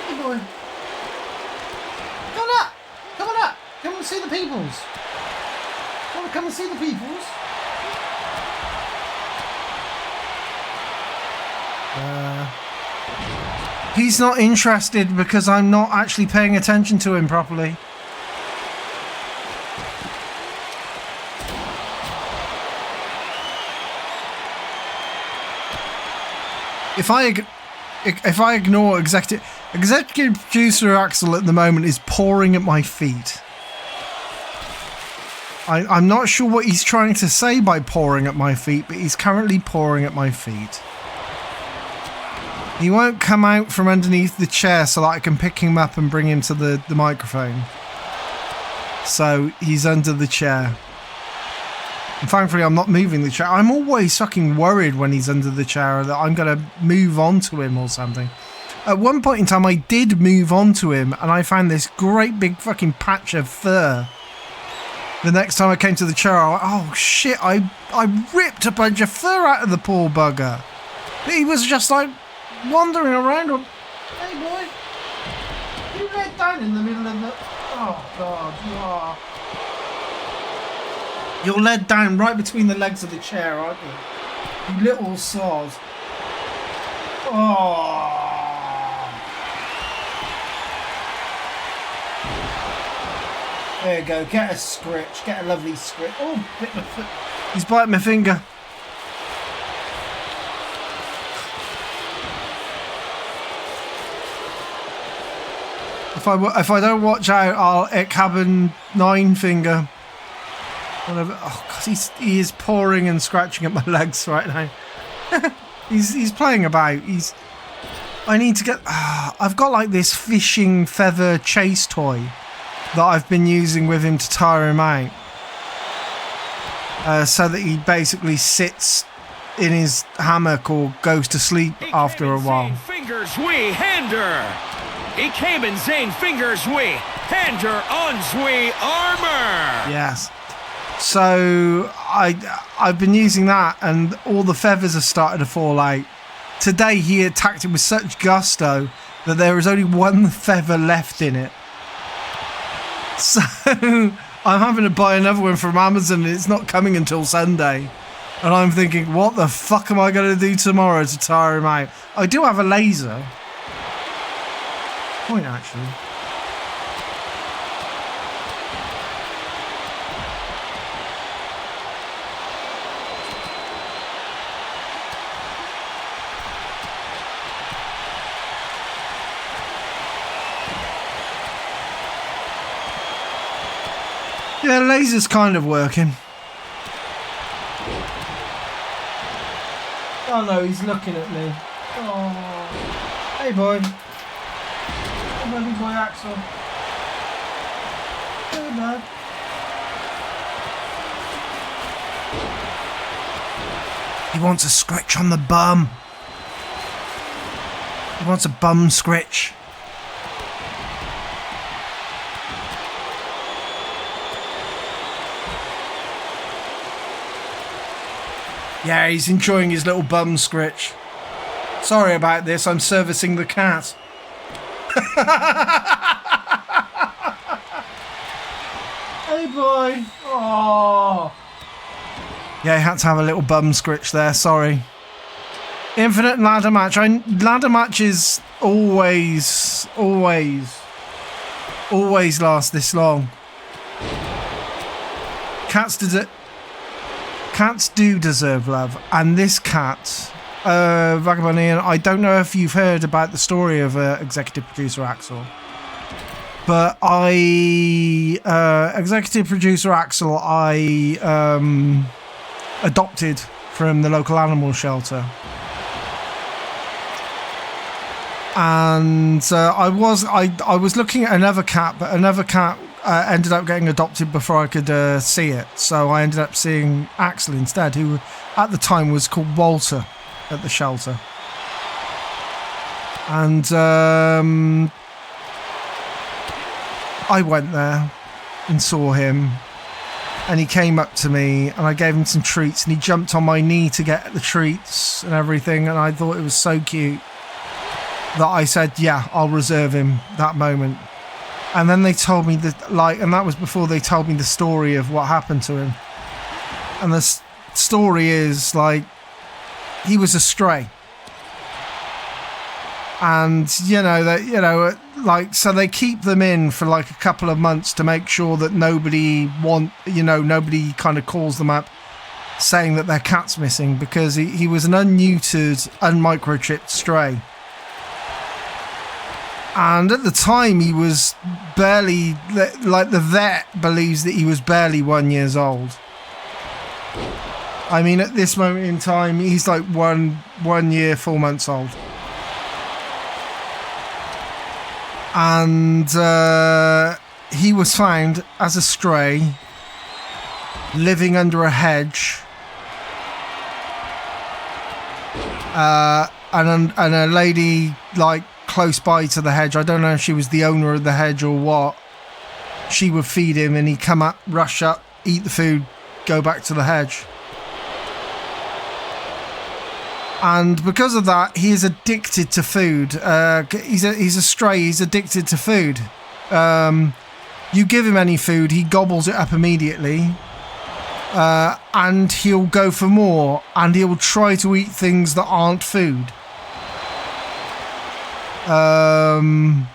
D: Hey, boy. Come on up. Come on up. Come and see the peoples. Want to come and see the peoples? He's not interested because I'm not actually paying attention to him properly. If I ignore executive producer Axel at the moment is pouring at my feet. I'm not sure what he's trying to say by pouring at my feet, but he's currently pouring at my feet. He won't come out from underneath the chair so that I can pick him up and bring him to the microphone. So he's under the chair. And thankfully I'm not moving the chair. I'm always fucking worried when he's under the chair that I'm going to move on to him or something. At one point in time I did move on to him and I found this great big fucking patch of fur. The next time I came to the chair, I went, oh shit, I ripped a bunch of fur out of the poor bugger. But he was just like wandering around. Hey boy, you led down in the middle of the... Oh God, you are... You're led down right between the legs of the chair, aren't you? You little sod. Oh. There you go, get a scritch, get a lovely scritch. Oh, bit my foot. He's biting my finger. If I don't watch out, I'll cabin 9 finger. Whatever. Oh God, he is pawing and scratching at my legs right now. he's playing about. I need to get. I've got like this fishing feather chase toy that I've been using with him to tire him out, so that he basically sits in his hammock or goes to sleep after a while.
A: Fingers we hander. Ik hebben zijn fingers we hander ons we armor.
D: Yes. So I've been using that, and all the feathers have started to fall out. Today he attacked it with such gusto that there is only 1 feather left in it. So I'm having to buy another one from Amazon, and it's not coming until Sunday. And I'm thinking, what the fuck am I going to do tomorrow to tire him out? I do have a laser. Point actually. Yeah, the laser's kind of working. Oh no, he's looking at me. Oh, hey boy. Hey buddy boy Axel. Hey bud. He wants a scratch on the bum. He wants a bum scratch. Yeah, he's enjoying his little bum scritch. Sorry about this, I'm servicing the cat. boy. Oh. Yeah, he had to have a little bum scritch there. Sorry. Infinite ladder match. Ladder matches always last this long. Cats do deserve love, and this cat, Vagabond Ian, I don't know if you've heard about the story of executive producer Axel, but executive producer Axel, I adopted from the local animal shelter. And I was looking at another cat, but another cat ended up getting adopted before I could see it. So I ended up seeing Axel instead, who at the time was called Walter at the shelter. And I went there and saw him, and he came up to me, and I gave him some treats, and he jumped on my knee to get the treats and everything, and I thought it was so cute that I said, yeah, I'll reserve him that moment. And then they told me that, and that was before they told me the story of what happened to him. And the story is, he was a stray. And, so they keep them in for a couple of months to make sure that nobody kind of calls them up saying that their cat's missing, because he was an unneutered, unmicrochipped stray. And at the time, he was barely, the vet believes that he was barely 1 year old. I mean, at this moment in time, he's 1 year, 4 months old. And he was found as a stray, living under a hedge. And a lady, close by to the hedge, I don't know if she was the owner of the hedge or what, she would feed him, and he'd come up, rush up, eat the food, go back to the hedge. And because of that, he is addicted to food. He's a stray, he's addicted to food. You give him any food, he gobbles it up immediately, and he'll go for more, and he'll try to eat things that aren't food. And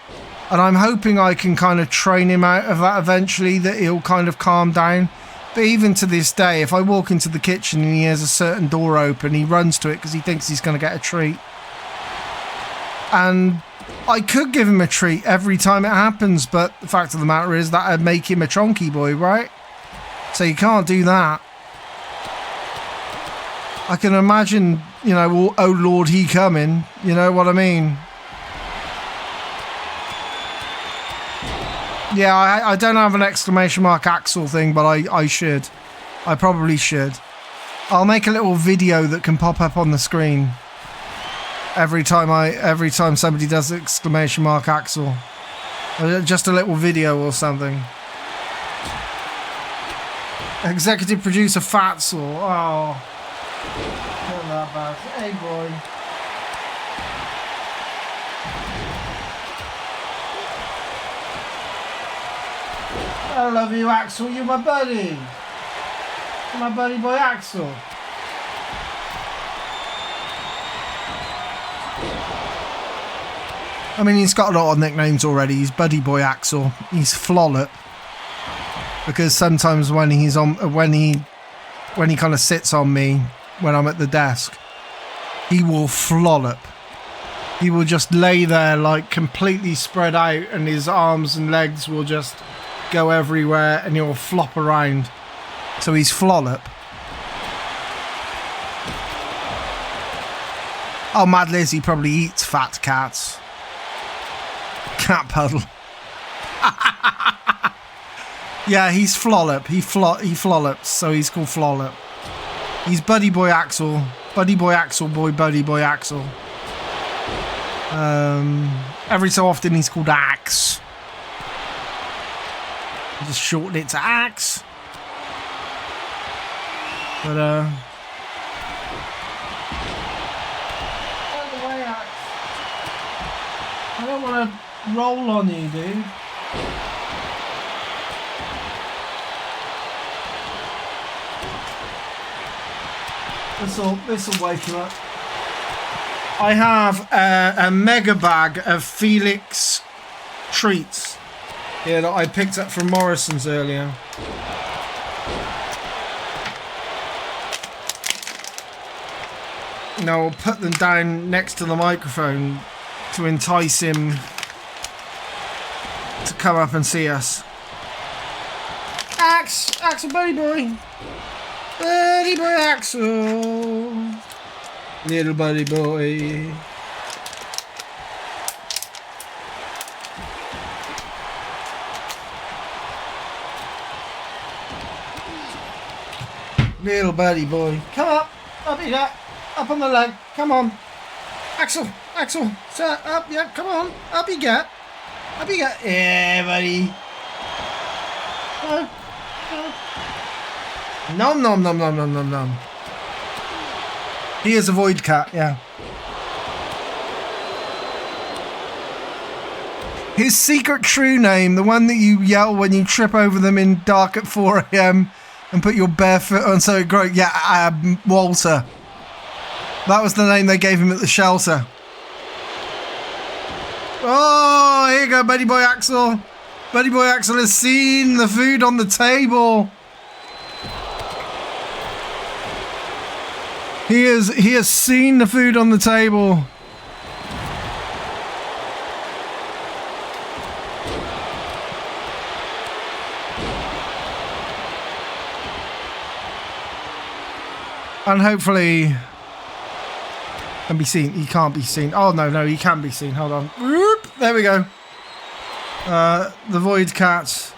D: I'm hoping I can kind of train him out of that eventually, that he'll kind of calm down. But even to this day, if I walk into the kitchen and he has a certain door open, he runs to it because he thinks he's going to get a treat. And I could give him a treat every time it happens, but the fact of the matter is that would make him a chonky boy, right? So you can't do that. I can imagine, oh Lord, he coming, you know what I mean? Yeah, I don't have an exclamation mark Axel thing, but I should. I probably should. I'll make a little video that can pop up on the screen every time somebody does exclamation mark Axel. Just a little video or something. Executive producer Fatzel. Oh, not that bad. Hey boy. I love you, Axel. You're my buddy. You're my buddy boy, Axel. I mean, he's got a lot of nicknames already. He's Buddy Boy Axel. He's Flollop, because sometimes when he kind of sits on me when I'm at the desk, he will flollop. He will just lay there completely spread out, and his arms and legs will just go everywhere, and he'll flop around. So he's Flollop. Oh, Mad Lizzie probably eats fat cats. Cat puddle. Yeah, he's Flollop. He flollops, so he's called Flollop. He's Buddy Boy Axel. Buddy Boy Axel, Buddy Boy Axel. Every so often he's called Axe. Just shorten it to Axe. But by the way, Axe, I don't want to roll on you, dude. This'll wake him up. I have a mega bag of Felix treats here that I picked up from Morrison's earlier. Now I'll put them down next to the microphone to entice him to come up and see us. Axel, buddy boy. Buddy boy Axel. Little buddy boy. Little buddy boy. Come up. Up you got. Up on the leg. Come on. Axel. Sir, up. Yeah, come on. Up you get. Up you get. Yeah, buddy. Nom nom nom nom nom nom nom. He is a void cat, yeah. His secret true name, the one that you yell when you trip over them in dark at 4 a.m. and put your bare foot on so it grows. Yeah, Walter. That was the name they gave him at the shelter. Oh, here you go, buddy boy Axel. Buddy boy Axel has seen the food on the table. He has seen the food on the table. And hopefully can be seen. He can't be seen. Oh no, he can be seen. Hold on. Whoop, there we go. The void cat.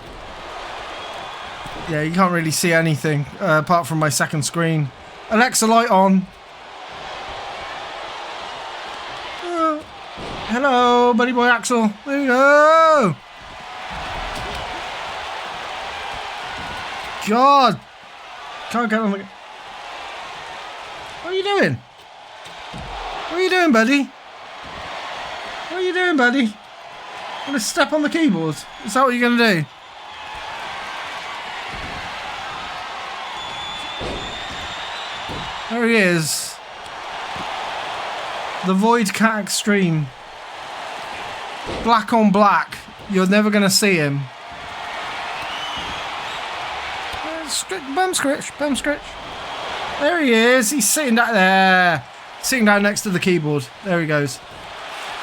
D: Yeah, you can't really see anything apart from my second screen. Alexa, light on. Hello, buddy boy Axel. There you go. God. Can't get on the... What are you doing? What are you doing, buddy? What are you doing, buddy? Gonna step on the keyboard? Is that what you're gonna do? There he is. The Void Cat Extreme. Black on black. You're never going to see him. Bum scratch. There he is. He's sitting down there. Sitting down next to the keyboard. There he goes.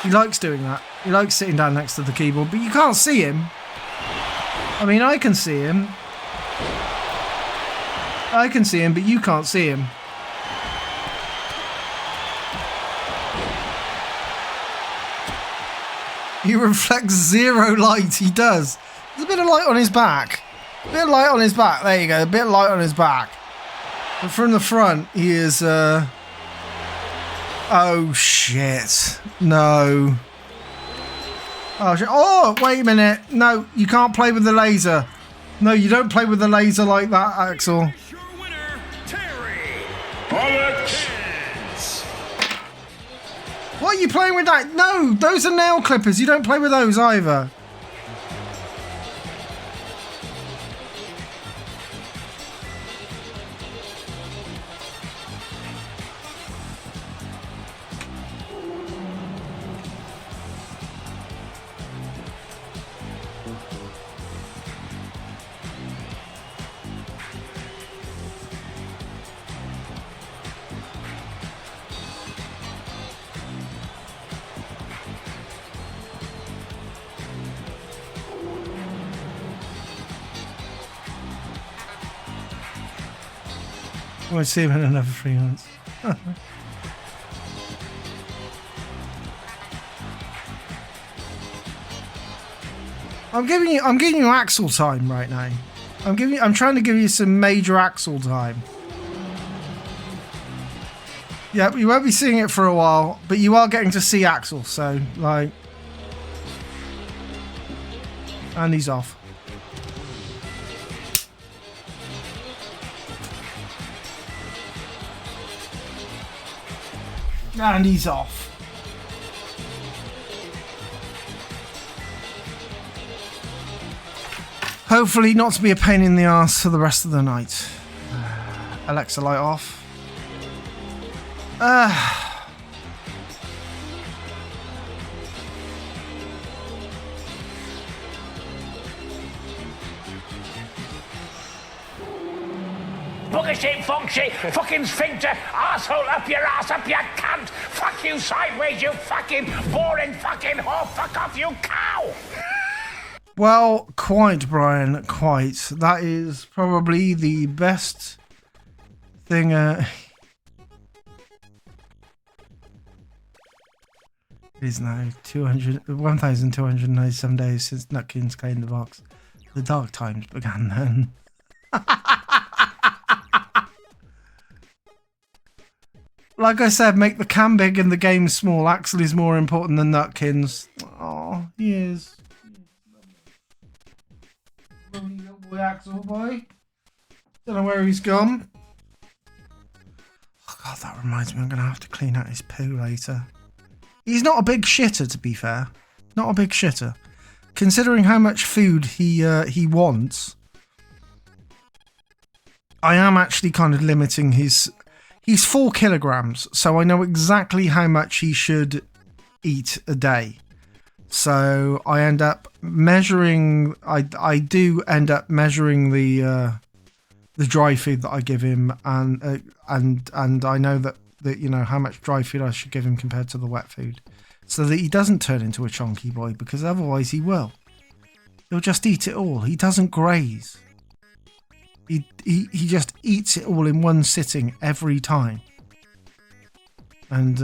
D: He likes doing that. He likes sitting down next to the keyboard. But you can't see him. I mean, I can see him. I can see him, but you can't see him. He reflects zero light. He does. There's a bit of light on his back. A bit of light on his back. There you go. A bit of light on his back. But from the front, he is... Oh, shit. No. Oh, shit. Oh, wait a minute. No, you can't play with the laser. No, you don't play with the laser like that, Axel. What are you playing with that? No, those are nail clippers. You don't play with those either. We'll see him in another 3 months. I'm giving you Axel time right now. I'm trying to give you some major Axel time. Yeah, you won't be seeing it for a while, but you are getting to see Axel, so like, and he's off. And he's off. Hopefully not to be a pain in the ass for the rest of the night. Alexa, light off.
J: Booger shape, funk shape, fucking sphincter, asshole up your ass, up your cunt. Fuck you sideways, you fucking boring fucking whore. Fuck off, you cow.
D: Well, quite, Brian, quite. That is probably the best thing. It is now 1,297 days since Nutkins cleaned the box. The dark times began then. Like I said, make the can big and the game small. Axel is more important than Nutkins. Oh, he is. Lovely little boy, Axel boy. Don't know where he's gone. Oh God, that reminds me, I'm going to have to clean out his poo later. He's not a big shitter, to be fair. Not a big shitter. Considering how much food he wants, I am actually kind of limiting his... He's 4 kilograms, so I know exactly how much he should eat a day. So I end up measuring. I do end up measuring the dry food that I give him, and I know that you know how much dry food I should give him compared to the wet food, so that he doesn't turn into a chonky boy, because otherwise he will. He'll just eat it all. He doesn't graze. He just eats it all in one sitting every time. And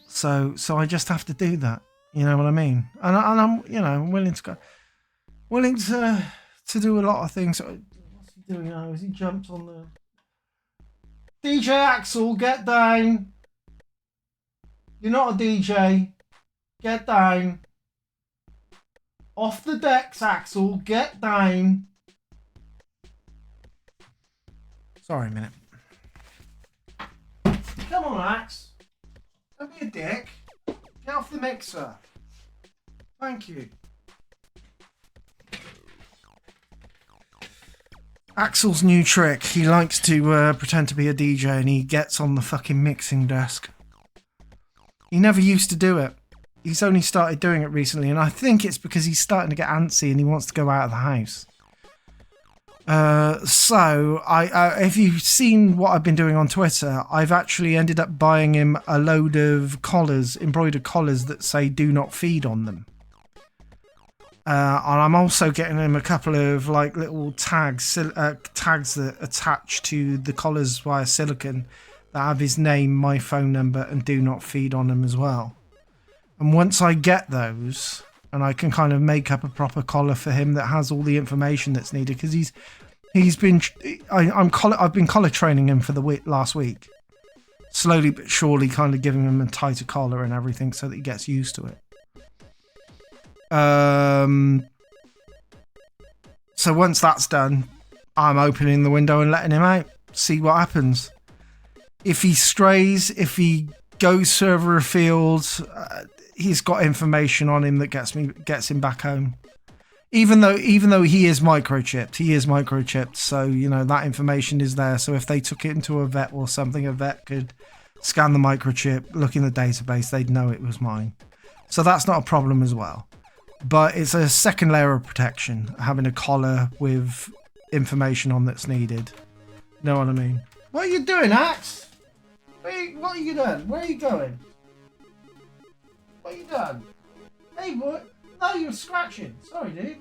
D: so I just have to do that. You know what I mean? And I'm willing to do a lot of things. What's he doing now? Has he jumped on the DJ Axel? Get down. You're not a DJ. Get down. Off the decks, Axel. Get down. Sorry a minute. Come on, Ax. Don't be a dick. Get off the mixer. Thank you. Axel's new trick. He likes to pretend to be a DJ and he gets on the fucking mixing desk. He never used to do it. He's only started doing it recently, and I think it's because he's starting to get antsy and he wants to go out of the house. So if you've seen what I've been doing on Twitter, I've actually ended up buying him a load of collars, embroidered collars that say "Do not feed" on them. And I'm also getting him a couple of like little tags that attach to the collars via silicone that have his name, my phone number, and "Do not feed" on them as well. And once I get those, and I can kind of make up a proper collar for him that has all the information that's needed, because I've been collar training him for the last week, slowly but surely, kind of giving him a tighter collar and everything so that he gets used to it. So once that's done, I'm opening the window and letting him out, see what happens. If he strays, if he goes further afield, he's got information on him that gets him back home. Even though he is microchipped, so you know that information is there. So if they took it into a vet or something, a vet could scan the microchip, look in the database, they'd know it was mine. So that's not a problem as well. But it's a second layer of protection, having a collar with information on that's needed. Know what I mean? What are you doing, Axe? What are you doing? Where are you going? What are you doing? Hey, boy. No, you're scratching. Sorry, dude.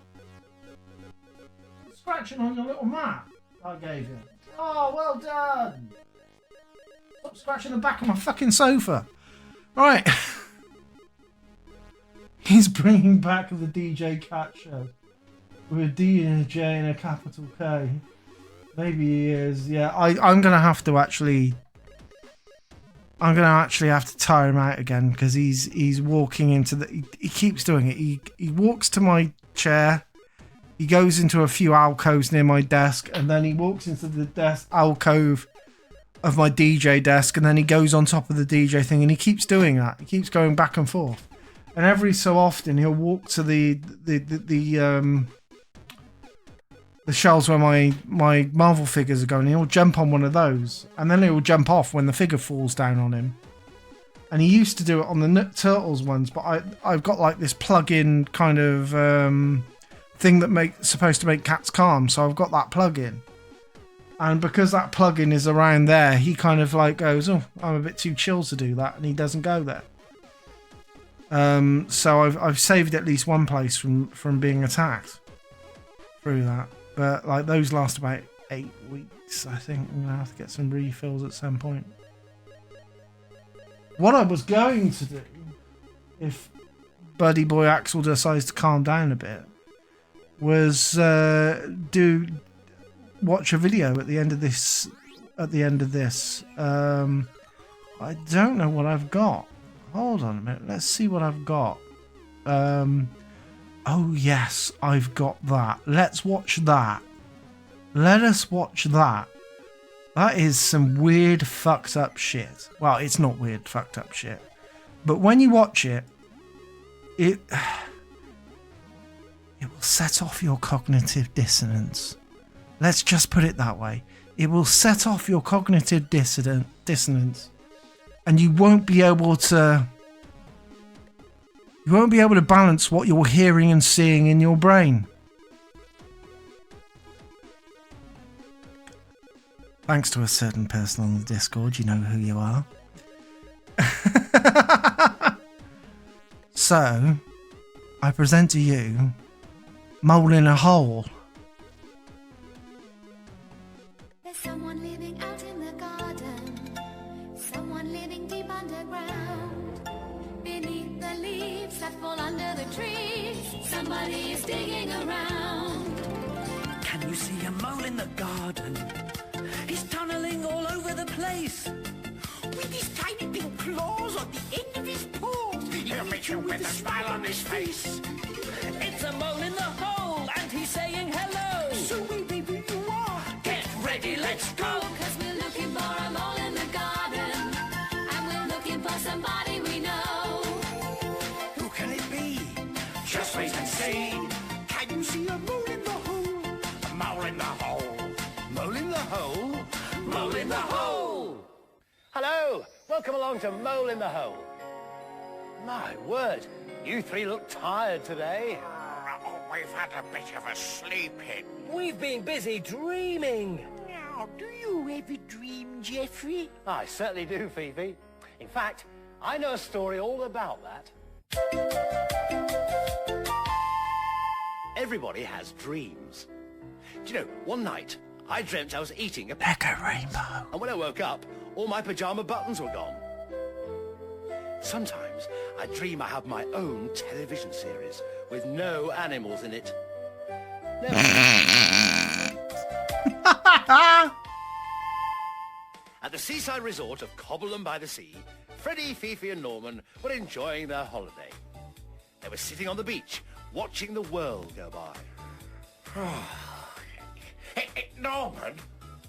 D: You're scratching on your little map I gave you. Oh, well done. Stop scratching the back of my fucking sofa. Right. He's bringing back the DJ Cat Show. With a D and a J and a capital K. Maybe he is. Yeah, I'm going to have to actually... I'm going to actually have to tire him out again, because he's walking into the... He keeps doing it. He walks to my chair. He goes into a few alcoves near my desk, and then he walks into the desk alcove of my DJ desk, and then he goes on top of the DJ thing, and he keeps doing that. He keeps going back and forth. And every so often he'll walk to the the shelves where my Marvel figures are going. He'll jump on one of those, and then he'll jump off when the figure falls down on him. And he used to do it on the Turtles ones, but I've got like this plug-in kind of thing that supposed to make cats calm, so I've got that plug-in. And because that plug-in is around there, he kind of like goes, "Oh, I'm a bit too chill to do that," and he doesn't go there. So I've saved at least one place from being attacked through that. But like those last about 8 weeks. I think I'm gonna have to get some refills at some point. What I was going to do, if Buddy Boy Axel decides to calm down a bit, was watch a video at the end of this. I don't know what I've got. Hold on a minute. Let's see what I've got. Oh yes, I've got that. Let's watch that. Let us watch that. That is some weird fucked up shit. Well, it's not weird fucked up shit. But when you watch it, it will set off your cognitive dissonance. Let's just put it that way. It will set off your cognitive dissonance. And you won't be able to balance what you're hearing and seeing in your brain. Thanks to a certain person on the Discord, you know who you are. So, I present to you Mole in a Hole.
C: There's someone living out in the garden, someone living deep underground, beneath the leaves that fall under the trees, somebody is digging around.
K: Can you see a mole in the garden? He's tunneling all over the place.
J: With his tiny pink claws on the end of his paws, he'll meet you with a smile on his face.
K: It's a mole in the hole, and he's saying hello.
J: So wherever you are,
K: Get ready, let's go.
C: 'Cause we're looking for a mole in the garden, and we're looking for somebody we know.
J: who can it be? Just wait and see. Can you see a mole in the hole? A mole in the hole. Mole in the hole. Mole in the hole.
L: Hello, welcome along to Mole in the Hole. My word, you three look tired today.
J: Oh, we've had a bit of a sleep in.
K: We've been busy dreaming.
J: Now, do you ever dream, Jeffrey?
L: I certainly do, Phoebe. In fact, I know a story all about that. Everybody has dreams. Do you know, one night, I dreamt I was eating a
D: Lego rainbow.
L: And when I woke up, all my pajama buttons were gone. Sometimes I dream I have my own television series with no animals in it. At the seaside resort of Cobbleham by the Sea, Freddie, Fifi and Norman were enjoying their holiday. They were sitting on the beach, watching the world go by.
J: Norman,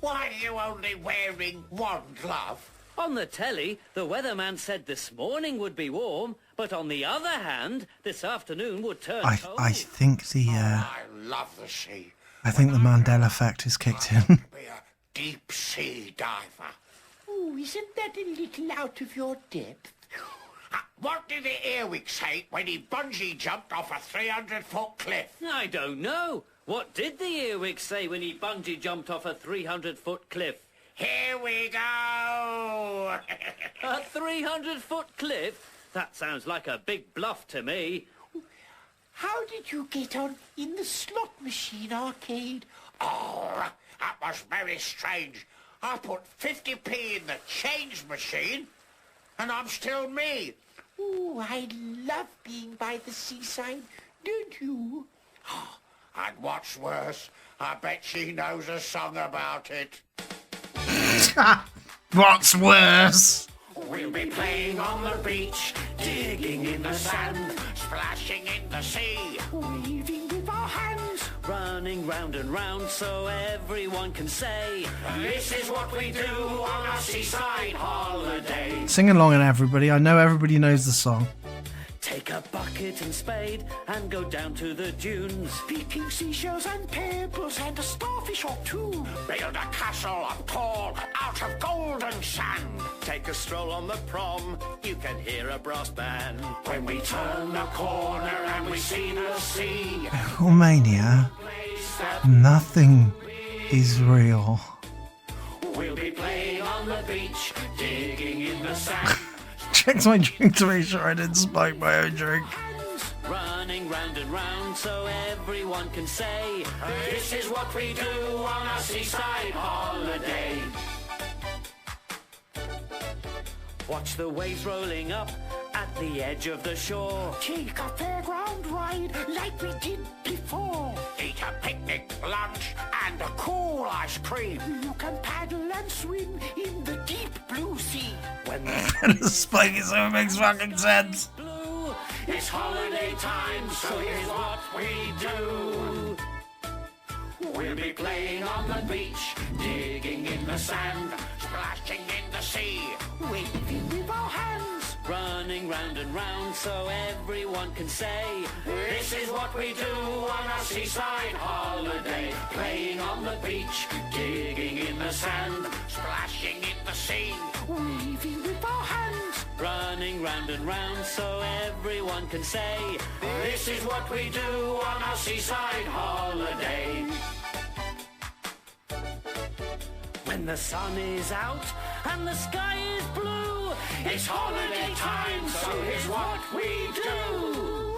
J: why are you only wearing one glove?
K: On the telly, the weatherman said this morning would be warm, but on the other hand, this afternoon would turn cold.
D: I think the
J: I love the sea.
D: I think the Mandela effect has kicked in.
J: Be a deep sea diver.
M: Oh, isn't that a little out of your depth?
J: What did the earwig say when he bungee jumped off a 300-foot cliff?
K: I don't know. What did the earwig say when he bungee jumped off a 300-foot cliff?
J: Here we go!
K: A 300-foot cliff? That sounds like a big bluff to me.
M: How did you get on in the slot machine arcade?
J: Oh, that was very strange. I put 50p in the change machine, and I'm still me.
M: Oh, I love being by the seaside, don't you?
J: And what's worse, I bet she knows a song about it.
D: What's worse?
J: We'll be playing on the beach, digging in the sand, splashing in the sea,
M: waving with our hands,
K: running round and round so everyone can say,
J: this is what we do on our seaside holiday.
D: Sing along, and everybody. I know everybody knows the song.
K: Take a bucket and spade and go down to the dunes.
M: Picking seashells and pebbles and a starfish or two.
J: Build a castle of tall out of golden sand.
L: Take a stroll on the prom, you can hear a brass band.
J: When we turn the corner and we see the sea.
D: Romania, nothing is real.
J: We'll be playing on the beach, digging in the sand.
D: Checked my drink to make sure I didn't spike my own drink.
K: Running round and round so everyone can say,
J: this is what we do on a seaside holiday.
K: Watch the waves rolling up at the edge of the shore.
M: Take a fairground ride like we did before.
J: Eat a picnic lunch and a cool ice cream.
M: You can paddle and swim in the deep blue sea.
K: When
D: the spike is so it makes fucking sense.
K: blue,
J: It's holiday time, so here's what we do. We'll be playing on the beach, digging in the sand, splashing in the sea,
M: waving with our hands.
K: running round and round so everyone can say,
J: this is what we do on a seaside holiday. Playing on the beach, digging in the sand, splashing in the sea,
M: Waving with our hands.
K: running round and round so everyone can say,
J: this is what we do on a seaside holiday.
K: when the sun is out and the sky is blue,
J: It's holiday time, so here's what we do.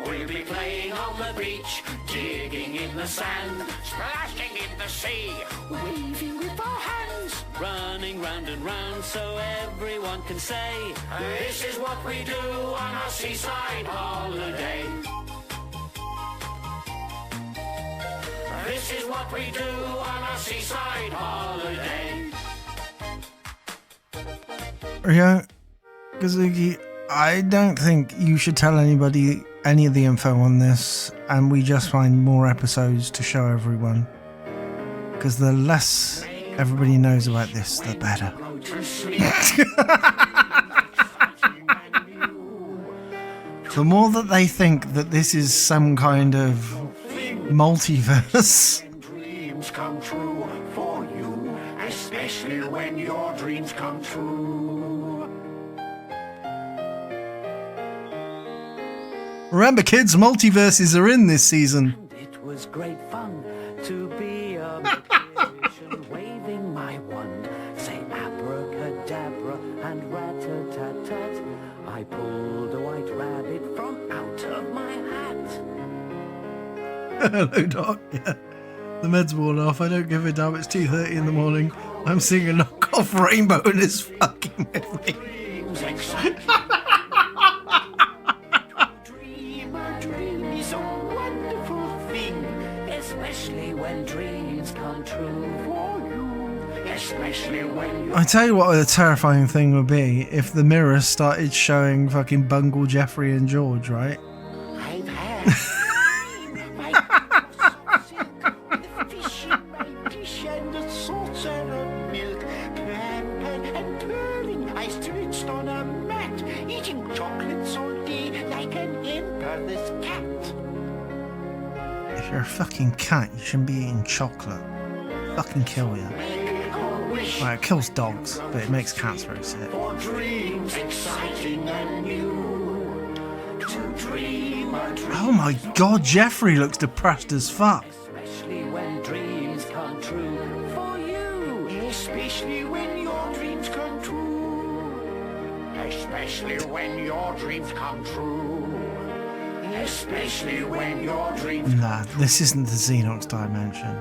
J: We'll be playing on the beach, digging in the sand, splashing in the sea,
M: Waving with our hands.
K: running round and round so everyone can say,
J: this is what we do on a seaside holiday. This is what we do on a seaside holiday.
D: Rio, Kazuki, I don't think you should tell anybody any of the info on this, and we just find more episodes to show everyone. Because the less everybody knows about this, the better. The more that they think that this is some kind of multiverse.
J: Dreams come true for you, especially when your dreams come true.
D: Remember, kids, multiverses are in this season.
K: it was great fun to be a magician waving my wand. Say abracadabra and rat-a-tat-tat. I pulled a white rabbit from out of my hat.
D: Hello, Doc. Yeah. The med's worn off. I don't give a damn. It's 2:30 in the morning. I'm seeing a knockoff rainbow and it's fucking with me.
M: Dream is a wonderful thing,
K: Especially when dreams come true.
M: for you.
J: Especially when you
D: I tell you what a terrifying thing would be if the mirror started showing fucking Bungle, Jeffrey and George, right?
M: I've had my silk with fish in my dish and a saucer of milk, pan and purring, I stretched on a mat, eating chocolates all day like an emperor's cat.
D: If you're a fucking cat, you shouldn't be eating chocolate. Fucking kill you. Well, it kills dogs, but it makes cats very sick.
J: for dreams exciting and new. To dream a dream.
D: Oh my god, Jeffrey looks depressed as fuck.
K: Especially when dreams come true. For you.
M: Especially when your dreams come true.
J: Especially when your dreams come true. Especially when your dreams
D: Nah, this isn't the Xenox dimension.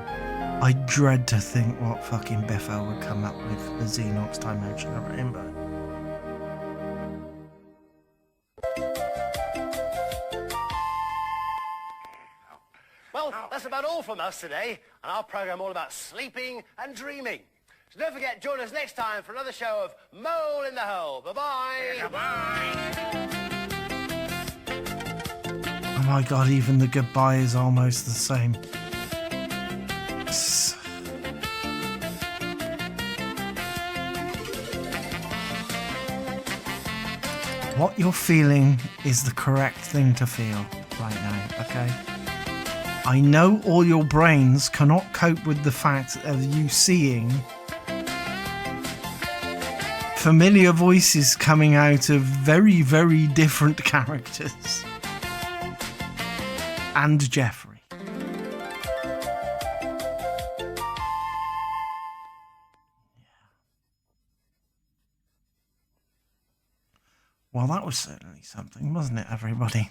D: I dread to think what fucking Biffo would come up with the Xenox dimension of Rainbow.
L: Well, that's about all from us today, and our programme all about sleeping and dreaming. So don't forget, join us next time for another show of Mole in the Hole. Bye-bye.
D: Oh my god, even the goodbye is almost the same. What you're feeling is the correct thing to feel right now, okay? I know all your brains cannot cope with the fact of you seeing familiar voices coming out of very, very different characters. And Jeffrey. Well, that was certainly something, wasn't it, everybody?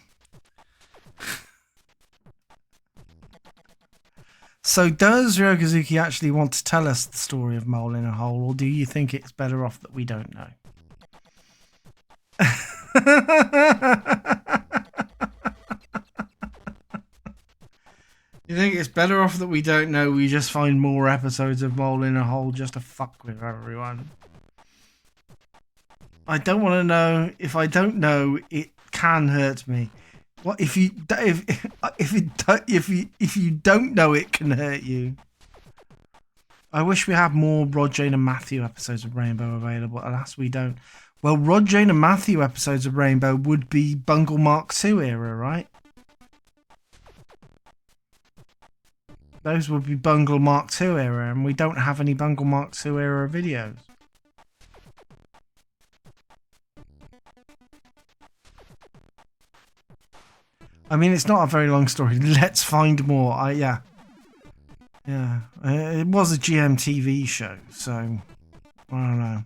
D: So does Ryokazuki actually want to tell us the story of Mole in a Hole, or do you think it's better off that we don't know? You think it's better off that we don't know, we just find more episodes of Mole in a Hole just to fuck with everyone? I don't want to know. If I don't know, it can hurt me. What if you don't know, it can hurt you. I wish we had more Rod, Jane and Matthew episodes of Rainbow available. Alas, we don't. Well, Rod, Jane and Matthew episodes of Rainbow would be Bungle Mark II era, right? Those would be Bungle Mark II era, and we don't have any Bungle Mark II era videos. I mean, it's not a very long story. Let's find more. Yeah. It was a GMTV show, so I don't know.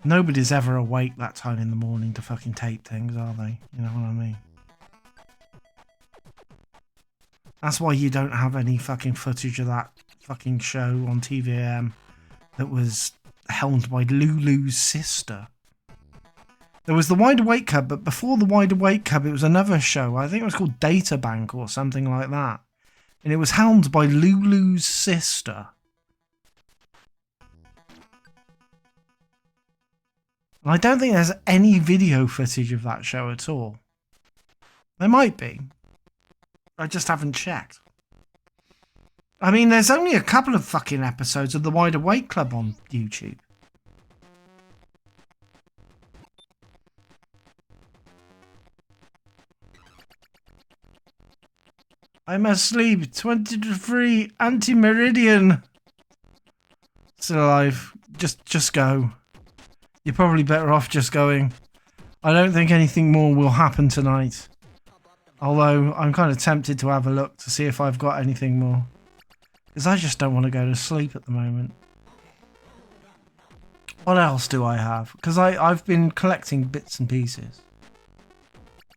D: Nobody's ever awake that time in the morning to fucking tape things, are they? You know what I mean? That's why you don't have any fucking footage of that fucking show on TVM that was helmed by Lulu's sister. There was the Wide Awake Cub, but before the Wide Awake Cub, it was another show. I think it was called Data Bank or something like that. And it was helmed by Lulu's sister. And I don't think there's any video footage of that show at all. There might be. I just haven't checked. I mean, there's only a couple of fucking episodes of the Wide Awake Club on YouTube. I'm asleep. 23 anti-meridian. Still alive. Just go. You're probably better off just going. I don't think anything more will happen tonight. Although I'm kind of tempted to have a look to see if I've got anything more. Because I just don't want to go to sleep at the moment. What else do I have? Because I've been collecting bits and pieces.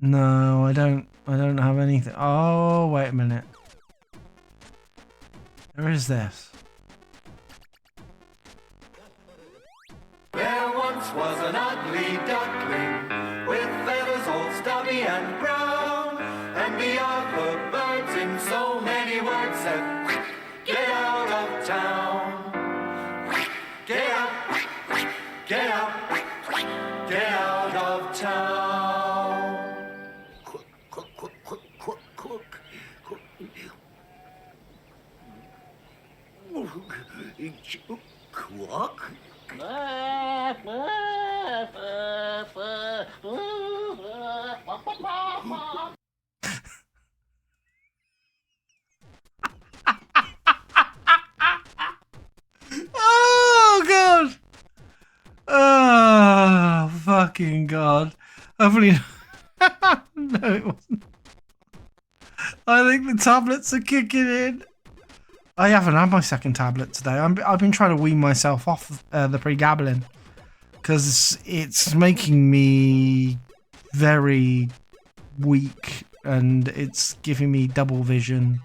D: No, I don't have anything. Oh, wait a minute. Where is this?
J: There once was an ugly duckling with feathers all stubby and brown, and the other birds in so many words said, "Get out of town, get out, get out, get out of town." Quack.
D: Oh god! Oh fucking god! Hopefully, no, it wasn't. I think the tablets are kicking in. I haven't had my second tablet today. I've been trying to wean myself off the pregabalin because it's making me very weak and it's giving me double vision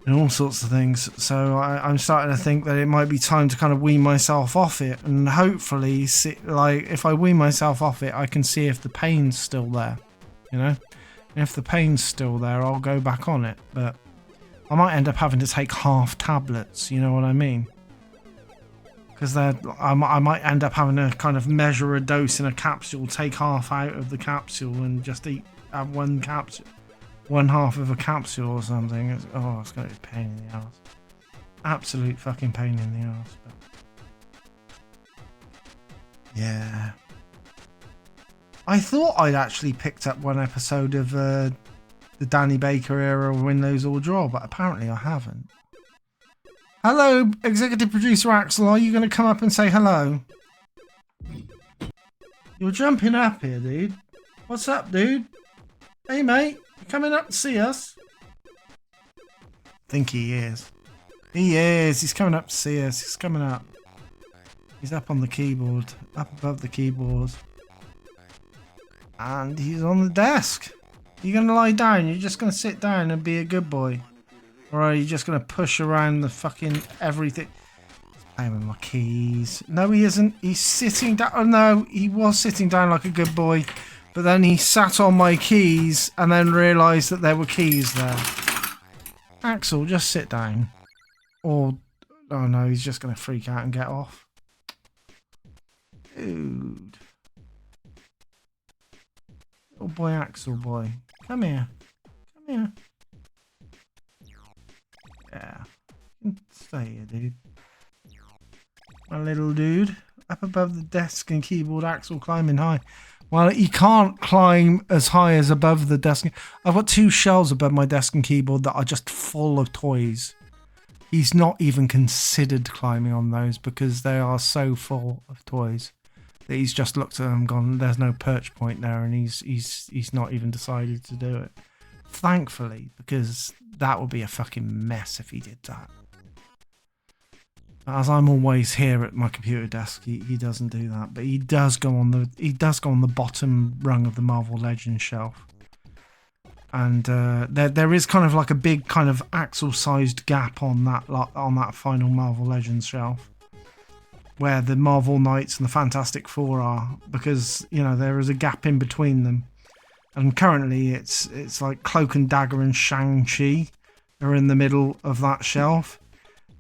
D: and all sorts of things. So I'm starting to think that it might be time to kind of wean myself off it, and hopefully, like if I wean myself off it, I can see if the pain's still there. You know, and if the pain's still there, I'll go back on it, but I might end up having to take half tablets, you know what I mean? Because I might end up having to kind of measure a dose in a capsule, take half out of the capsule and just have one capsule, one half of a capsule or something. It's going to be a pain in the ass. Absolute fucking pain in the ass. But Yeah. I thought I'd actually picked up one episode of the Danny Baker era Win, Lose or Draw, but apparently I haven't. Hello, executive producer Axel. Are you going to come up and say hello? You're jumping up here, dude. What's up, dude? Hey, mate. You coming up to see us? I think he is. He is. He's coming up to see us. He's coming up. He's up on the keyboard. Up above the keyboard. And he's on the desk. You're going to lie down? You're just going to sit down and be a good boy? Or are you just going to push around the fucking everything? He's playing with my keys. No, he isn't. He's sitting down. Oh, no. He was sitting down like a good boy. But then he sat on my keys and then realised that there were keys there. Axel, just sit down. Or, oh no, he's just going to freak out and get off. Dude. Little boy Axel boy. Come here. Come here. Yeah. You can stay here, dude. My little dude. Up above the desk and keyboard, Axel climbing high. Well, he can't climb as high as above the desk. I've got 2 shelves above my desk and keyboard that are just full of toys. He's not even considered climbing on those because they are so full of toys that he's just looked at them and gone, there's no perch point there, and he's not even decided to do it. Thankfully, because that would be a fucking mess if he did that. As I'm always here at my computer desk, he doesn't do that, but he does go on the bottom rung of the Marvel Legends shelf, and there is kind of like a big kind of Axel-sized gap on that final Marvel Legends shelf, where the Marvel Knights and the Fantastic Four are, because you know there is a gap in between them, and currently it's like Cloak and Dagger and Shang-Chi are in the middle of that shelf.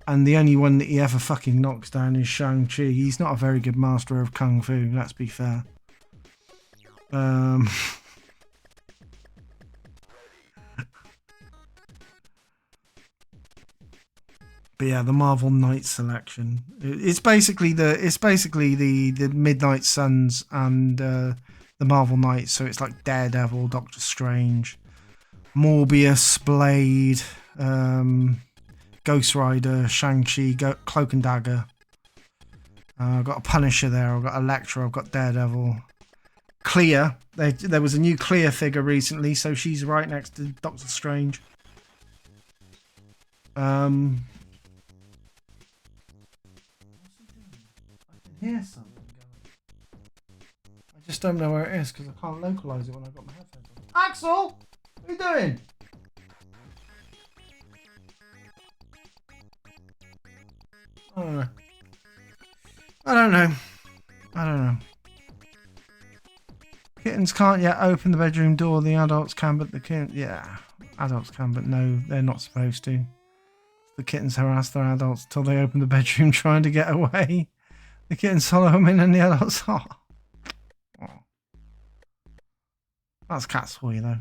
D: And the only one that he ever fucking knocks down is Shang-Chi. He's not a very good master of Kung Fu, let's be fair. But yeah, the Marvel Knights selection. It's basically the Midnight Suns and the Marvel Knights. So it's like Daredevil, Doctor Strange, Morbius, Blade, Ghost Rider, Shang-Chi, Cloak and Dagger. I've got a Punisher there, I've got Elektra, I've got Daredevil. Clea, there was a new Clea figure recently, so she's right next to Doctor Strange. I can hear something going. I just don't know where it is because I can't localise it when I've got my headphones on. Axel! What are you doing? I don't know. Kittens can't yet open the bedroom door. The adults can, but the kittens... Yeah, adults can, but no, they're not supposed to. The kittens harass their adults till they open the bedroom trying to get away. The kittens follow them in and the adults... Oh. That's cats for you, though.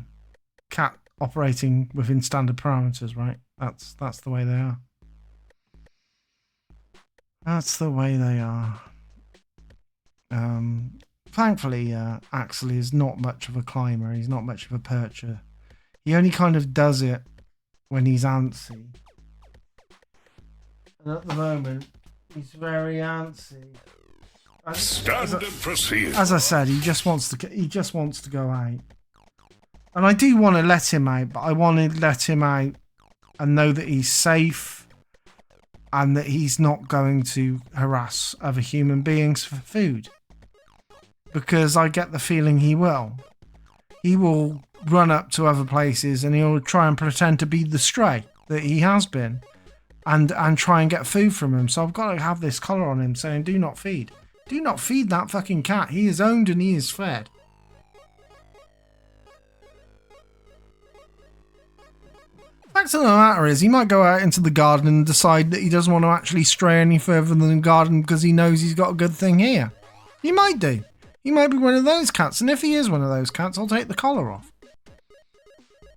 D: Cat operating within standard parameters, right? That's the way they are. That's the way they are. Thankfully, Axel is not much of a climber. He's not much of a percher. He only kind of does it when he's antsy. And at the moment, he's very antsy.
H: Stand and proceed.
D: As I said, he just wants to go out. And I do want to let him out, but I want to let him out and know that he's safe. And that he's not going to harass other human beings for food. Because I get the feeling he will. He will run up to other places and he'll try and pretend to be the stray that he has been. And try and get food from him. So I've got to have this collar on him saying, do not feed. Do not feed that fucking cat. He is owned and he is fed. The fact of the matter is, he might go out into the garden and decide that he doesn't want to actually stray any further than the garden because he knows he's got a good thing here. He might do. He might be one of those cats, and if he is one of those cats, I'll take the collar off.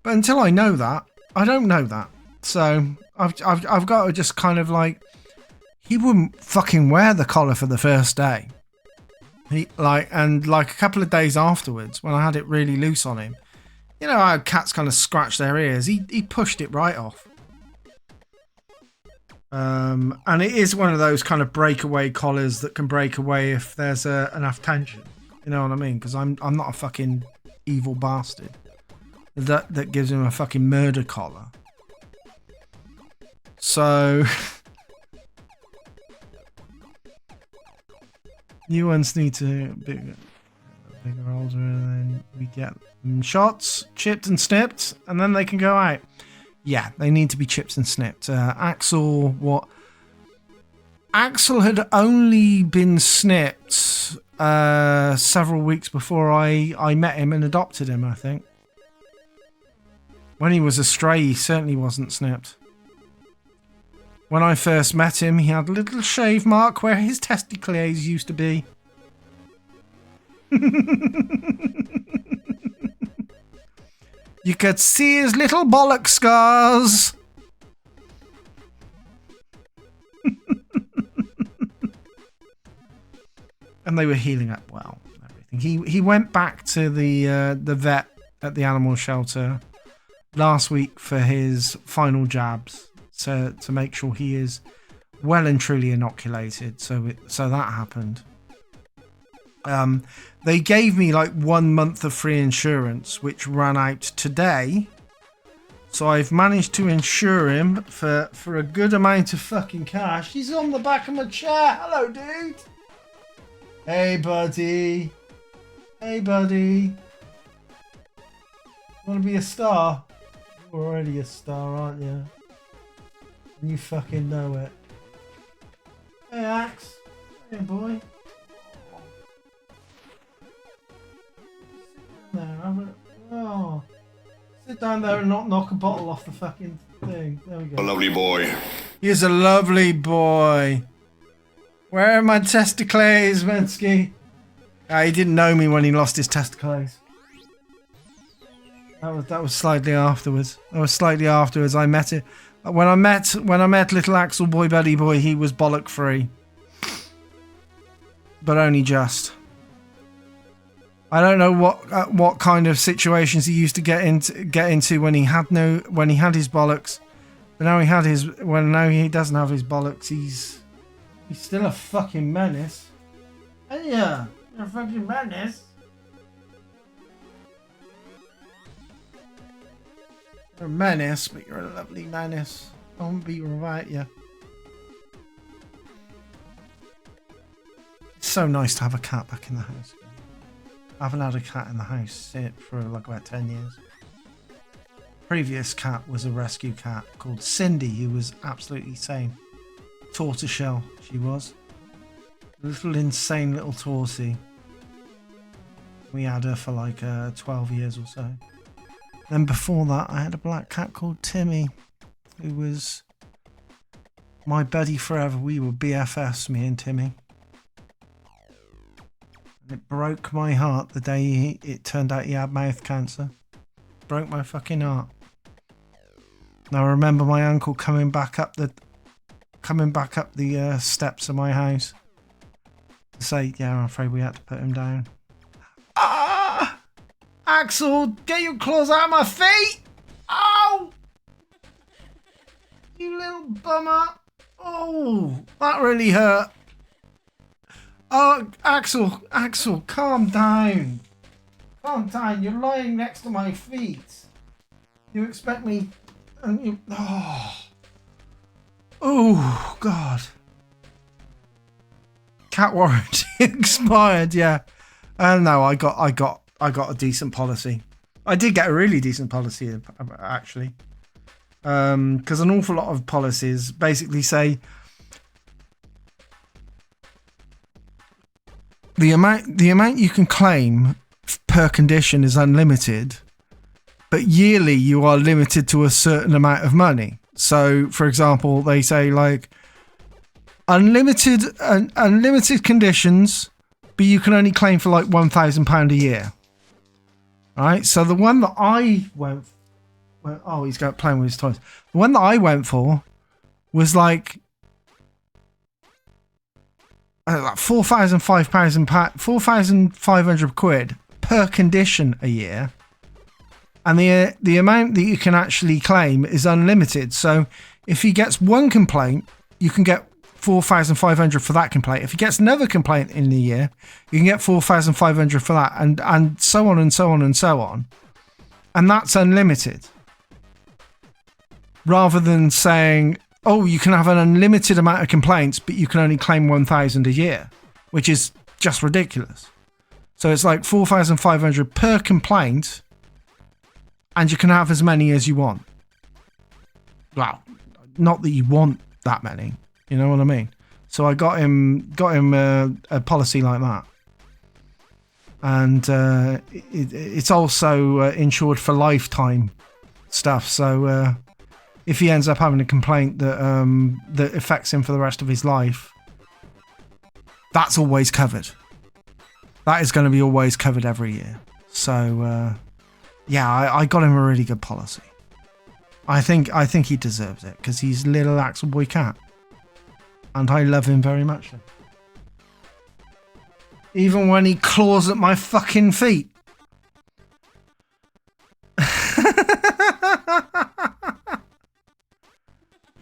D: But until I know that, I don't know that. So I've got to just kind of like, he wouldn't fucking wear the collar for the first day. And a couple of days afterwards, when I had it really loose on him, you know how cats kind of scratch their ears. He pushed it right off. And it is one of those kind of breakaway collars that can break away if there's enough tension. You know what I mean? Because I'm not a fucking evil bastard that gives him a fucking murder collar. So new ones need to bigger older, and then we get them shots, chipped and snipped, and then they can go out. Yeah, they need to be chipped and snipped. Axel had only been snipped several weeks before I met him and adopted him, I think. When he was a stray, he certainly wasn't snipped. When I first met him, he had a little shave mark where his testicles used to be. You could see his little bollock scars. And they were healing up well. Everything. He went back to the vet at the animal shelter last week for his final jabs to make sure he is well and truly inoculated. So that happened. They gave me like 1 month of free insurance, which ran out today. So I've managed to insure him for a good amount of fucking cash. He's on the back of my chair. Hello, dude. Hey, buddy. Hey, buddy. Want to be a star? You're already a star, aren't you? And you fucking know it. Hey, Axe. Hey, boy. Sit down there and not knock a bottle off the fucking thing. There we go.
G: A lovely boy.
D: He's a lovely boy. Where are my testicles, Mensky? He didn't know me when he lost his testicles. That was slightly afterwards. I met it. When I met little Axel boy, Buddy boy, he was bollock free, but only just. I don't know what kind of situations he used to get into when he had his bollocks, but now he doesn't have his bollocks. He's still a fucking menace. Hey, yeah, you're a fucking menace. You're a menace, but you're a lovely menace. I won't be without you. It's so nice to have a cat back in the house. I haven't had a cat in the house for like about 10 years. Previous cat was a rescue cat called Cindy, who was absolutely sane. Tortoiseshell, she was. A little insane little tortoise. We had her for like 12 years or so. Then before that, I had a black cat called Timmy, who was my buddy forever. We were BFFs, me and Timmy. It broke my heart the day it turned out he had mouth cancer. Broke my fucking heart. Now I remember my uncle coming back up the steps of my house to say, "Yeah, I'm afraid we had to put him down." Ah, Axel, get your claws out of my feet! Ow! You little bummer! Oh, that really hurt. Oh, Axel, calm down. Calm down. You're lying next to my feet. You expect me... Oh, God. Cat warranty expired, yeah. No, I got a decent policy. I did get a really decent policy, actually. Because an awful lot of policies basically say... The amount you can claim per condition is unlimited, but yearly you are limited to a certain amount of money. So, for example, they say like unlimited conditions, but you can only claim for like £1,000 a year. Right? So the one that I went, he's got playing with his toys. The one that I went for was like like £4,500 per condition a year, and the amount that you can actually claim is unlimited. So if he gets one complaint, you can get 4,500 for that complaint. If he gets another complaint in the year, you can get 4,500 for that, and so on and so on and so on, and that's unlimited. Rather than saying, oh, you can have an unlimited amount of complaints, but you can only claim 1,000 a year, which is just ridiculous. So it's like 4,500 per complaint, and you can have as many as you want. Well, not that you want that many, you know what I mean? So I got him a policy like that, and it's also insured for lifetime stuff. So if he ends up having a complaint that affects him for the rest of his life, that's always covered. That is going to be always covered every year. So yeah, I got him a really good policy. I think he deserves it because he's little Axel Boy Cat, and I love him very much. Even when he claws at my fucking feet.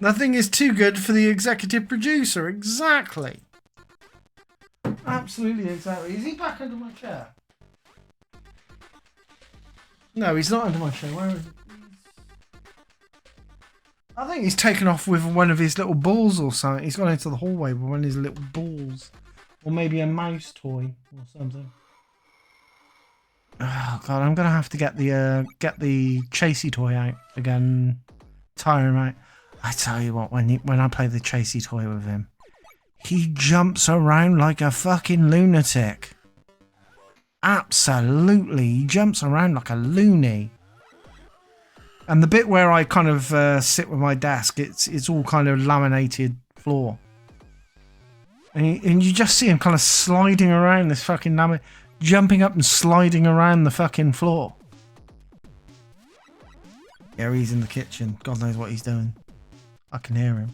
D: Nothing is too good for the executive producer. Exactly. Absolutely, exactly. Is he back under my chair? No, he's not under my chair. Where is he? I think he's taken off with one of his little balls or something. He's gone into the hallway with one of his little balls. Or maybe a mouse toy or something. Oh god, I'm gonna have to get the chasey toy out again. Tire him out. I tell you what, when I play the chasey toy with him, he jumps around like a fucking lunatic. Absolutely, he jumps around like a loony. And the bit where I kind of sit with my desk, it's all kind of laminated floor. And you just see him kind of sliding around this fucking jumping up and sliding around the fucking floor. Yeah, he's in the kitchen. God knows what he's doing. I can hear him.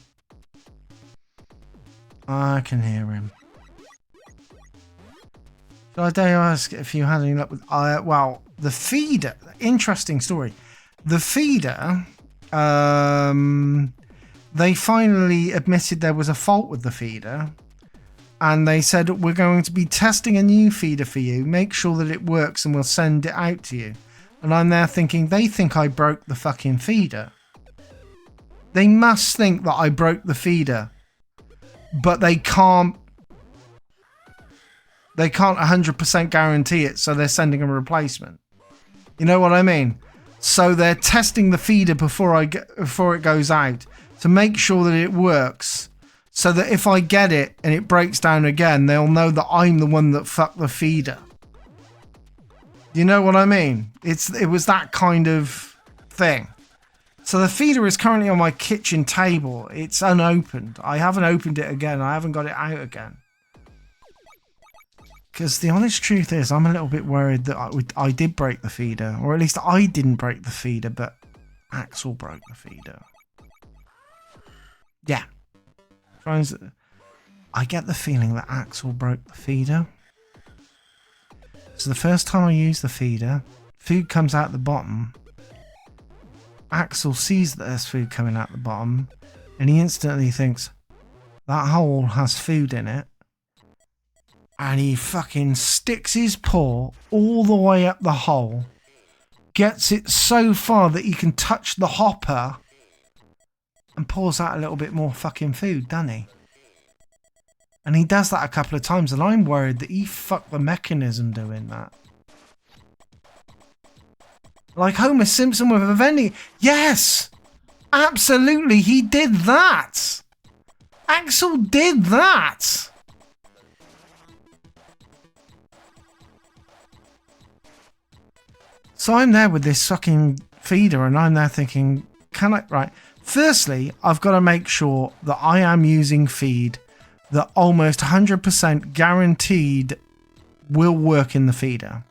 D: I can hear him. So I dare ask if you had any luck with... well, the feeder. Interesting story. The feeder... they finally admitted there was a fault with the feeder. And they said, we're going to be testing a new feeder for you. Make sure that it works and we'll send it out to you. And I'm there thinking, they think I broke the fucking feeder. They must think that I broke the feeder. But they can't 100% guarantee it, so they're sending a replacement. You know what I mean? So they're testing the feeder before it goes out to make sure that it works. So that if I get it and it breaks down again, they'll know that I'm the one that fucked the feeder. You know what I mean? It was that kind of thing. So the feeder is currently on my kitchen table. It's unopened. I haven't opened it again. I haven't got it out again. Because the honest truth is, I'm a little bit worried that I did break the feeder. Or at least I didn't break the feeder, but Axel broke the feeder. Yeah. I get the feeling that Axel broke the feeder. So the first time I use the feeder, food comes out the bottom. Axel sees that there's food coming out the bottom, and he instantly thinks, that hole has food in it. And he fucking sticks his paw all the way up the hole, gets it so far that he can touch the hopper, and pours out a little bit more fucking food, doesn't he? And he does that a couple of times, and I'm worried that he fucked the mechanism doing that. Like Homer Simpson with a vending... Yes! Absolutely, he did that! Axel did that! So I'm there with this fucking feeder, and I'm there thinking, can I... Right. Firstly, I've got to make sure that I am using feed that almost 100% guaranteed will work in the feeder.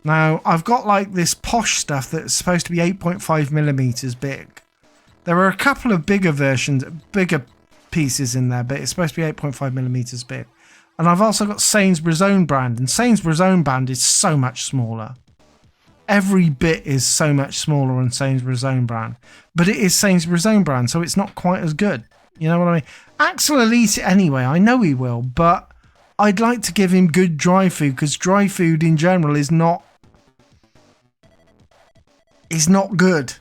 D: Now, I've got like this posh stuff that's supposed to be 8.5 millimeters big. There are a couple of bigger versions, bigger pieces in there, but it's supposed to be 8.5 millimeters big. And I've also got Sainsbury's own brand, and Sainsbury's own brand is so much smaller. Every bit is so much smaller on Sainsbury's own brand, but it is Sainsbury's own brand, so it's not quite as good. You know what I mean? Axel will eat it anyway. I know he will, but I'd like to give him good dry food, because dry food in general is not good.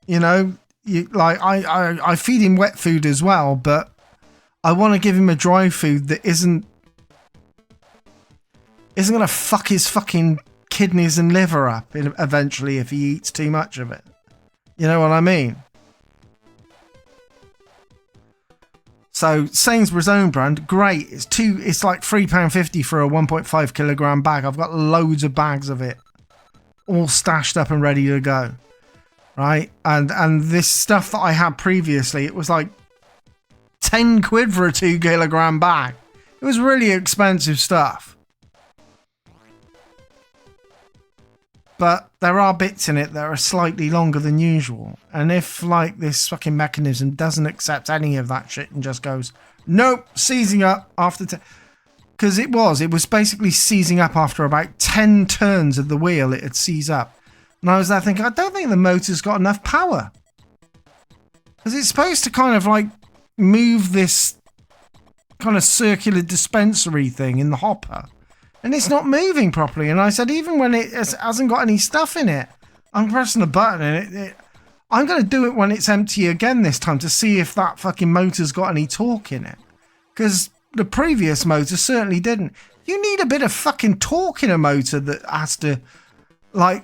D: You know, I feed him wet food as well, but I want to give him a dry food that isn't going to fuck his fucking kidneys and liver up eventually if he eats too much of it. You know what I mean? So Sainsbury's own brand, great. It's like £3.50 for a 1.5 kilogram bag. I've got loads of bags of it, all stashed up and ready to go. Right? And this stuff that I had previously, it was like 10 quid for a 2 kilogram bag. It was really expensive stuff. But there are bits in it that are slightly longer than usual. And if, like, this fucking mechanism doesn't accept any of that shit and just goes, nope, seizing up after... Because it was basically seizing up after about 10 turns of the wheel, it had seized up. And I was there thinking, I don't think the motor's got enough power. Because it's supposed to kind of, like, move this kind of circular dispensary thing in the hopper. And it's not moving properly. And I said, even when it hasn't got any stuff in it, I'm pressing the button and I'm going to do it when it's empty again this time to see if that fucking motor's got any torque in it. Because the previous motor certainly didn't. You need a bit of fucking torque in a motor that has to, like,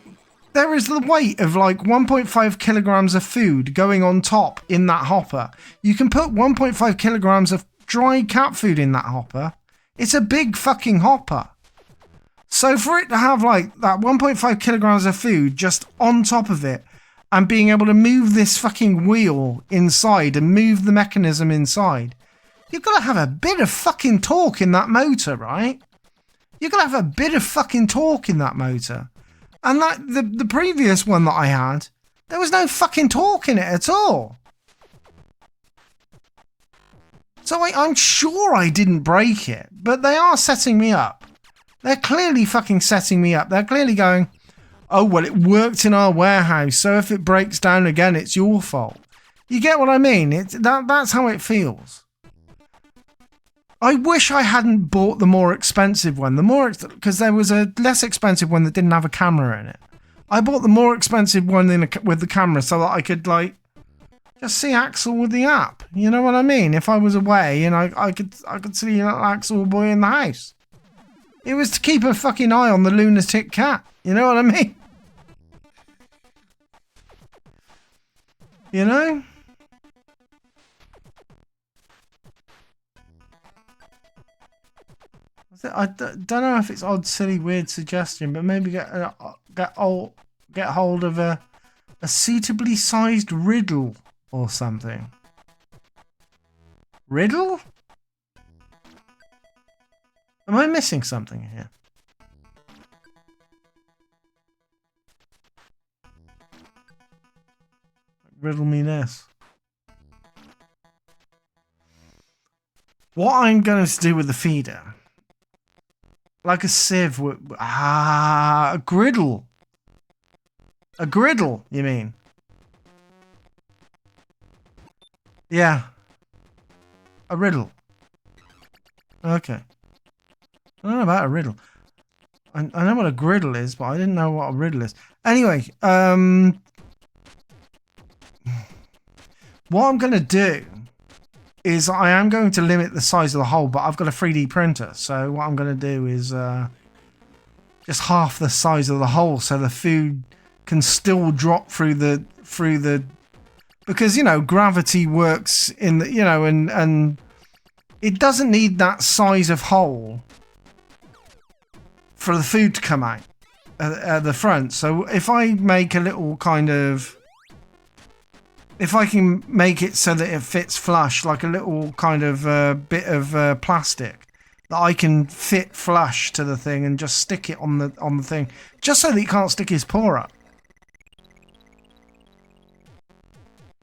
D: there is the weight of like 1.5 kilograms of food going on top in that hopper. You can put 1.5 kilograms of dry cat food in that hopper. It's a big fucking hopper. So for it to have like that 1.5 kilograms of food just on top of it and being able to move this fucking wheel inside and move the mechanism inside, you've got to have a bit of fucking torque in that motor, right? You've got to have a bit of fucking torque in that motor. And like the previous one that I had, there was no fucking torque in it at all. So I'm sure I didn't break it, but they are setting me up. They're clearly fucking setting me up. They're clearly going, oh, well, it worked in our warehouse, so if it breaks down again, it's your fault. You get what I mean? That's how it feels. I wish I hadn't bought the more expensive one. Because there was a less expensive one that didn't have a camera in it. I bought the more expensive one with the camera so that I could, like, just see Axel with the app. You know what I mean? If I was away and I could see Axel boy in the house. It was to keep a fucking eye on the lunatic cat. You know what I mean? You know? I don't know if it's odd, silly, weird suggestion, but maybe get hold of a suitably sized riddle or something. Riddle? Am I missing something here? Riddle me this. What I'm going to do with the feeder, like a sieve, a griddle. A griddle, you mean? Yeah. A riddle. Okay. I don't know about a riddle. I know what a griddle is, but I didn't know what a riddle is. Anyway, what I'm going to do is I am going to limit the size of the hole, but I've got a 3D printer. So what I'm going to do is just half the size of the hole so the food can still drop through the because, you know, gravity works in the, you know, and it doesn't need that size of hole for the food to come out at the front. So if I make a little kind of, if I can make it so that it fits flush, like a little kind of bit of plastic that I can fit flush to the thing and just stick it on the thing, just so that he can't stick his paw up.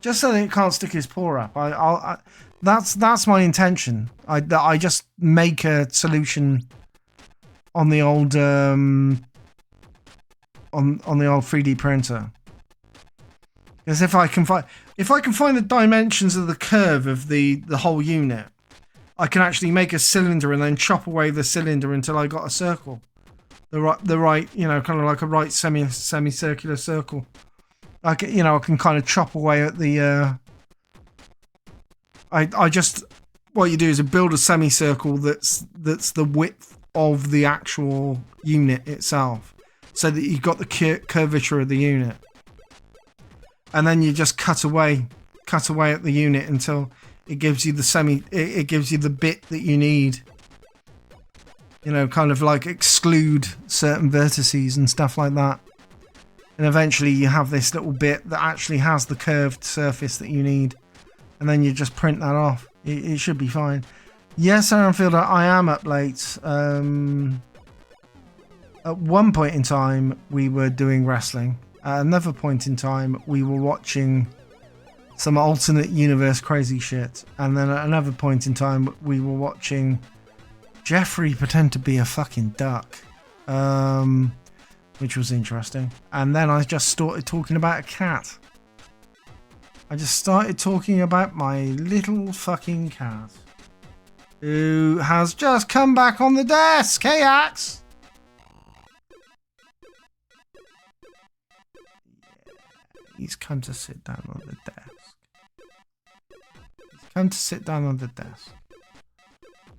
D: Just so that it can't stick his paw up. That's my intention. I just make a solution on the old on the old 3D printer. Because if I can find the dimensions of the curve of the whole unit, I can actually make a cylinder and then chop away the cylinder until I got a circle. The right, you know, kind of like a right semicircular circle. I can kind of chop away at the. What you do is build a semicircle that's the width of the actual unit itself, so that you've got the curvature of the unit, and then you just cut away at the unit until it gives you it gives you the bit that you need. You know, kind of like exclude certain vertices and stuff like that. And eventually you have this little bit that actually has the curved surface that you need. And then you just print that off. It should be fine. Yes, Aaron Fielder, I am up late. At one point in time, we were doing wrestling. At another point in time, we were watching some alternate universe crazy shit. And then at another point in time, we were watching Jeffrey pretend to be a fucking duck, which was interesting. And then I just started talking about a cat. I just started talking about my little fucking cat, who has just come back on the desk. Hey, Axe! He's come to sit down on the desk. He's come to sit down on the desk.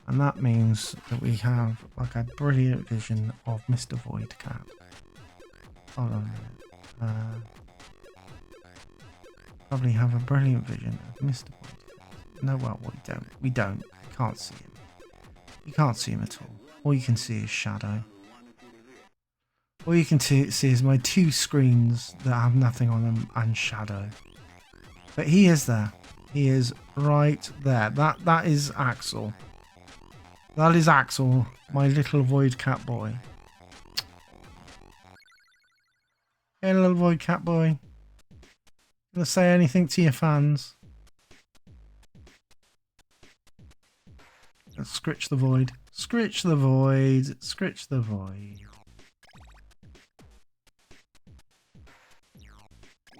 D: And that means that we have like a brilliant vision of Mr. Void Cat. Hold on a minute. Probably have a brilliant vision of Mr. Void Cat. No, well, we don't. You can't see him. You can't see him at all. All you can see is shadow. All you can see is my two screens that have nothing on them and shadow. But he is there. He is right there. That is Axel. That is Axel, my little Void Cat boy. Hey, little Void Cat boy. Gonna say anything to your fans? Let's scritch the void. Scritch the void. Scritch the void.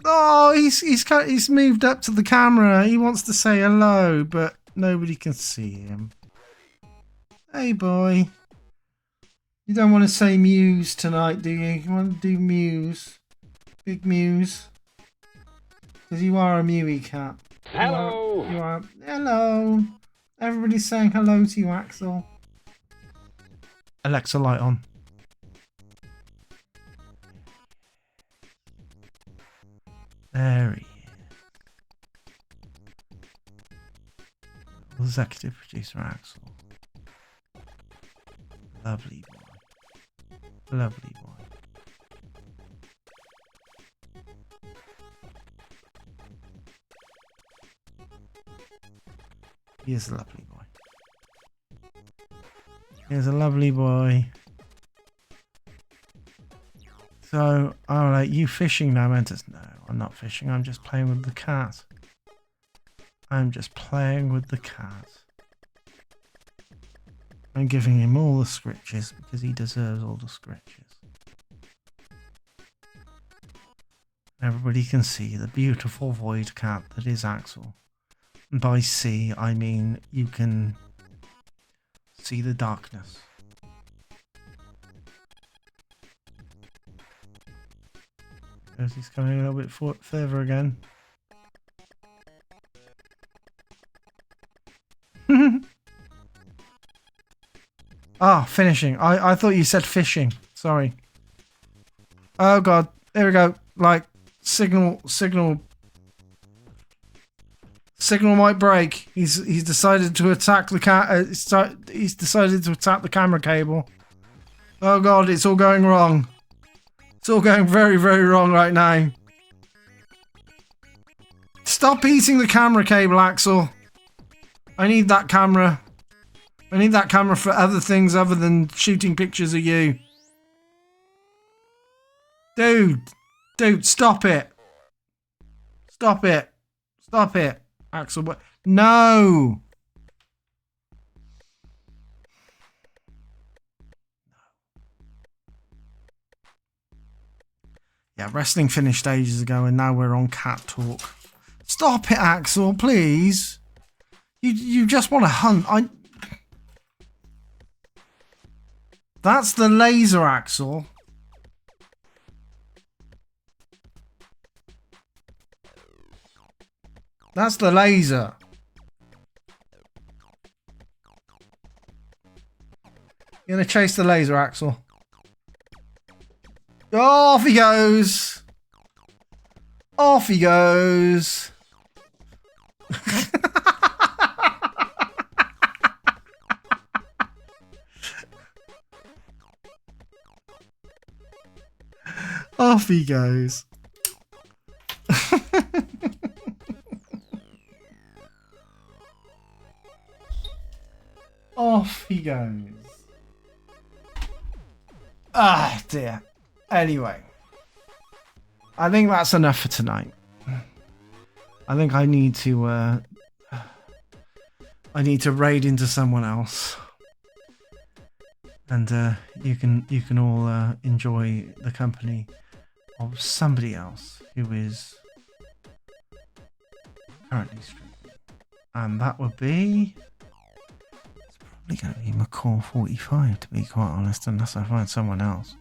D: Oh, he's moved up to the camera. He wants to say hello, but nobody can see him. Hey, boy. You don't want to say Muse tonight, do you? You want to do Muse? Big Muse? Because you are a Mewy cat.
N: Hello!
D: You are. Hello! Everybody's saying hello to you, Axel. Alexa, light on. There he is. Executive producer Axel. Lovely boy. Lovely boy. He is a lovely boy. He is a lovely boy. So, alright, you fishing now, Mentuss? No, I'm not fishing. I'm just playing with the cat. I'm just playing with the cat. I'm giving him all the scritches because he deserves all the scritches. Everybody can see the beautiful void cat that is Axel. And by see, I mean you can see the darkness. Because he's coming a little bit further again. Ah, finishing. I thought you said fishing. Sorry. Oh god. There we go. Like, signal might break. He's decided to attack the he's decided to attack the camera cable. Oh god, it's all going wrong. It's all going very, very wrong right now. Stop eating the camera cable, Axel. I need that camera. I need that camera for other things other than shooting pictures of you. Dude, stop it. Stop it. Stop it. Axel, No! Yeah, wrestling finished ages ago and now we're on cat talk. Stop it, Axel, please. You just want to hunt. That's the laser, Axel. That's the laser. You're gonna chase the laser, Axel. Off he goes. Off he goes. Off he goes. Off he goes. Ah, dear. Anyway. I think that's enough for tonight. I think I need to raid into someone else. And you can all enjoy the company of somebody else who is currently streaming. And that would be... It's probably going to be McCall 45, to be quite honest, unless I find someone else.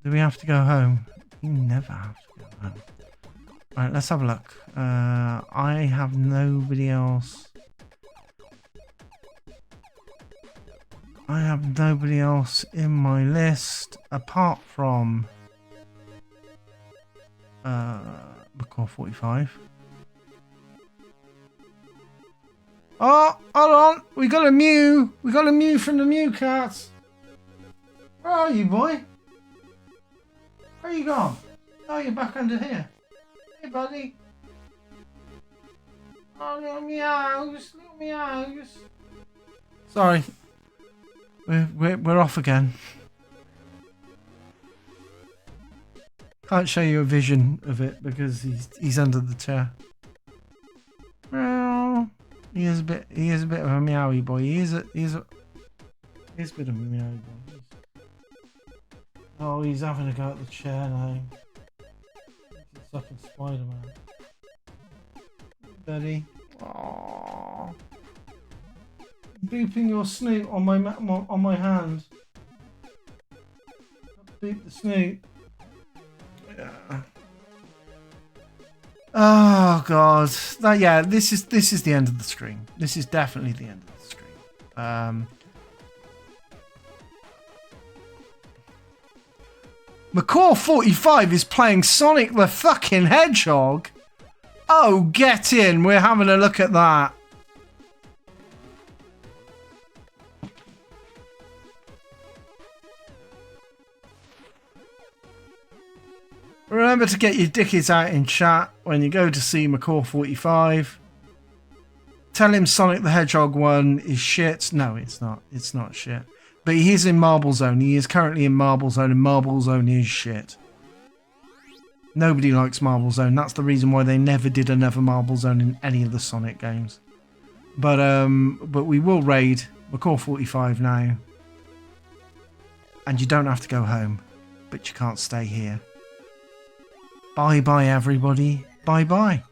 D: Do we have to go home? You never have to go home. Right, let's have a look. I have nobody else. I have nobody else in my list apart from McCall 45. Oh, hold on. We got a Mew. We got a Mew from the Mew Cats. Where are you, boy? Where you gone? Oh, you're back under here. Hey, buddy. Oh, little meows. Little meows. Sorry. We're off again. Can't show you a vision of it because he's under the chair. Meow. He is a bit of a meowy boy. He is a bit of a meowy boy. Oh, he's having a go at the chair now. He's sucking Spider-Man. Buddy. Aww. Booping your snoot on my hand. Boop the snoot. Yeah. Oh god. This is the end of the stream. This is definitely the end of the stream. McCall 45 is playing Sonic the fucking Hedgehog. Oh, get in. We're having a look at that. Remember to get your dickies out in chat when you go to see McCall 45. Tell him Sonic the Hedgehog 1 is shit. No, it's not. It's not shit. But he is in Marble Zone. He is currently in Marble Zone, and Marble Zone is shit. Nobody likes Marble Zone. That's the reason why they never did another Marble Zone in any of the Sonic games. But we will raid McCall 45 now. And you don't have to go home. But you can't stay here. Bye-bye, everybody. Bye-bye.